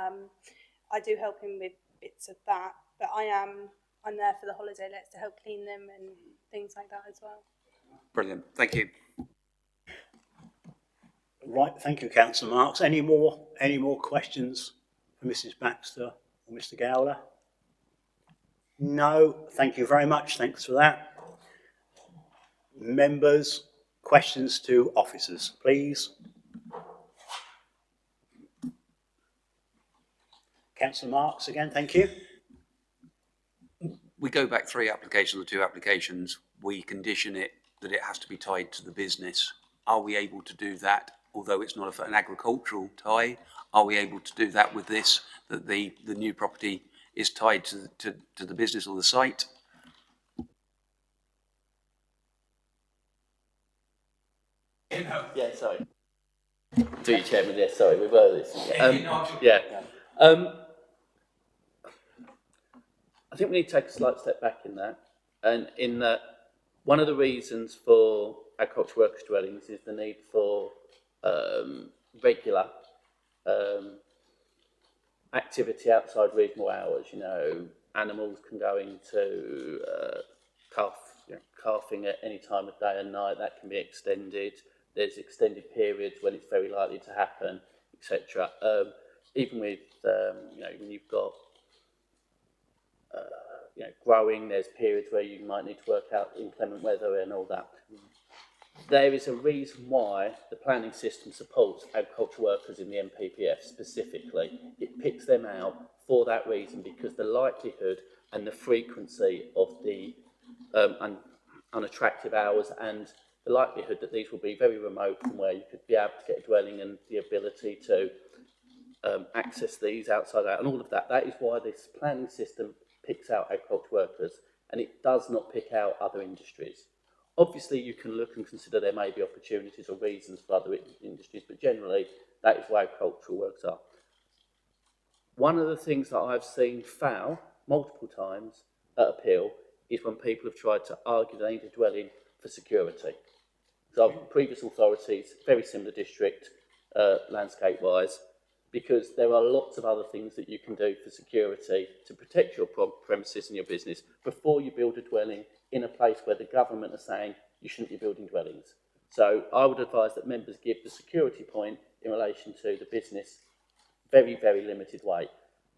I do help him with bits of that, but I'm there for the holiday lets to help clean them and things like that as well. Brilliant. Thank you. Right, thank you, Councillor Marks. Any more questions for Mrs. Baxter or Mr. Gowler? No, thank you very much. Thanks for that. Members, questions to officers, please. Councillor Marks again, thank you. We go back 3 applications or 2 applications. We condition it that it has to be tied to the business. Are we able to do that? Although it's not an agricultural tie, are we able to do that with this, that the new property is tied to the business or the site? Yeah, sorry. To you, Chairman, yes, sorry, we've heard this. Yeah. I think we need to take a slight step back in that. And in that, one of the reasons for agricultural workers' dwellings is the need for regular activity outside reasonable hours. You know, animals can go into calving at any time of day and night. That can be extended. There's extended periods when it's very likely to happen, etc. Even with when you've got growing, there's periods where you might need to work out inclement weather and all that. There is a reason why the planning system supports agricultural workers in the MPPF specifically. It picks them out for that reason, because the likelihood and the frequency of the unattractive hours and the likelihood that these will be very remote from where you could be able to get a dwelling and the ability to access these outside out and all of that. That is why this planning system picks out agricultural workers, and it does not pick out other industries. Obviously, you can look and consider there may be opportunities or reasons for other industries, but generally, that is where agricultural workers are. One of the things that I've seen fail multiple times at appeal is when people have tried to argue they need a dwelling for security. So previous authorities, very similar district, landscape-wise, because there are lots of other things that you can do for security to protect your premises and your business before you build a dwelling in a place where the government are saying you shouldn't be building dwellings. So I would advise that members give the security point in relation to the business very, very limited weight.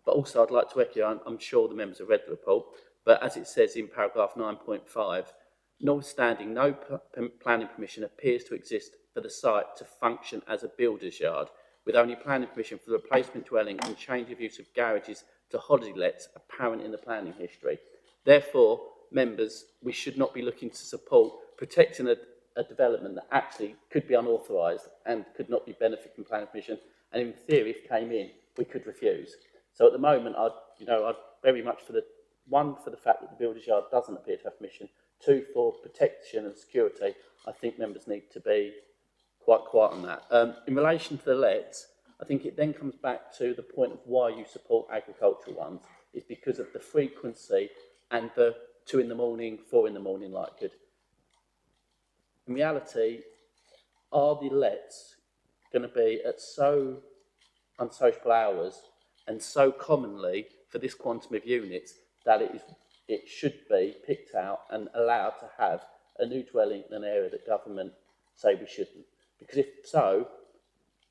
But also I'd like to echo, I'm sure the members have read the report, but as it says in paragraph 9.5, notwithstanding no planning permission appears to exist for the site to function as a builder's yard, with only planning permission for the replacement dwelling and change of use of garages to holiday lets apparent in the planning history. Therefore, members, we should not be looking to support protecting a development that actually could be unauthorised and could not be benefit from planning permission, and in theory, if it came in, we could refuse. So at the moment, I'd very much for the fact that the builder's yard doesn't appear to have permission. 2, for protection and security. I think members need to be quite quiet on that. In relation to the lets, I think it then comes back to the point of why you support agricultural ones, is because of the frequency and the 2 in the morning, 4 in the morning likelihood. In reality, are the lets going to be at so unsociable hours and so commonly for this quantum of units that it should be picked out and allowed to have a new dwelling in an area that government say we shouldn't? Because if so,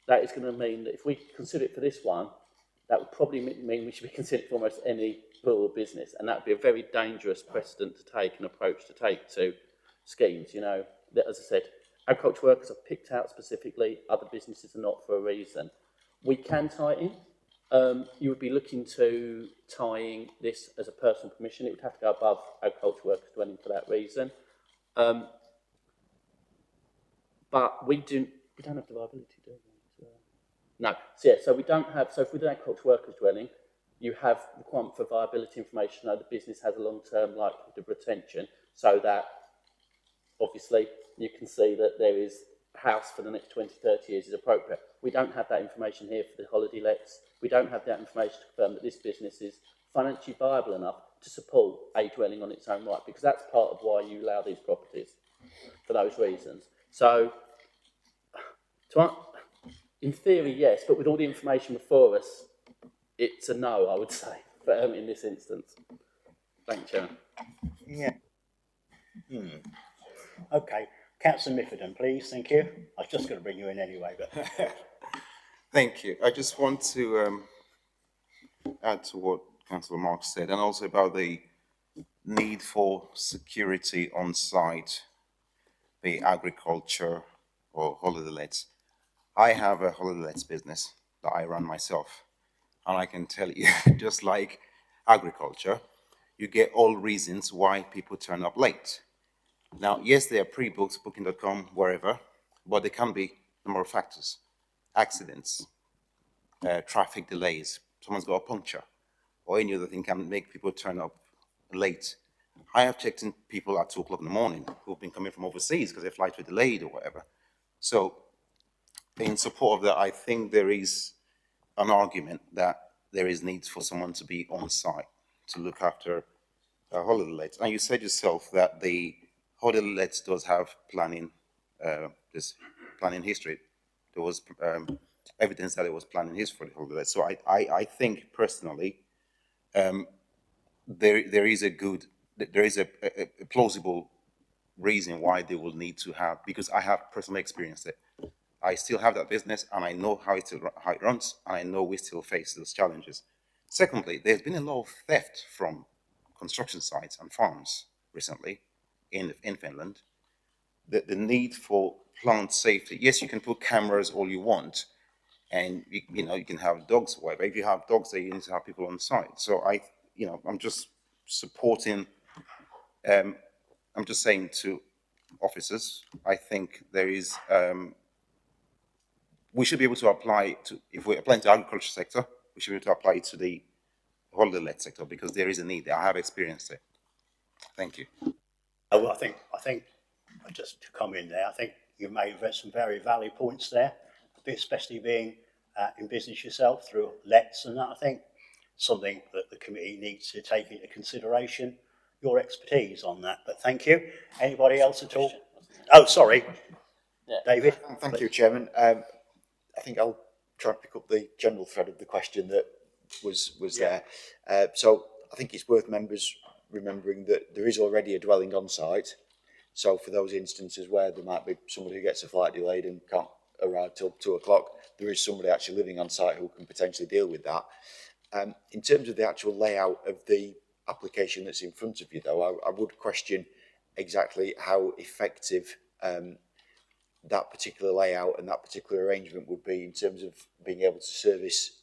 that is going to mean that if we consider it for this one, that would probably mean we should be considered for almost any rural business, and that would be a very dangerous precedent to take, an approach to take to schemes. You know, that, as I said, agriculture workers are picked out specifically, other businesses are not for a reason. We can tie it in. You would be looking to tying this as a personal permission. It would have to go above agriculture workers dwelling for that reason. But we don't have the viability, do we? No. So, yeah, so we don't have, so if we do agriculture workers dwelling, you have requirement for viability information, so the business has a long-term likelihood of retention, so that obviously you can see that there is a house for the next 20, 30 years is appropriate. We don't have that information here for the holiday lets. We don't have that information to confirm that this business is financially viable enough to support a dwelling on its own right, because that's part of why you allow these properties, for those reasons. So, in theory, yes, but with all the information before us, it's a no, I would say, in this instance. Thank you, Chairman. Yeah. Okay. Councillor Miffordon, please. Thank you. I was just going to bring you in anyway, but... Thank you. I just want to add to what Councillor Marks said, and also about the need for security on site, be agriculture or holiday lets. I have a holiday lets business that I run myself, and I can tell you, just like agriculture, you get all reasons why people turn up late. Now, yes, they are pre-booked, booking.com, wherever, but there can be a number of factors. Accidents, traffic delays, someone's got a puncture, or any other thing can make people turn up late. I have checked in people at 2 o'clock in the morning who've been coming from overseas because their flights were delayed or whatever. So, in support of that, I think there is an argument that there is need for someone to be on site to look after holiday lets. And you said yourself that the holiday lets does have planning, this planning history. There was evidence that it was planning history for the holiday lets. So I think personally, there is a plausible reason why they will need to have, because I have personally experienced it. I still have that business, and I know how it runs, and I know we still face those challenges. Secondly, there's been a lot of theft from construction sites and farms recently in Finland. The need for plant safety. Yes, you can put cameras all you want, and you can have dogs or whatever. If you have dogs there, you need to have people on site. So I'm just supporting. I'm just saying to officers, I think there is. We should be able to apply to, if we're applying to the agriculture sector, we should be able to apply it to the holiday let sector, because there is a need there. I have experienced it. Thank you. Well, I think just to come in there, I think you made some very valid points there, especially being in business yourself through lets and that. I think something that the committee needs to take into consideration, your expertise on that. But thank you. Anybody else at all? Oh, sorry. Yeah. David. Thank you, Chairman. I think I'll try and pick up the general thread of the question that was there. So I think it's worth members remembering that there is already a dwelling on site. So for those instances where there might be somebody who gets a flight delayed and can't arrive till 2 o'clock, there is somebody actually living on site who can potentially deal with that. In terms of the actual layout of the application that's in front of you, though, I would question exactly how effective that particular layout and that particular arrangement would be in terms of being able to service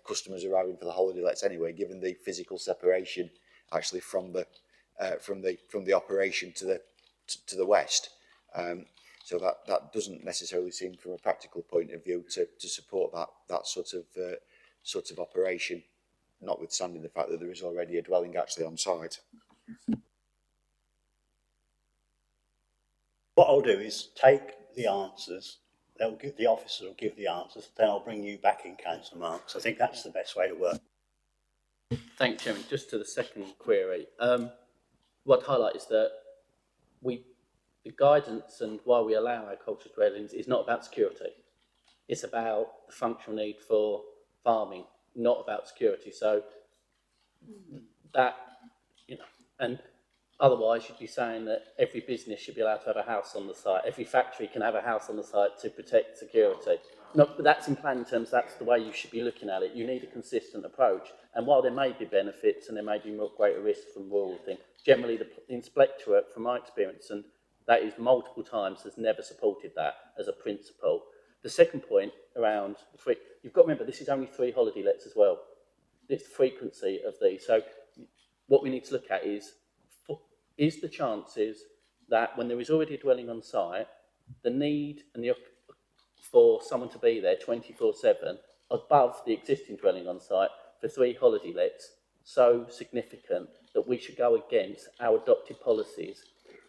customers arriving for the holiday lets anyway, given the physical separation actually from the operation to the west. So that doesn't necessarily seem, from a practical point of view, to support that sort of operation, notwithstanding the fact that there is already a dwelling actually on site. What I'll do is take the answers. The officer will give the answers. Then I'll bring you back in, Councillor Marks. I think that's the best way to work. Thank you, Chairman. Just to the second query, what I'd highlight is that the guidance and why we allow agricultural dwellings is not about security. It's about the functional need for farming, not about security. So that, and Otherwise, you'd be saying that every business should be allowed to have a house on the site. Every factory can have a house on the site to protect security. No, but that's in planning terms, that's the way you should be looking at it. You need a consistent approach. And while there may be benefits and there may be more greater risk from rural things, generally the inspectorate, from my experience, and that is multiple times, has never supported that as a principle. The second point around you've got to remember, this is only 3 holiday lets as well. It's the frequency of these. So what we need to look at is the chances that when there is already a dwelling on site, the need and the for someone to be there 24/7 above the existing dwelling on site for 3 holiday lets so significant that we should go against our adopted policies.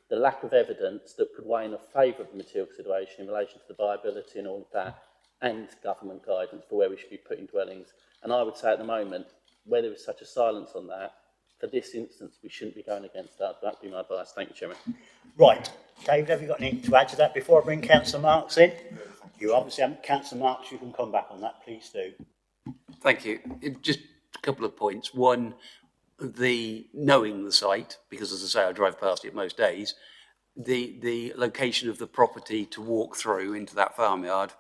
The lack of evidence that could weigh in favour of the material consideration in relation to the viability and all of that, and government guidance for where we should be putting dwellings. And I would say at the moment, where there is such a silence on that, for this instance, we shouldn't be going against that. That would be my advice. Thank you, Chairman. Right. David, have you got anything to add to that before I bring Councillor Marks in? You obviously haven't. Councillor Marks, you can come back on that, please do. Thank you. Just a couple of points. One, knowing the site, because as I say, I drive past it most days, the location of the property to walk through into that farmyard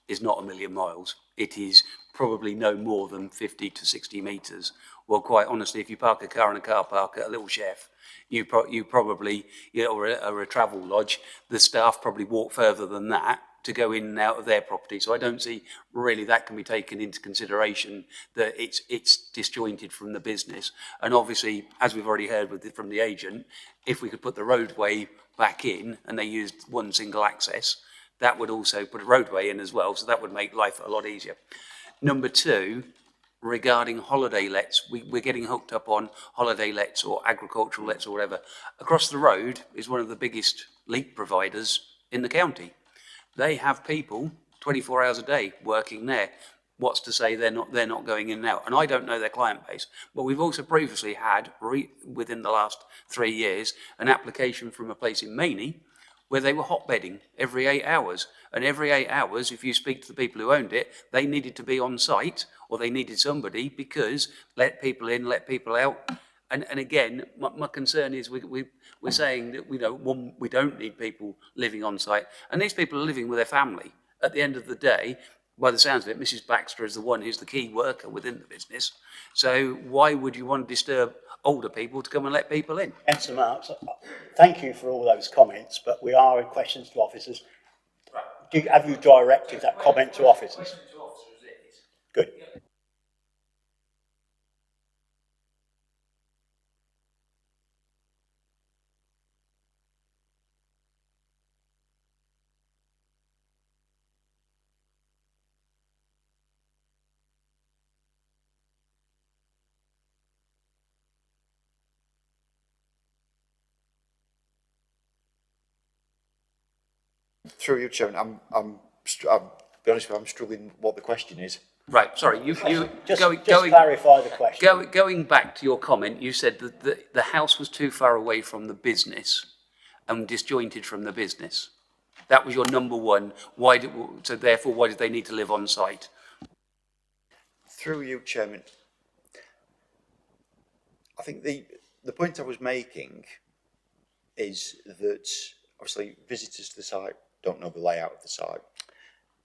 is not a million miles. It is probably no more than 50 to 60 metres. Well, quite honestly, if you park a car in a car park at a little chef, you probably, or a travel lodge, the staff probably walk further than that to go in and out of their property. So I don't see really that can be taken into consideration, that it's disjointed from the business. And obviously, as we've already heard from the agent, if we could put the roadway back in and they used one single access, that would also put a roadway in as well. So that would make life a lot easier. Number 2, regarding holiday lets, we're getting hooked up on holiday lets or agricultural lets or whatever. Across the road is one of the biggest leak providers in the county. They have people 24 hours a day working there. What's to say they're not going in and out? And I don't know their client base, but we've also previously had, within the last 3 years, an application from a place in Maney where they were hotbedding every 8 hours. And every 8 hours, if you speak to the people who owned it, they needed to be on site, or they needed somebody, because let people in, let people out. And again, my concern is we're saying that we don't need people living on site, and these people are living with their family. At the end of the day, by the sounds of it, Mrs. Baxter is the one who's the key worker within the business. So why would you want to disturb older people to come and let people in? Councillor Marks, thank you for all those comments, but we are in questions to officers. Have you directed that comment to officers? Good. Through you, Chairman, I'm be honest with you, I'm struggling what the question is. Right, sorry, you just clarify the question. Going back to your comment, you said that the house was too far away from the business and disjointed from the business. That was your number one. So therefore, why did they need to live on site? Through you, Chairman, I think the point I was making is that obviously visitors to the site don't know the layout of the site,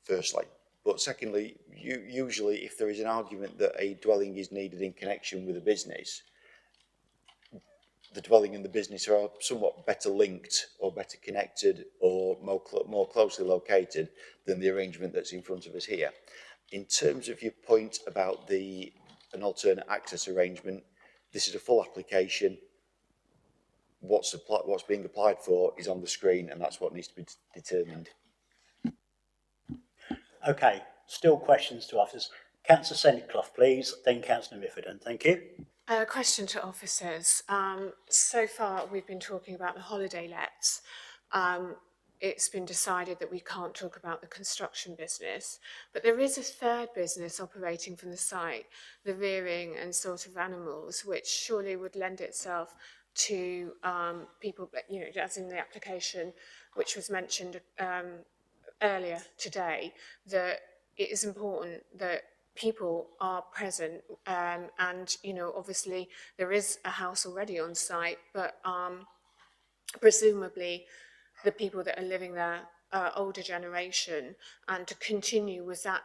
firstly. But secondly, usually if there is an argument that a dwelling is needed in connection with a business, the dwelling and the business are somewhat better linked or better connected or more closely located than the arrangement that's in front of us here. In terms of your point about an alternate access arrangement, this is a full application. What's being applied for is on the screen, and that's what needs to be determined. Okay, still questions to officers. Councillor Seniclough, please, then Councillor Miffordin. Thank you. Question to officers. So far, we've been talking about the holiday lets. It's been decided that we can't talk about the construction business, but there is a third business operating from the site, the rearing and sort of animals, which surely would lend itself to people, as in the application which was mentioned earlier today, that it is important that people are present and obviously there is a house already on site, but presumably the people that are living there older generation, and to continue with that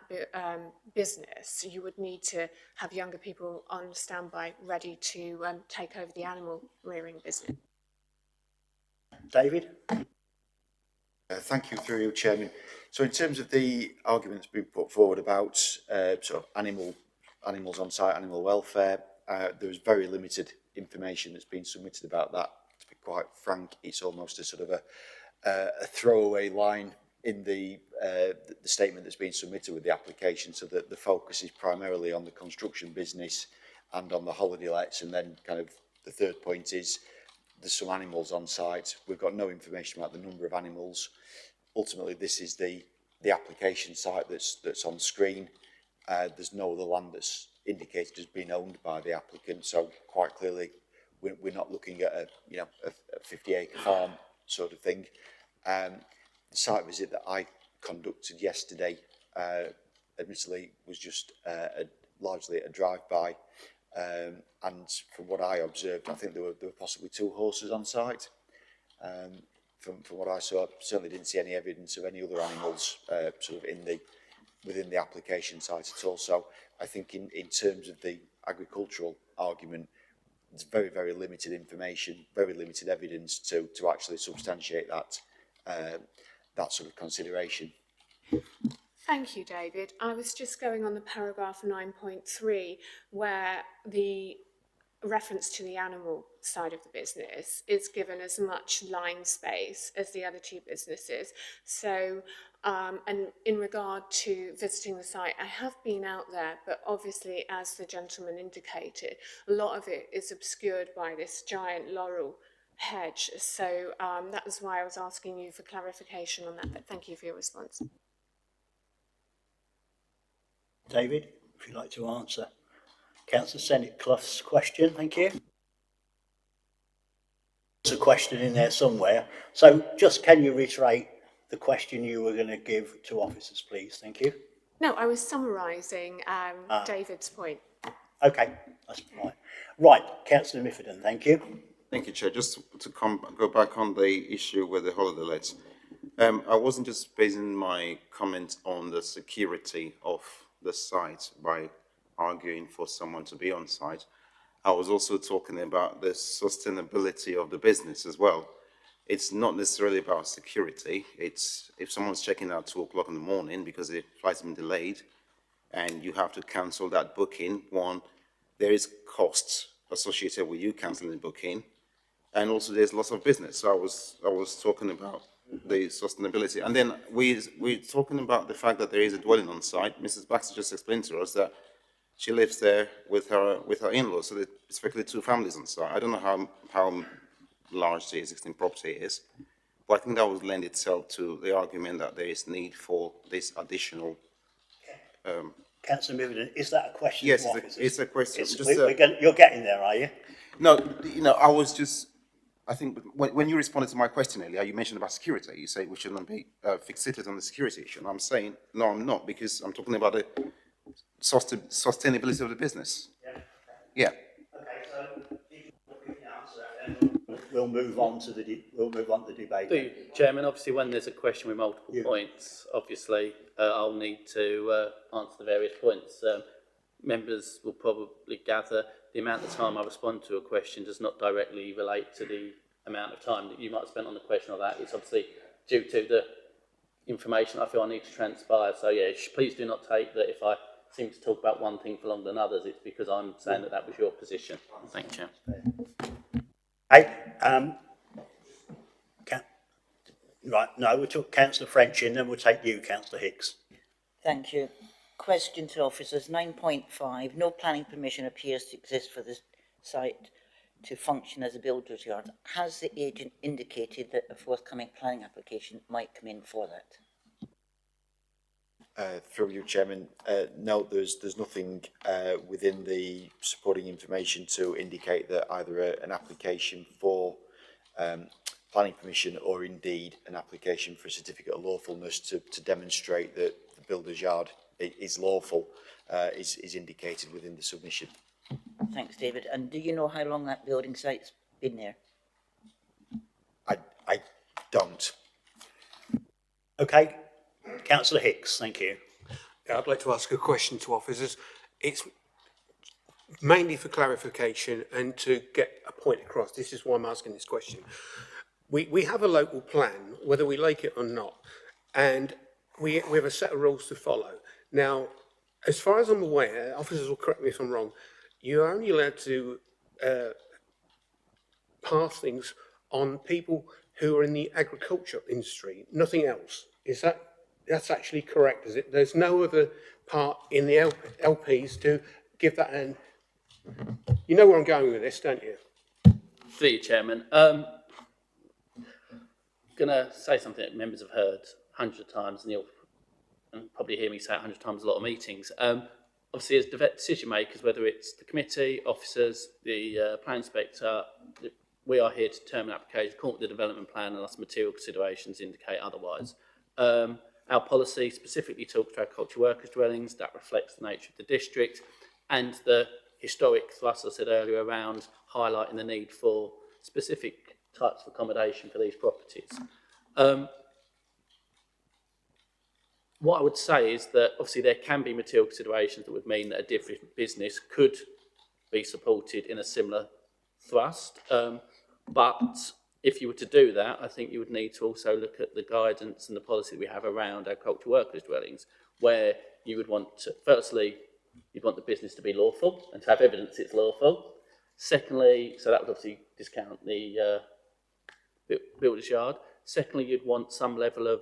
business, you would need to have younger people on standby ready to take over the animal rearing business. David? Thank you, through you, Chairman. So in terms of the arguments being put forward about sort of animals on site, animal welfare, there is very limited information that's been submitted about that. To be quite frank, it's almost a sort of a throwaway line in the statement that's been submitted with the application, so that the focus is primarily on the construction business and on the holiday lets, and then kind of the third point is there's some animals on site. We've got no information about the number of animals. Ultimately, this is the application site that's on screen. There's no other land that's indicated as being owned by the applicant, so quite clearly we're not looking at a 50-acre farm sort of thing. The site visit that I conducted yesterday, admittedly, was just largely a drive-by. And from what I observed, I think there were possibly 2 horses on site. From what I saw, I certainly didn't see any evidence of any other animals sort of within the application site at all. So I think in terms of the agricultural argument, there's very, very limited information, very limited evidence to actually substantiate that sort of consideration. Thank you, David. I was just going on the paragraph 9.3, where the reference to the animal side of the business is given as much line space as the other 2 businesses. So, and in regard to visiting the site, I have been out there, but obviously, as the gentleman indicated, a lot of it is obscured by this giant laurel hedge. So that was why I was asking you for clarification on that, but thank you for your response. David, if you'd like to answer Councillor Senate Clough's question, thank you. There's a question in there somewhere. So just can you reiterate the question you were going to give to officers, please? Thank you. No, I was summarising David's point. Okay, that's fine. Right, Councillor Miffordin, thank you. Thank you, Chair. Just to go back on the issue with the holiday lets. I wasn't just basing my comment on the security of the site by arguing for someone to be on site. I was also talking about the sustainability of the business as well. It's not necessarily about security. It's if someone's checking out 2 o'clock in the morning because the flight's been delayed and you have to cancel that booking, one, there is costs associated with you cancelling the booking, and also there's lots of business. So I was talking about the sustainability. And then we're talking about the fact that there is a dwelling on site. Mrs. Baxter just explained to us that she lives there with her in-laws, so it's effectively 2 families on site. I don't know how large the existing property is, but I think that would lend itself to the argument that there is need for this additional. Councillor Miffordin, is that a question? Yes, it's a question. You're getting there, are you? No, I was just. I think when you responded to my question earlier, you mentioned about security. You say we shouldn't be fixated on the security issue. And I'm saying, no, I'm not, because I'm talking about the sustainability of the business. Yeah. Okay, so if you can answer that, then we'll move on to the debate. Chairman, obviously when there's a question with multiple points, obviously I'll need to answer the various points. Members will probably gather the amount of time I respond to a question does not directly relate to the amount of time that you might have spent on the question or that. It's obviously due to the information I feel I need to transpire. So yeah, please do not take that if I seem to talk about one thing for longer than others, it's because I'm saying that was your position. Thank you, Chair. Hey, right, no, we'll talk Councillor French in, then we'll take you, Councillor Hicks. Thank you. Question to officers 9.5. No planning permission appears to exist for the site to function as a builder's yard. Has the agent indicated that a forthcoming planning application might come in for that? Through you, Chairman, no, there's nothing within the supporting information to indicate that either an application for planning permission or indeed an application for a certificate of lawfulness to demonstrate that the builder's yard is lawful is indicated within the submission. Thanks, David. And do you know how long that building site's been there? I don't. Okay, councillor Hicks, thank you. Yeah, I'd like to ask a question to officers. It's mainly for clarification and to get a point across. This is why I'm asking this question. We have a local plan, whether we like it or not, and we have a set of rules to follow. Now, as far as I'm aware, officers will correct me if I'm wrong, you're only allowed to pass things on people who are in the agriculture industry, nothing else. That's actually correct, is it? There's no other part in the LPs to give that an... You know where I'm going with this, don't you? Through you, Chairman. Going to say something that members have heard hundreds of times, and you'll probably hear me say it 100 times a lot of meetings. Obviously, as decision makers, whether it's the committee, officers, the plan inspector, we are here to determine application according to the development plan, unless material considerations indicate otherwise. Our policy specifically talks to agricultural workers' dwellings. That reflects the nature of the district and the historic thrust I said earlier around highlighting the need for specific types of accommodation for these properties. What I would say is that obviously there can be material considerations that would mean that a different business could be supported in a similar thrust. But if you were to do that, I think you would need to also look at the guidance and the policy we have around agricultural workers' dwellings, where you would want to, firstly, you'd want the business to be lawful and to have evidence it's lawful. Secondly, so that would obviously discount the builder's yard. Secondly, you'd want some level of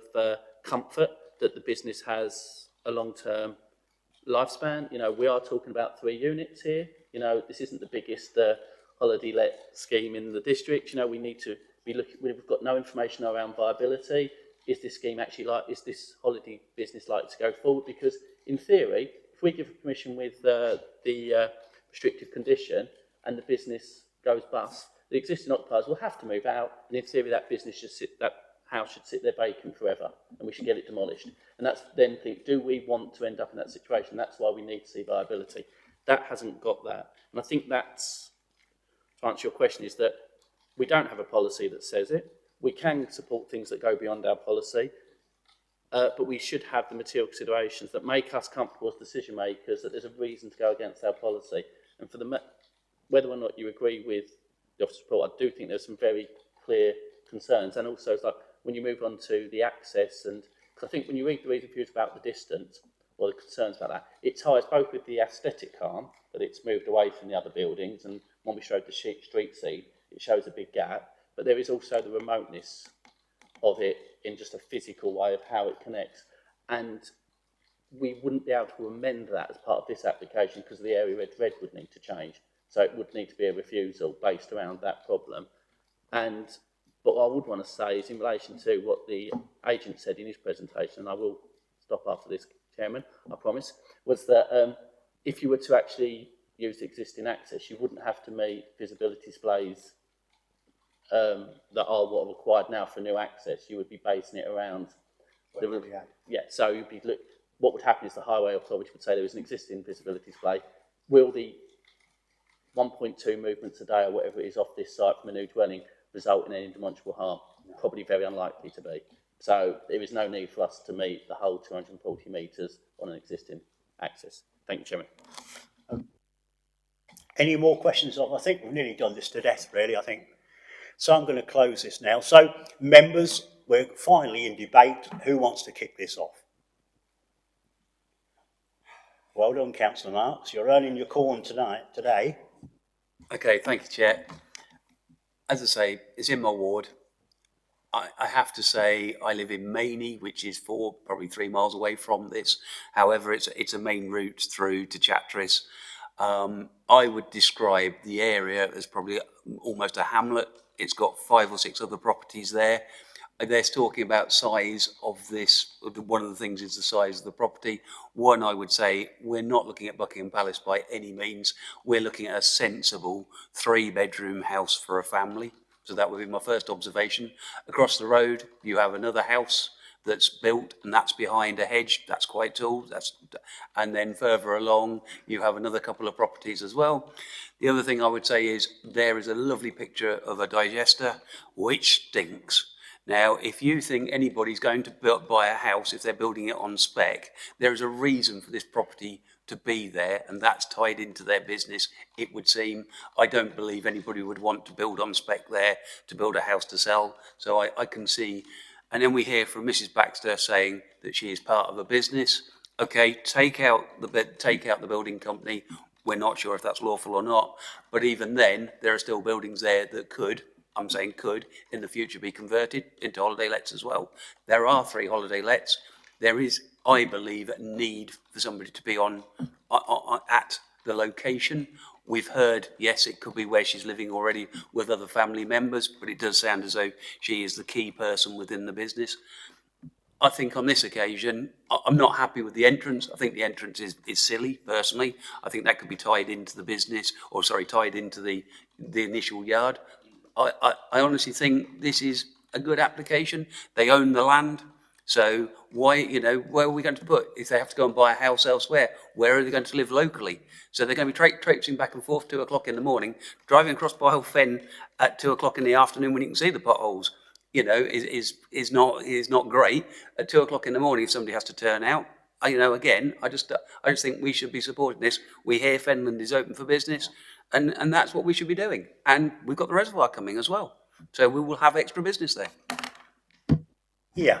comfort that the business has a long-term lifespan. You know, we are talking about 3 units here. You know, this isn't the biggest holiday let scheme in the district. You know, we need to be looking, we've got no information around viability. Is this scheme actually like, is this holiday business likely to go forward? Because in theory, if we give permission with the restrictive condition and the business goes bust, the existing occupiers will have to move out, and in theory that business should sit, that house should sit there vacant forever, and we should get it demolished. And that's then think, do we want to end up in that situation? That's why we need to see viability. That hasn't got that. And I think that's, to answer your question, is that we don't have a policy that says it. We can support things that go beyond our policy, but we should have the material considerations that make us comfortable as decision makers that there's a reason to go against our policy. And for the, whether or not you agree with the office report, I do think there's some very clear concerns. And also, it's like when you move on to the access, and cause I think when you read the reviews about the distance or the concerns about that, it ties both with the aesthetic harm, that it's moved away from the other buildings, and when we showed the street scene, it shows a big gap, but there is also the remoteness of it in just a physical way of how it connects. And we wouldn't be able to amend that as part of this application because the area red would need to change. So it would need to be a refusal based around that problem. And what I would want to say is in relation to what the agent said in his presentation, and I will stop after this, Chairman, I promise, was that if you were to actually use existing access, you wouldn't have to meet visibility displays that are what are required now for new access. You would be basing it around so you'd be what would happen is the highway authority would say there is an existing visibility display. Will the 1.2 movements a day or whatever it is off this site from a new dwelling result in any demonstrable harm? Probably very unlikely to be. So there is no need for us to meet the whole 240 metres on an existing access. Thank you, Chairman. Any more questions? I think we've nearly done this to death, really, I think. So I'm going to close this now. So, members, we're finally in debate. Who wants to kick this off? Well done, Councillor Marks. You're earning your corn today. Okay, thank you, Chair. As I say, it's in my ward. I have to say I live in Maney, which is probably 3 miles away from this. However, it's a main route through to Chatteris. I would describe the area as probably almost a hamlet. It's got 5 or 6 other properties there. They're talking about size of this. One of the things is the size of the property. One, I would say, we're not looking at Buckingham Palace by any means. We're looking at a sensible 3-bedroom house for a family. So that would be my first observation. Across the road, you have another house, that's built, and that's behind a hedge. That's quite tall. And then further along, you have another couple of properties as well. The other thing I would say is there is a lovely picture of a digester, which stinks. Now, if you think anybody's going to buy a house if they're building it on spec, there is a reason for this property to be there, and that's tied into their business, it would seem. I don't believe anybody would want to build on spec there to build a house to sell. So I can see. And then we hear from Mrs. Baxter saying that she is part of a business. Okay, take out the building company. We're not sure if that's lawful or not. But even then, there are still buildings there that could, I'm saying could, in the future be converted into holiday lets as well. There are 3 holiday lets. There is, I believe, a need for somebody to be on at the location. We've heard, yes, it could be where she's living already with other family members, but it does sound as though she is the key person within the business. I think on this occasion, I'm not happy with the entrance. I think the entrance is silly, personally. I think that could be tied into the business, or sorry, tied into the initial yard. I honestly think this is a good application. They own the land. So why, where are we going to put, if they have to go and buy a house elsewhere, where are they going to live locally? So they're going to be traipsing back and forth 2 o'clock in the morning, driving across by Fen at 2 o'clock in the afternoon when you can see the potholes, is not great at 2 o'clock in the morning if somebody has to turn out. Again, I just think we should be supporting this. We hear Fenland is open for business, and that's what we should be doing. And we've got the reservoir coming as well. So we will have extra business there. Yeah.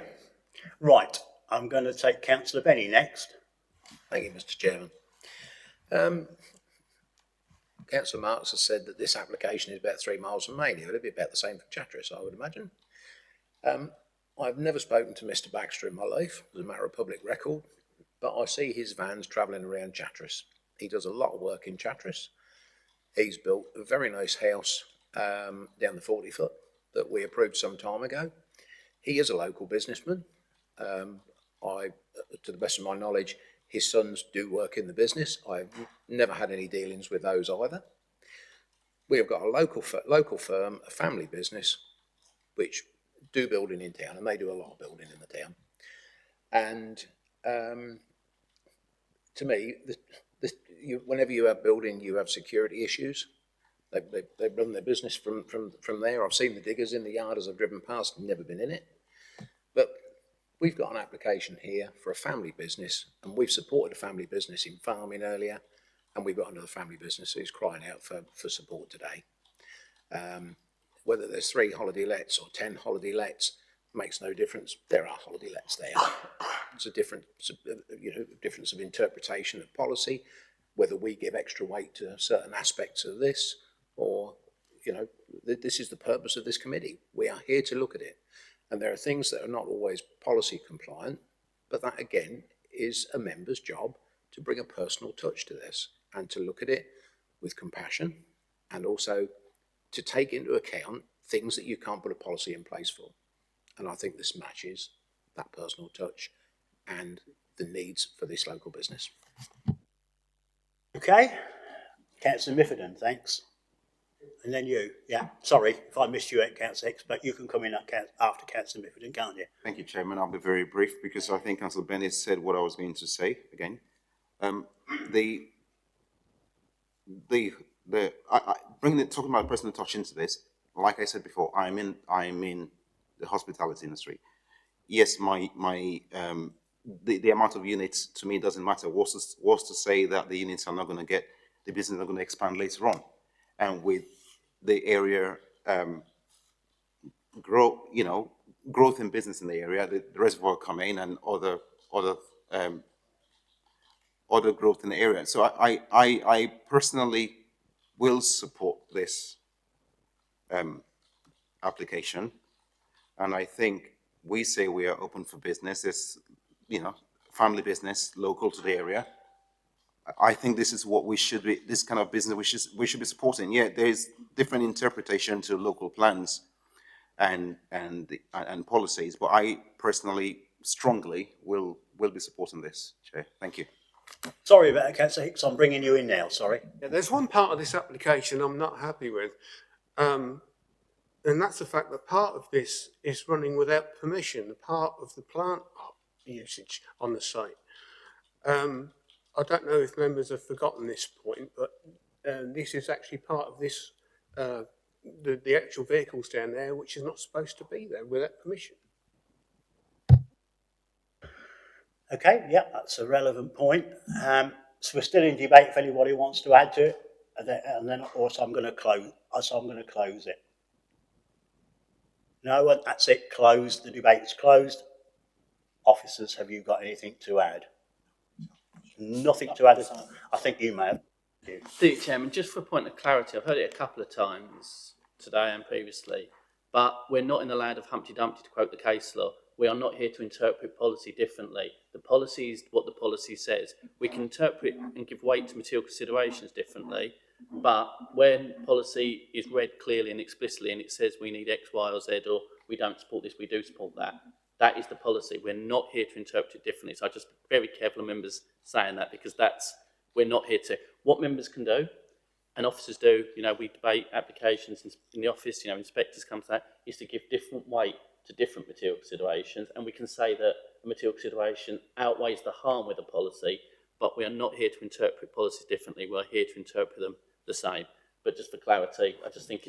Right, I'm going to take Councillor Benny next. Thank you, Mr. Chairman. Councillor Marks has said that this application is about 3 miles from Maine. It would be about the same for Chatteris, I would imagine. I've never spoken to Mr. Baxter in my life, as a matter of public record, but I see his vans travelling around Chatteris. He does a lot of work in Chatteris. He's built a very nice house down the 40-foot that we approved some time ago. He is a local businessman. To the best of my knowledge, his sons do work in the business. I've never had any dealings with those either. We have got a local firm, a family business, which do building in town, and they do a lot of building in the town. And to me, whenever you have building, you have security issues. They run their business from there. I've seen the diggers in the yard as I've driven past, never been in it. But we've got an application here for a family business, and we've supported a family business in farming earlier, and we've got another family business who's crying out for support today. Whether there's 3 holiday lets or 10 holiday lets makes no difference. There are holiday lets there. It's a difference of interpretation of policy, whether we give extra weight to certain aspects of this, or, this is the purpose of this committee. We are here to look at it. And there are things that are not always policy compliant, but that again is a member's job to bring a personal touch to this and to look at it with compassion, and also to take into account things that you can't put a policy in place for. And I think this matches that personal touch and the needs for this local business. Okay, Councillor Mifferton, thanks. And then you, yeah. Sorry if I missed you at Councillor Hicks, but you can come in after Councillor Mifferton, can't you? Thank you, Chairman. I'll be very brief because I think Councillor Bennett said what I was going to say again. Talking about personal touch into this, like I said before, I'm in the hospitality industry. Yes, the amount of units to me doesn't matter. Was to say that the units are not going to get, the business are going to expand later on, and with the area growth in business in the area, the reservoir coming and other growth in the area. So I personally will support this application, and I think we say we are open for business. It's family business local to the area. I think this is what we should be. This kind of business we should be supporting. Yeah, there is different interpretation to local plans and policies, but I personally strongly will be supporting this. Chair, thank you. Sorry about that, Councillor Hicks. I'm bringing you in now. Sorry. Yeah, there's one part of this application I'm not happy with. And that's the fact that part of this is running without permission, part of the plant usage on the site. I don't know if members have forgotten this point, but this is actually part of this, the actual vehicles down there, which is not supposed to be there without permission. Okay, yeah, that's a relevant point. So we're still in debate if anybody wants to add to it, and then also I'm going to close it. No one, that's it, closed. The debate is closed. Officers, have you got anything to add? Nothing to add. I think you may have. Do, Chairman, just for a point of clarity, I've heard it a couple of times today and previously, but we're not in the land of Humpty Dumpty, to quote the case law. We are not here to interpret policy differently. The policy is what the policy says. We can interpret and give weight to material considerations differently, but when policy is read clearly and explicitly and it says we need X, Y or Z, or we don't support this, we do support that, that is the policy. We're not here to interpret it differently. So I just be very careful of members saying that, because we're not here to. What members can do, and officers do, we debate applications in the office, inspectors come to that, is to give different weight to different material considerations, and we can say that a material consideration outweighs the harm with a policy, but we are not here to interpret policies differently. We're here to interpret them the same. But just for clarity, I just think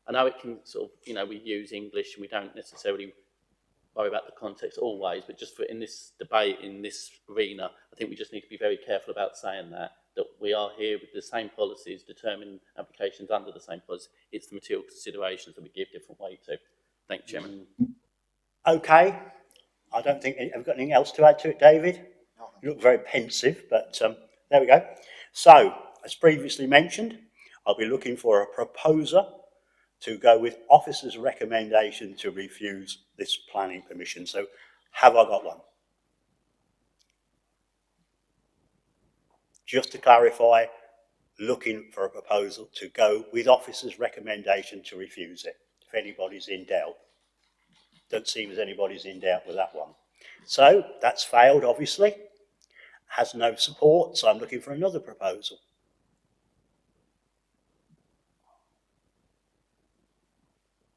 I know it can sort of, we use English and we don't necessarily worry about the context always, but just in this debate, in this arena, I think we just need to be very careful about saying that we are here with the same policies, determining applications under the same policy. It's the material considerations that we give different weight to. Thank you, Chairman. Okay. I don't think, have you got anything else to add to it, David? No. You look very pensive, but there we go. So, as previously mentioned, I'll be looking for a proposer to go with officer's recommendation to refuse this planning permission. So, have I got one? Just to clarify, looking for a proposal to go with officer's recommendation to refuse it. If anybody's in doubt. Don't seem as anybody's in doubt with that one. So, that's failed, obviously. Has no support, so I'm looking for another proposal.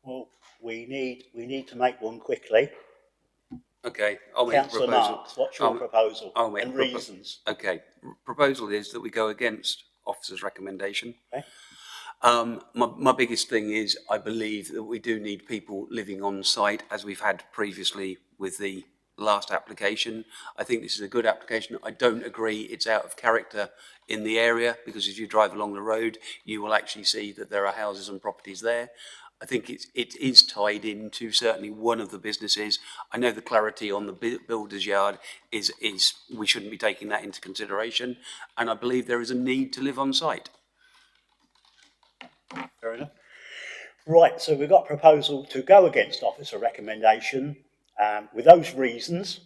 Well, we need to make one quickly. Okay, I'll make a Councillor proposal. Marks, what's your proposal and reasons? Okay, proposal is that we go against officer's recommendation. Okay. My biggest thing is I believe that we do need people living on site, as we've had previously with the last application. I think this is a good application. I don't agree it's out of character in the area, because if you drive along the road, you will actually see that there are houses and properties there. I think it is tied into certainly one of the businesses. I know the clarity on the builder's yard is we shouldn't be taking that into consideration, and I believe there is a need to live on site. Fair enough. Right, so we've got a proposal to go against officer recommendation with those reasons,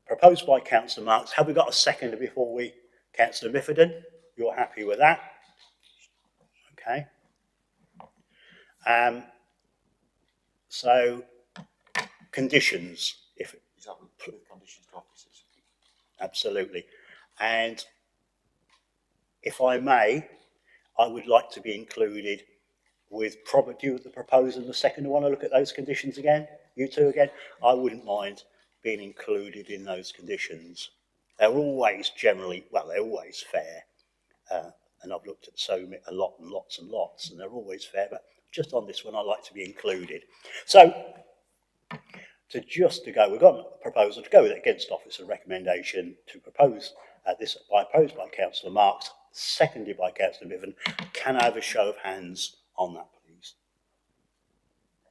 proposed by Councillor Marks. Have we got a second before we, Councillor Miffordin? You're happy with that? Okay. So, conditions. Is that with conditions to officers? Absolutely. And if I may, I would like to be included with probably the proposal and the second one. I look at those conditions again. You two again. I wouldn't mind being included in those conditions. They're always generally, well, they're always fair. And I've looked at a lot and lots and lots, and they're always fair. But just on this one, I'd like to be included. So, we've got a proposal to go against officer recommendation to propose proposed by Councillor Marks, seconded by Councillor Miffordin. Can I have a show of hands on that, please?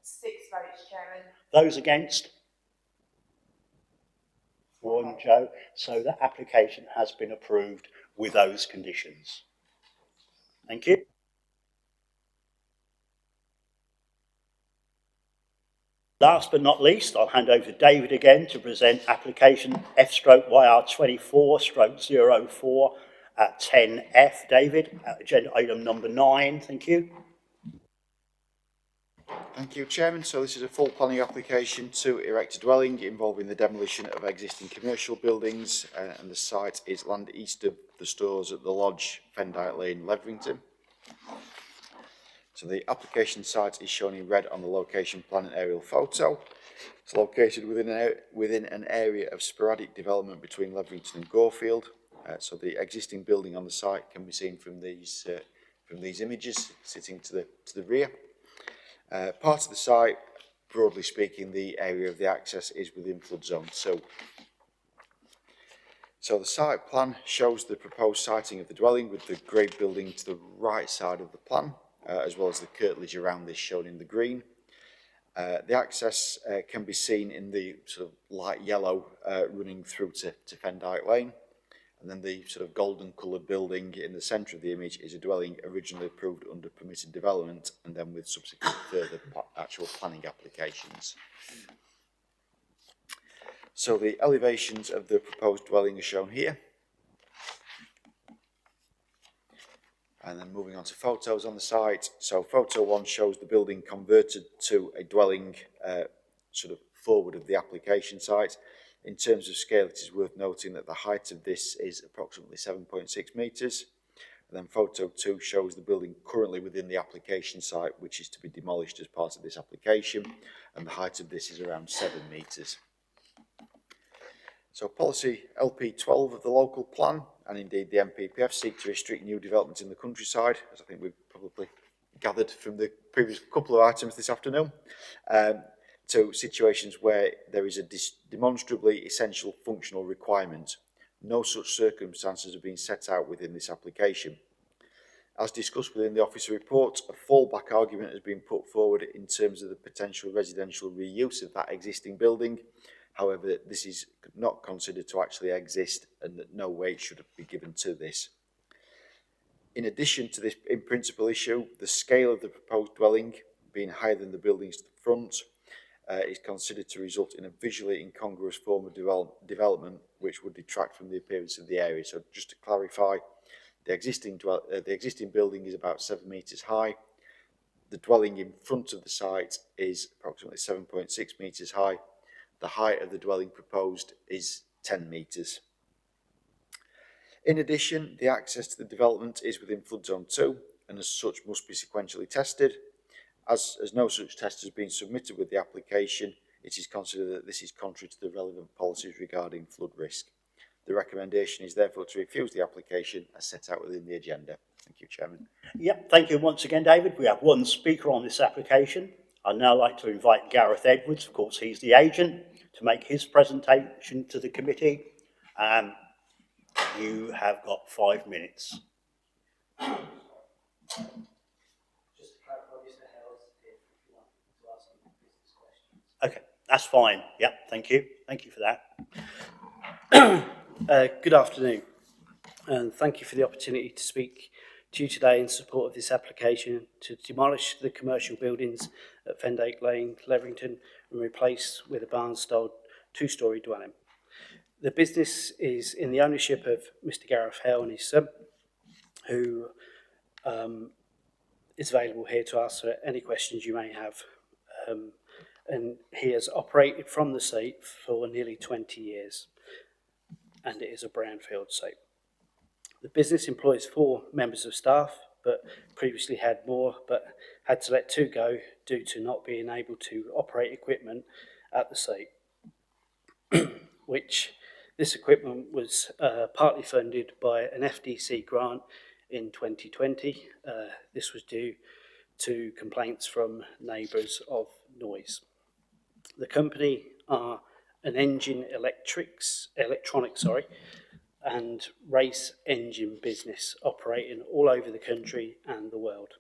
6 votes, Chairman. Those against? 1, Joe. So that application has been approved with those conditions. Thank you. Last but not least, I'll hand over to David again to present application F/YR24/04 at 10F. David, agenda item number 9. Thank you. Thank you, Chairman. So this is a full planning application to erect a dwelling involving the demolition of existing commercial buildings, and the site is land east of the stores at the Lodge, Fenland Lane, Leverington. So the application site is shown in red on the location plan and aerial photo. It's located within an area of sporadic development between Leverington and Gorefield. So the existing building on the site can be seen from these images sitting to the rear. Part of the site, broadly speaking, the area of the access is within flood zone 2. So the site plan shows the proposed siting of the dwelling with the grey building to the right side of the plan, as well as the curtilage around this shown in the green. The access can be seen in the sort of light yellow running through to Fendyke Lane. And then the sort of golden coloured building in the centre of the image is a dwelling originally approved under permitted development and then with subsequent further actual planning applications. So the elevations of the proposed dwelling are shown here. And then moving on to photos on the site. So photo 1 shows the building converted to a dwelling sort of forward of the application site. In terms of scale, it is worth noting that the height of this is approximately 7.6 metres. And then photo 2 shows the building currently within the application site, which is to be demolished as part of this application. And the height of this is around 7 metres. So policy LP12 of the local plan, and indeed the MPPF, seek to restrict new development in the countryside, as I think we've probably gathered from the previous couple of items this afternoon, to situations where there is a demonstrably essential functional requirement. No such circumstances have been set out within this application. As discussed within the officer report, a fallback argument has been put forward in terms of the potential residential reuse of that existing building. However, this is not considered to actually exist and that no weight should be given to this. In addition to this in principle issue, the scale of the proposed dwelling being higher than the buildings to the front is considered to result in a visually incongruous form of development which would detract from the appearance of the area. So just to clarify, the existing building is about 7 metres high. The dwelling in front of the site is approximately 7.6 metres high. The height of the dwelling proposed is 10 metres. In addition, the access to the development is within flood zone 2 and as such must be sequentially tested. As no such test has been submitted with the application, it is considered that this is contrary to the relevant policies regarding flood risk. The recommendation is therefore to refuse the application as set out within the agenda. Thank you, Chairman. Yep, thank you once again, David. We have one speaker on this application. I'd now like to invite Gareth Edwards, of course he's the agent, to make his presentation to the committee. You have got 5 minutes. Okay, that's fine. Yep, thank you. Thank you for that. Good afternoon, and thank you for the opportunity to speak to you today in support of this application to demolish the commercial buildings at Fendyke Lane, Leverington, and replace with a barn-style 2-storey dwelling. The business is in the ownership of Mr. Gareth Hale and his son, who is available here to answer any questions you may have. And he has operated from the site for nearly 20 years, and it is a brownfield site. The business employs 4 members of staff, but previously had more, but had to let 2 go due to not being able to operate equipment at the site, which this equipment was partly funded by an FDC grant in 2020. This was due to complaints from neighbours of noise. The company are an engine electronics, and race engine business operating all over the country and the world.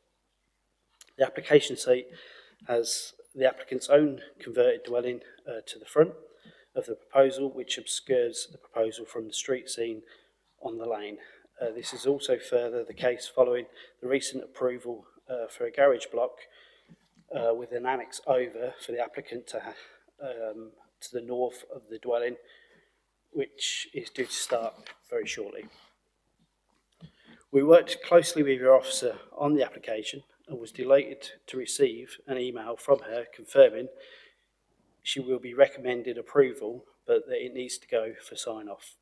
The application site has the applicant's own converted dwelling to the front of the proposal, which obscures the proposal from the street scene on the lane. This is also further the case following the recent approval for a garage block with an annex over for the applicant to the north of the dwelling, which is due to start very shortly. We worked closely with your officer on the application and was delighted to receive an email from her confirming she will be recommended approval, but that it needs to go for sign-off.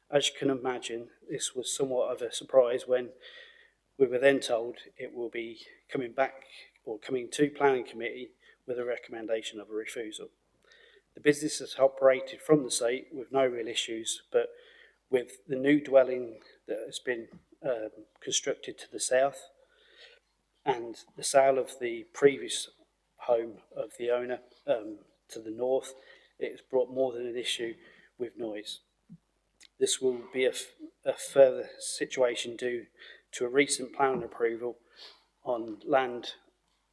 As you can imagine, this was somewhat of a surprise when We were then told it will be coming back or coming to planning committee with a recommendation of a refusal. The business has operated from the site with no real issues, but with the new dwelling that has been constructed to the south and the sale of the previous home of the owner to the north, it has brought more than an issue with noise. This will be a further situation due to a recent planning approval on land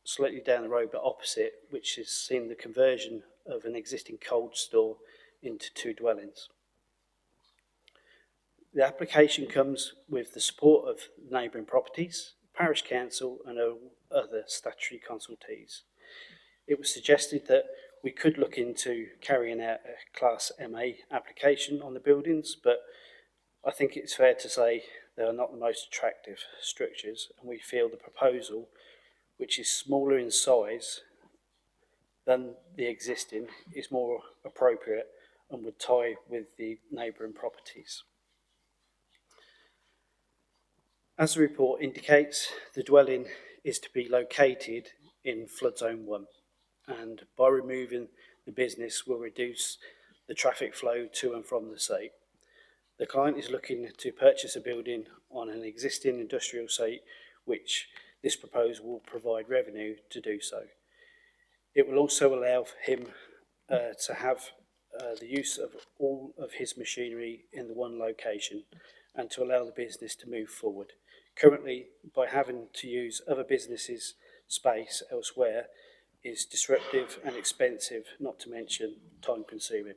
slightly down the road but opposite, which has seen the conversion of an existing cold store into 2 dwellings. The application comes with the support of neighbouring properties, parish council and other statutory consultees. It was suggested that we could look into carrying out a Class MA application on the buildings, but I think it's fair to say they are not the most attractive structures, and we feel the proposal, which is smaller in size than the existing, is more appropriate and would tie with the neighbouring properties. As the report indicates, the dwelling is to be located in flood zone 1, and by removing the business will reduce the traffic flow to and from the site. The client is looking to purchase a building on an existing industrial site, which this proposal will provide revenue to do so. It will also allow him to have the use of all of his machinery in the one location and to allow the business to move forward. Currently, by having to use other businesses' space elsewhere is disruptive and expensive, not to mention time-consuming.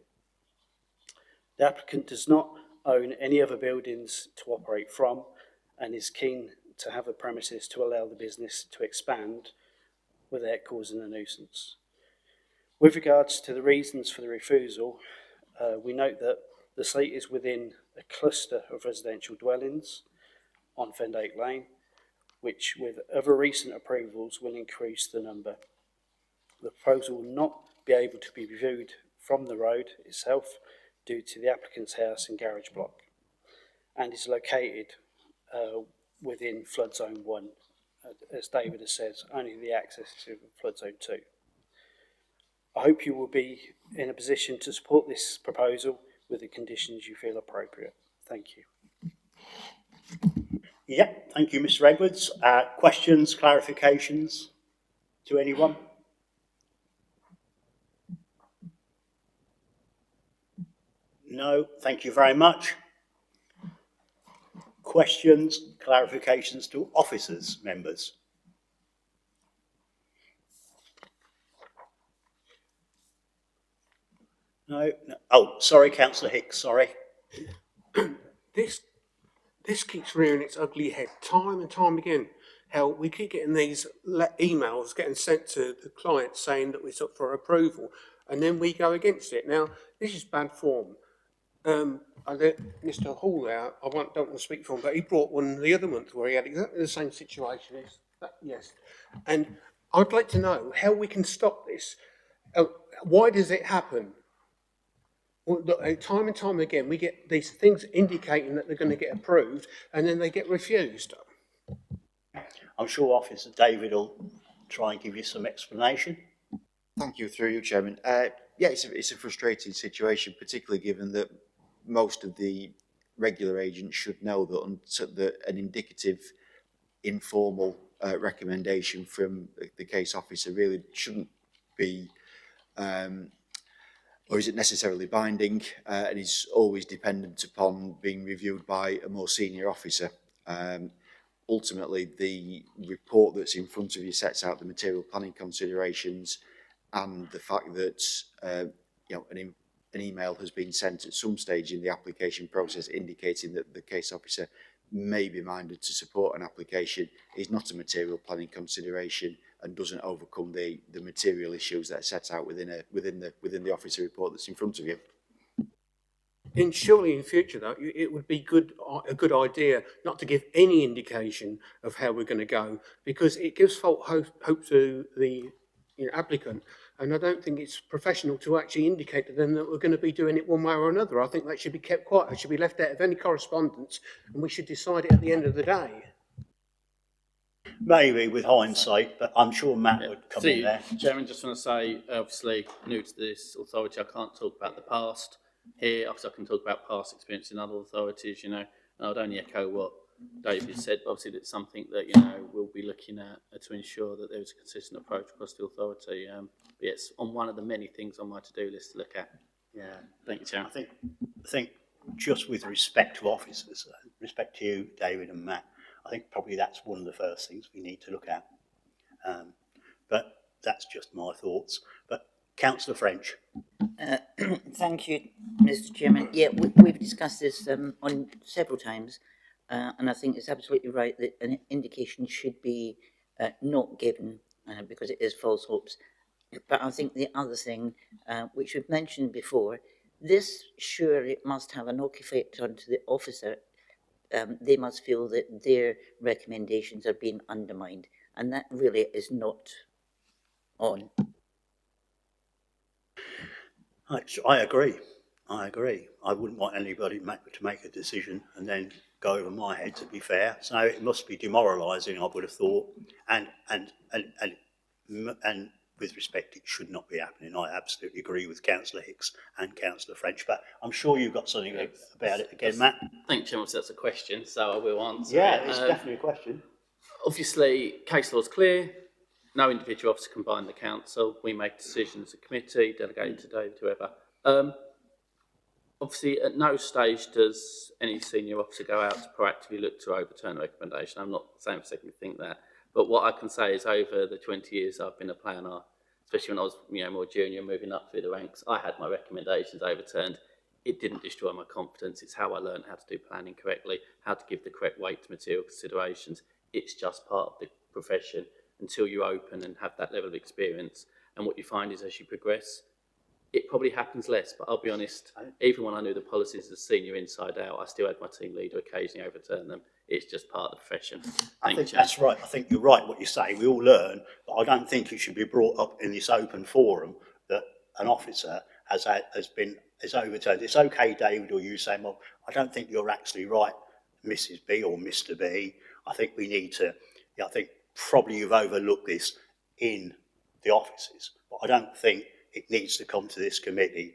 The applicant does not own any other buildings to operate from and is keen to have a premises to allow the business to expand without causing a nuisance. With regards to the reasons for the refusal, we note that the site is within a cluster of residential dwellings on Fenland Lane, which with other recent approvals will increase the number. The proposal will not be able to be viewed from the road itself due to the applicant's house and garage block, and is located within flood zone 1. As David has said, only the access to flood zone 2. I hope you will be in a position to support this proposal with the conditions you feel appropriate. Thank you. Yep, thank you, Mr. Edwards. Questions, clarifications to anyone? No, thank you very much. Questions, clarifications to officers, members? No. Oh, sorry, Councillor Hicks, sorry. This keeps rearing its ugly head time and time again. How we keep getting these emails getting sent to the client saying that it's up for approval, and then we go against it. Now, this is bad form. I let Mr. Hall there, don't want to speak for him, but he brought one the other month where he had exactly the same situation. Yes. And I'd like to know how we can stop this. Why does it happen? Well, time and time again, we get these things indicating that they're going to get approved, and then they get refused. I'm sure Officer David will try and give you some explanation. Thank you, through you, Chairman. Yeah, it's a frustrating situation, particularly given that most of the regular agents should know that an indicative, informal recommendation from the case officer really shouldn't be or isn't necessarily binding, and is always dependent upon being reviewed by a more senior officer. Ultimately, the report that's in front of you sets out the material planning considerations and the fact that an email has been sent at some stage in the application process indicating that the case officer may be minded to support an application is not a material planning consideration and doesn't overcome the material issues that are set out within the officer report that's in front of you. Surely in future, though, it would be a good idea not to give any indication of how we're going to go, because it gives false hope to the applicant, and I don't think it's professional to actually indicate to them that we're going to be doing it one way or another. I think that should be kept quiet. It should be left out of any correspondence, and we should decide it at the end of the day. Maybe with hindsight, but I'm sure Matt would come in there. Chairman, just want to say, obviously, new to this authority, I can't talk about the past here. Obviously, I can talk about past experience in other authorities, you know, and I'd only echo what David said, but obviously it's something that, you know, we'll be looking at to ensure that there's a consistent approach across the authority. But it's on one of the many things on my to-do list to look at. Yeah. Thank you, Chairman. I think just with respect to officers, respect to you, David and Matt, I think probably that's one of the first things we need to look at. But that's just my thoughts. But Councillor French. Thank you, Mr. Chairman. Yeah, we've discussed this on several times, and I think it's absolutely right that an indication should be not given because it is false hopes. But I think the other thing, which we've mentioned before, this surely must have a knock effect onto the officer. They must feel that their recommendations are being undermined, and that really is not on. I agree. I wouldn't want anybody to make a decision and then go over my head, to be fair. So it must be demoralising, I would have thought. And with respect, it should not be happening. I absolutely agree with Councillor Hicks and Councillor French, but I'm sure you've got something about it again, Matt. I think, Chairman, that's a question, so I will answer Yeah, it. it's definitely a question. Obviously, case law is clear. No individual officer can bind the council. We make decisions as a committee, delegated to David, whoever. Obviously, at no stage does any senior officer go out to proactively look to overturn a recommendation. I'm not saying for a second to think that. But what I can say is over the 20 years I've been a planner, especially when I was more junior, moving up through the ranks, I had my recommendations overturned. It didn't destroy my confidence. It's how I learned how to do planning correctly, how to give the correct weight to material considerations. It's just part of the profession until you open and have that level of experience. And what you find is as you progress, it probably happens less, but I'll be honest, even when I knew the policies as senior inside out, I still had my team leader occasionally overturn them. It's just part of the profession. I think that's right. I think you're right what you say. We all learn, but I don't think it should be brought up in this open forum that an officer has overturned. It's okay, David, or you saying, well, I don't think you're actually right, Mrs. B or Mr. B. I think we need to, I think probably you've overlooked this in the offices, but I don't think it needs to come to this committee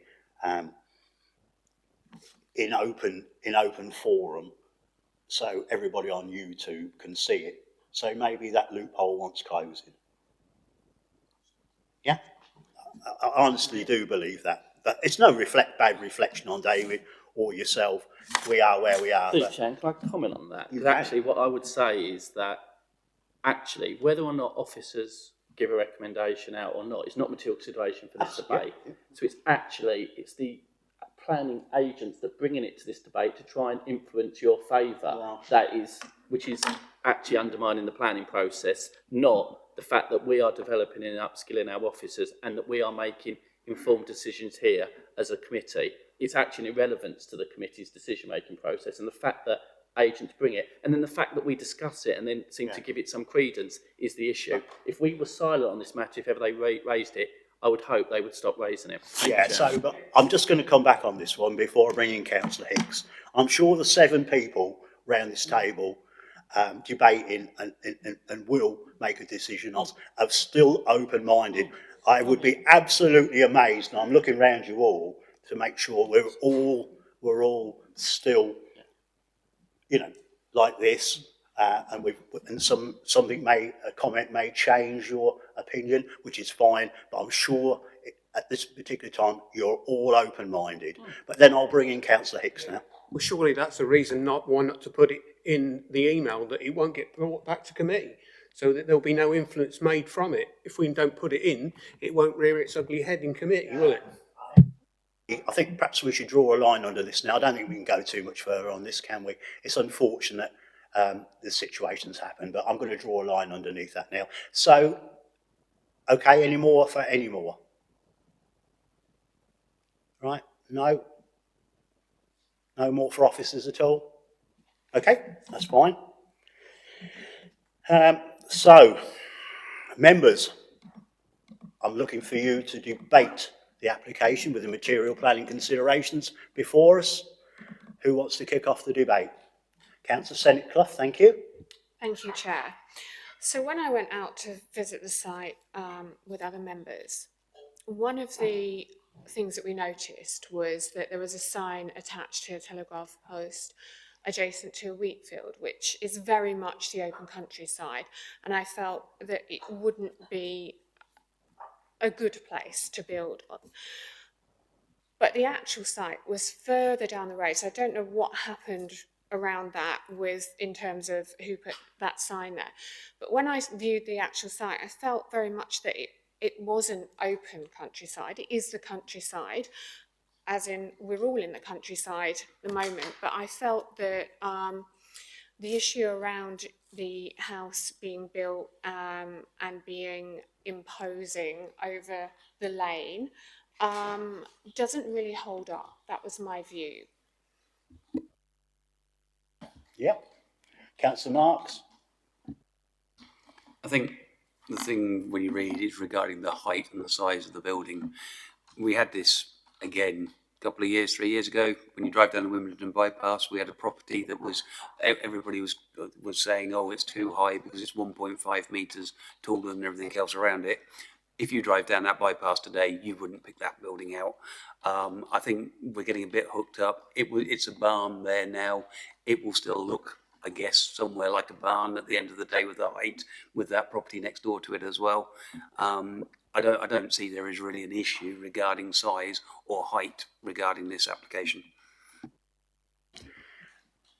in open forum, so everybody on YouTube can see it. So maybe that loophole wants closing. Yeah, I honestly do believe that. But it's no bad reflection on David or yourself. We are where we are. Can I comment on that? Because actually what I would say is that actually whether or not officers give a recommendation out or not, it's not material consideration for this debate. Yeah. So it's the planning agents that bringing it to this debate to try and influence your favour. Yeah. Which is actually undermining the planning process, not the fact that we are developing and upskilling our officers and that we are making informed decisions here as a committee. It's actually an irrelevance to the committee's decision-making process, and the fact that agents bring it, and then the fact that we discuss it and then seem to give it some credence is the issue. If we were silent on this matter, if ever they raised it, I would hope they would stop raising it. But I'm just going to come back on this one before I bring in Councillor Hicks. I'm sure the 7 people round this table debating and will make a decision are still open-minded. I would be absolutely amazed, and I'm looking around you all to make sure we're all still, like this, and a comment may change your opinion, which is fine. But I'm sure at this particular time you're all open-minded. But then I'll bring in Councillor Hicks now. Well, surely that's a reason why not to put it in the email, that it won't get brought back to committee, so that there'll be no influence made from it. If we don't put it in, it won't rear its ugly head in committee, will it? I think perhaps we should draw a line under this now. I don't think we can go too much further on this, can we? It's unfortunate the situation's happened, but I'm going to draw a line underneath that now. So, okay, any more for any more? Right? No? No more for officers at all? Okay, that's fine. So, members, I'm looking for you to debate the application with the material planning considerations before us. Who wants to kick off the debate? Councillor Senate Clough, thank you. Thank you, Chair. So when I went out to visit the site with other members, one of the things that we noticed was that there was a sign attached to a telegraph post adjacent to a wheat field, which is very much the open countryside, and I felt that it wouldn't be a good place to build on. But the actual site was further down the road, so I don't know what happened around that in terms of who put that sign there. But when I viewed the actual site, I felt very much that it wasn't open countryside. It is the countryside, as in we're all in the countryside at the moment, but I felt that the issue around the house being built and being imposing over the lane doesn't really hold up. That was my view. Yep. Councillor Marks? I think the thing when you read is regarding the height and the size of the building. We had this again a couple of years, 3 years ago, when you drive down the Wimbledon bypass. We had a property that was, everybody was saying, oh, it's too high because it's 1.5 metres taller than everything else around it. If you drive down that bypass today, you wouldn't pick that building out. I think we're getting a bit hooked up. It's a barn there now. It will still look, I guess, somewhere like a barn at the end of the day with the height, with that property next door to it as well. I don't see there is really an issue regarding size or height regarding this application.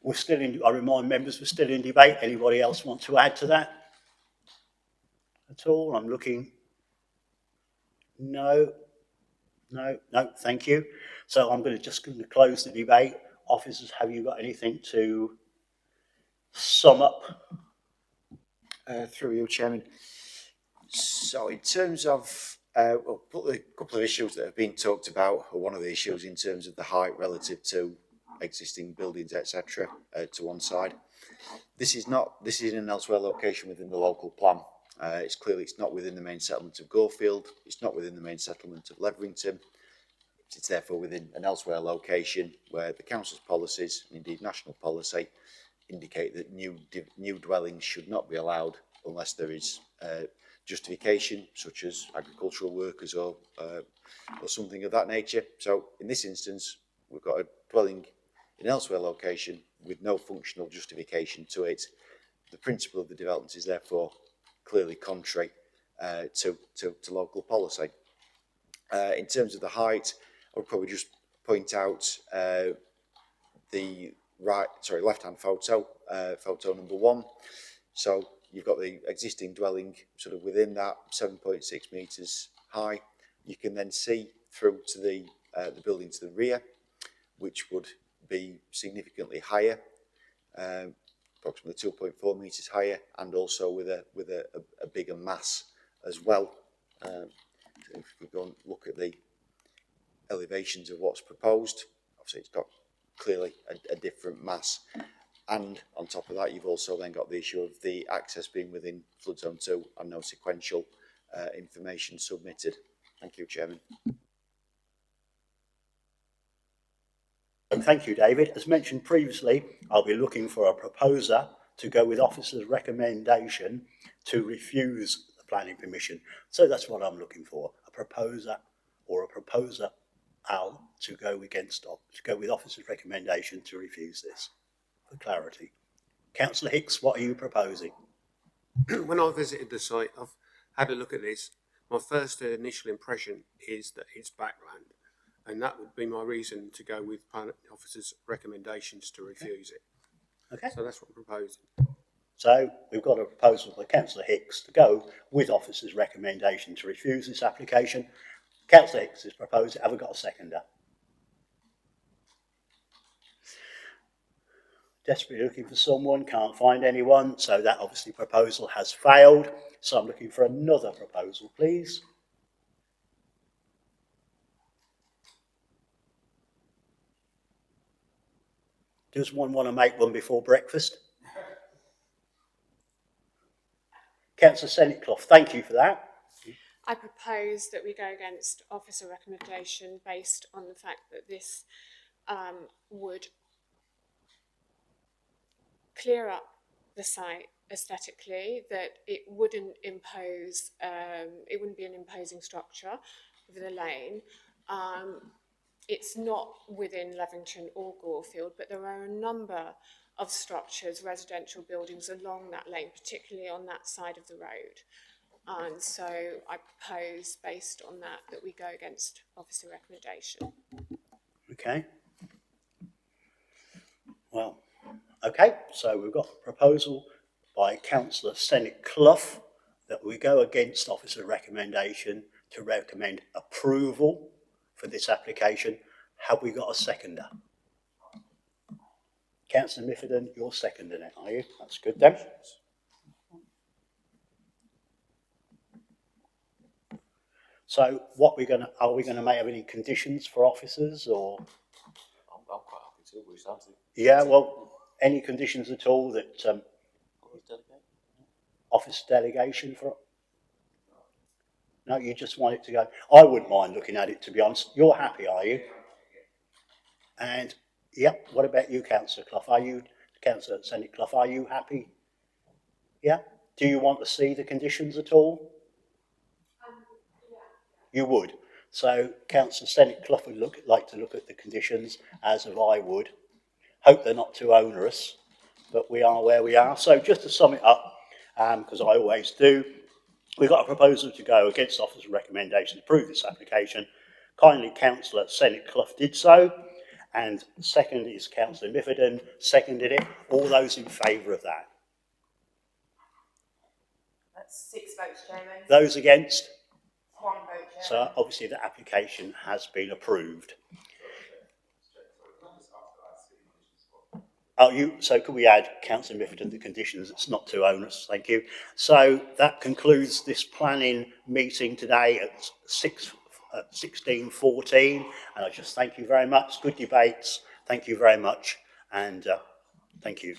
We're still in, I remind members, we're still in debate. Anybody else want to add to that at all? I'm looking. No, thank you. So I'm just going to close the debate. Officers, have you got anything to sum up? Through you, Chairman. So in terms of a couple of issues that have been talked about, or one of the issues in terms of the height relative to existing buildings, etc., to one side. This is in an elsewhere location within the local plan. It's not within the main settlement of Gorefield. It's not within the main settlement of Leverington. It's therefore within an elsewhere location where the council's policies, and indeed national policy, indicate that new dwellings should not be allowed unless there is justification, such as agricultural workers or something of that nature. So in this instance, we've got a dwelling in an elsewhere location with no functional justification to it. The principle of the development is therefore clearly contrary to local policy. In terms of the height, I would probably just point out the left-hand photo, photo number 1. So you've got the existing dwelling sort of within that, 7.6 metres high. You can then see through to the building to the rear, which would be significantly higher, approximately 2.4 metres higher, and also with a bigger mass as well. So if we go and look at the elevations of what's proposed, obviously it's got clearly a different mass. And on top of that, you've also then got the issue of the access being within flood zone 2 and no sequential information submitted. Thank you, Chairman. Thank you, David. As mentioned previously, I'll be looking for a proposer to go with officer's recommendation to refuse the planning permission. So that's what I'm looking for, a proposer or a proposer to go with officer's recommendation to refuse this, for clarity. Councillor Hicks, what are you proposing? When I visited the site, I've had a look at this. My first initial impression is that it's backland, and that would be my reason to go with planning officer's recommendations to refuse it. Okay. So that's what I'm proposing. So we've got a proposal for Councillor Hicks to go with officer's recommendation to refuse this application. Councillor Hicks is proposing. Have we got a seconder? Desperately looking for someone, can't find anyone, so that obviously proposal has failed. So I'm looking for another proposal, please. Does one want to make one before breakfast? Councillor Senetclough, thank you for that. I propose that we go against officer recommendation based on the fact that this would clear up the site aesthetically, that it wouldn't impose, it wouldn't be an imposing structure with a lane. It's not within Levington or Gorefield, but there are a number of structures, residential buildings along that lane, particularly on that side of the road. And so I propose, based on that, that we go against officer recommendation. Okay. Well, okay, so we've got a proposal by Councillor Senate Clough that we go against officer recommendation to recommend approval for this application. Have we got a seconder? Councillor Mifferton, you're seconding it, are you? That's good then. So what are we gonna have any conditions for officers, or? I'm quite happy to, we started. Yeah, well, any conditions at all that, office delegation for? No, you just want it to go. I wouldn't mind looking at it, to be honest. You're happy, are you? And, yep, what about you, Councillor Clough? Are you, Councillor Senate Clough, are you happy? Yeah? Do you want to see the conditions at all? You would. So Councillor Senate Clough would like to look at the conditions, as of I would. Hope they're not too onerous, but we are where we are. So just to sum it up, because I always do, we've got a proposal to go against officer's recommendation to approve this application. Kindly Councillor Senate Clough did so, and second is Councillor Mifferton, seconded it. All those in favour of that? That's 6 votes, Chairman. Those against? 1 vote, Chairman. So obviously the application has been approved. So could we add, Councillor Mifferton, the conditions? It's not too onerous, thank you. So that concludes this planning meeting today at 16:14, and I just thank you very much. Good debates. Thank you very much, and thank you.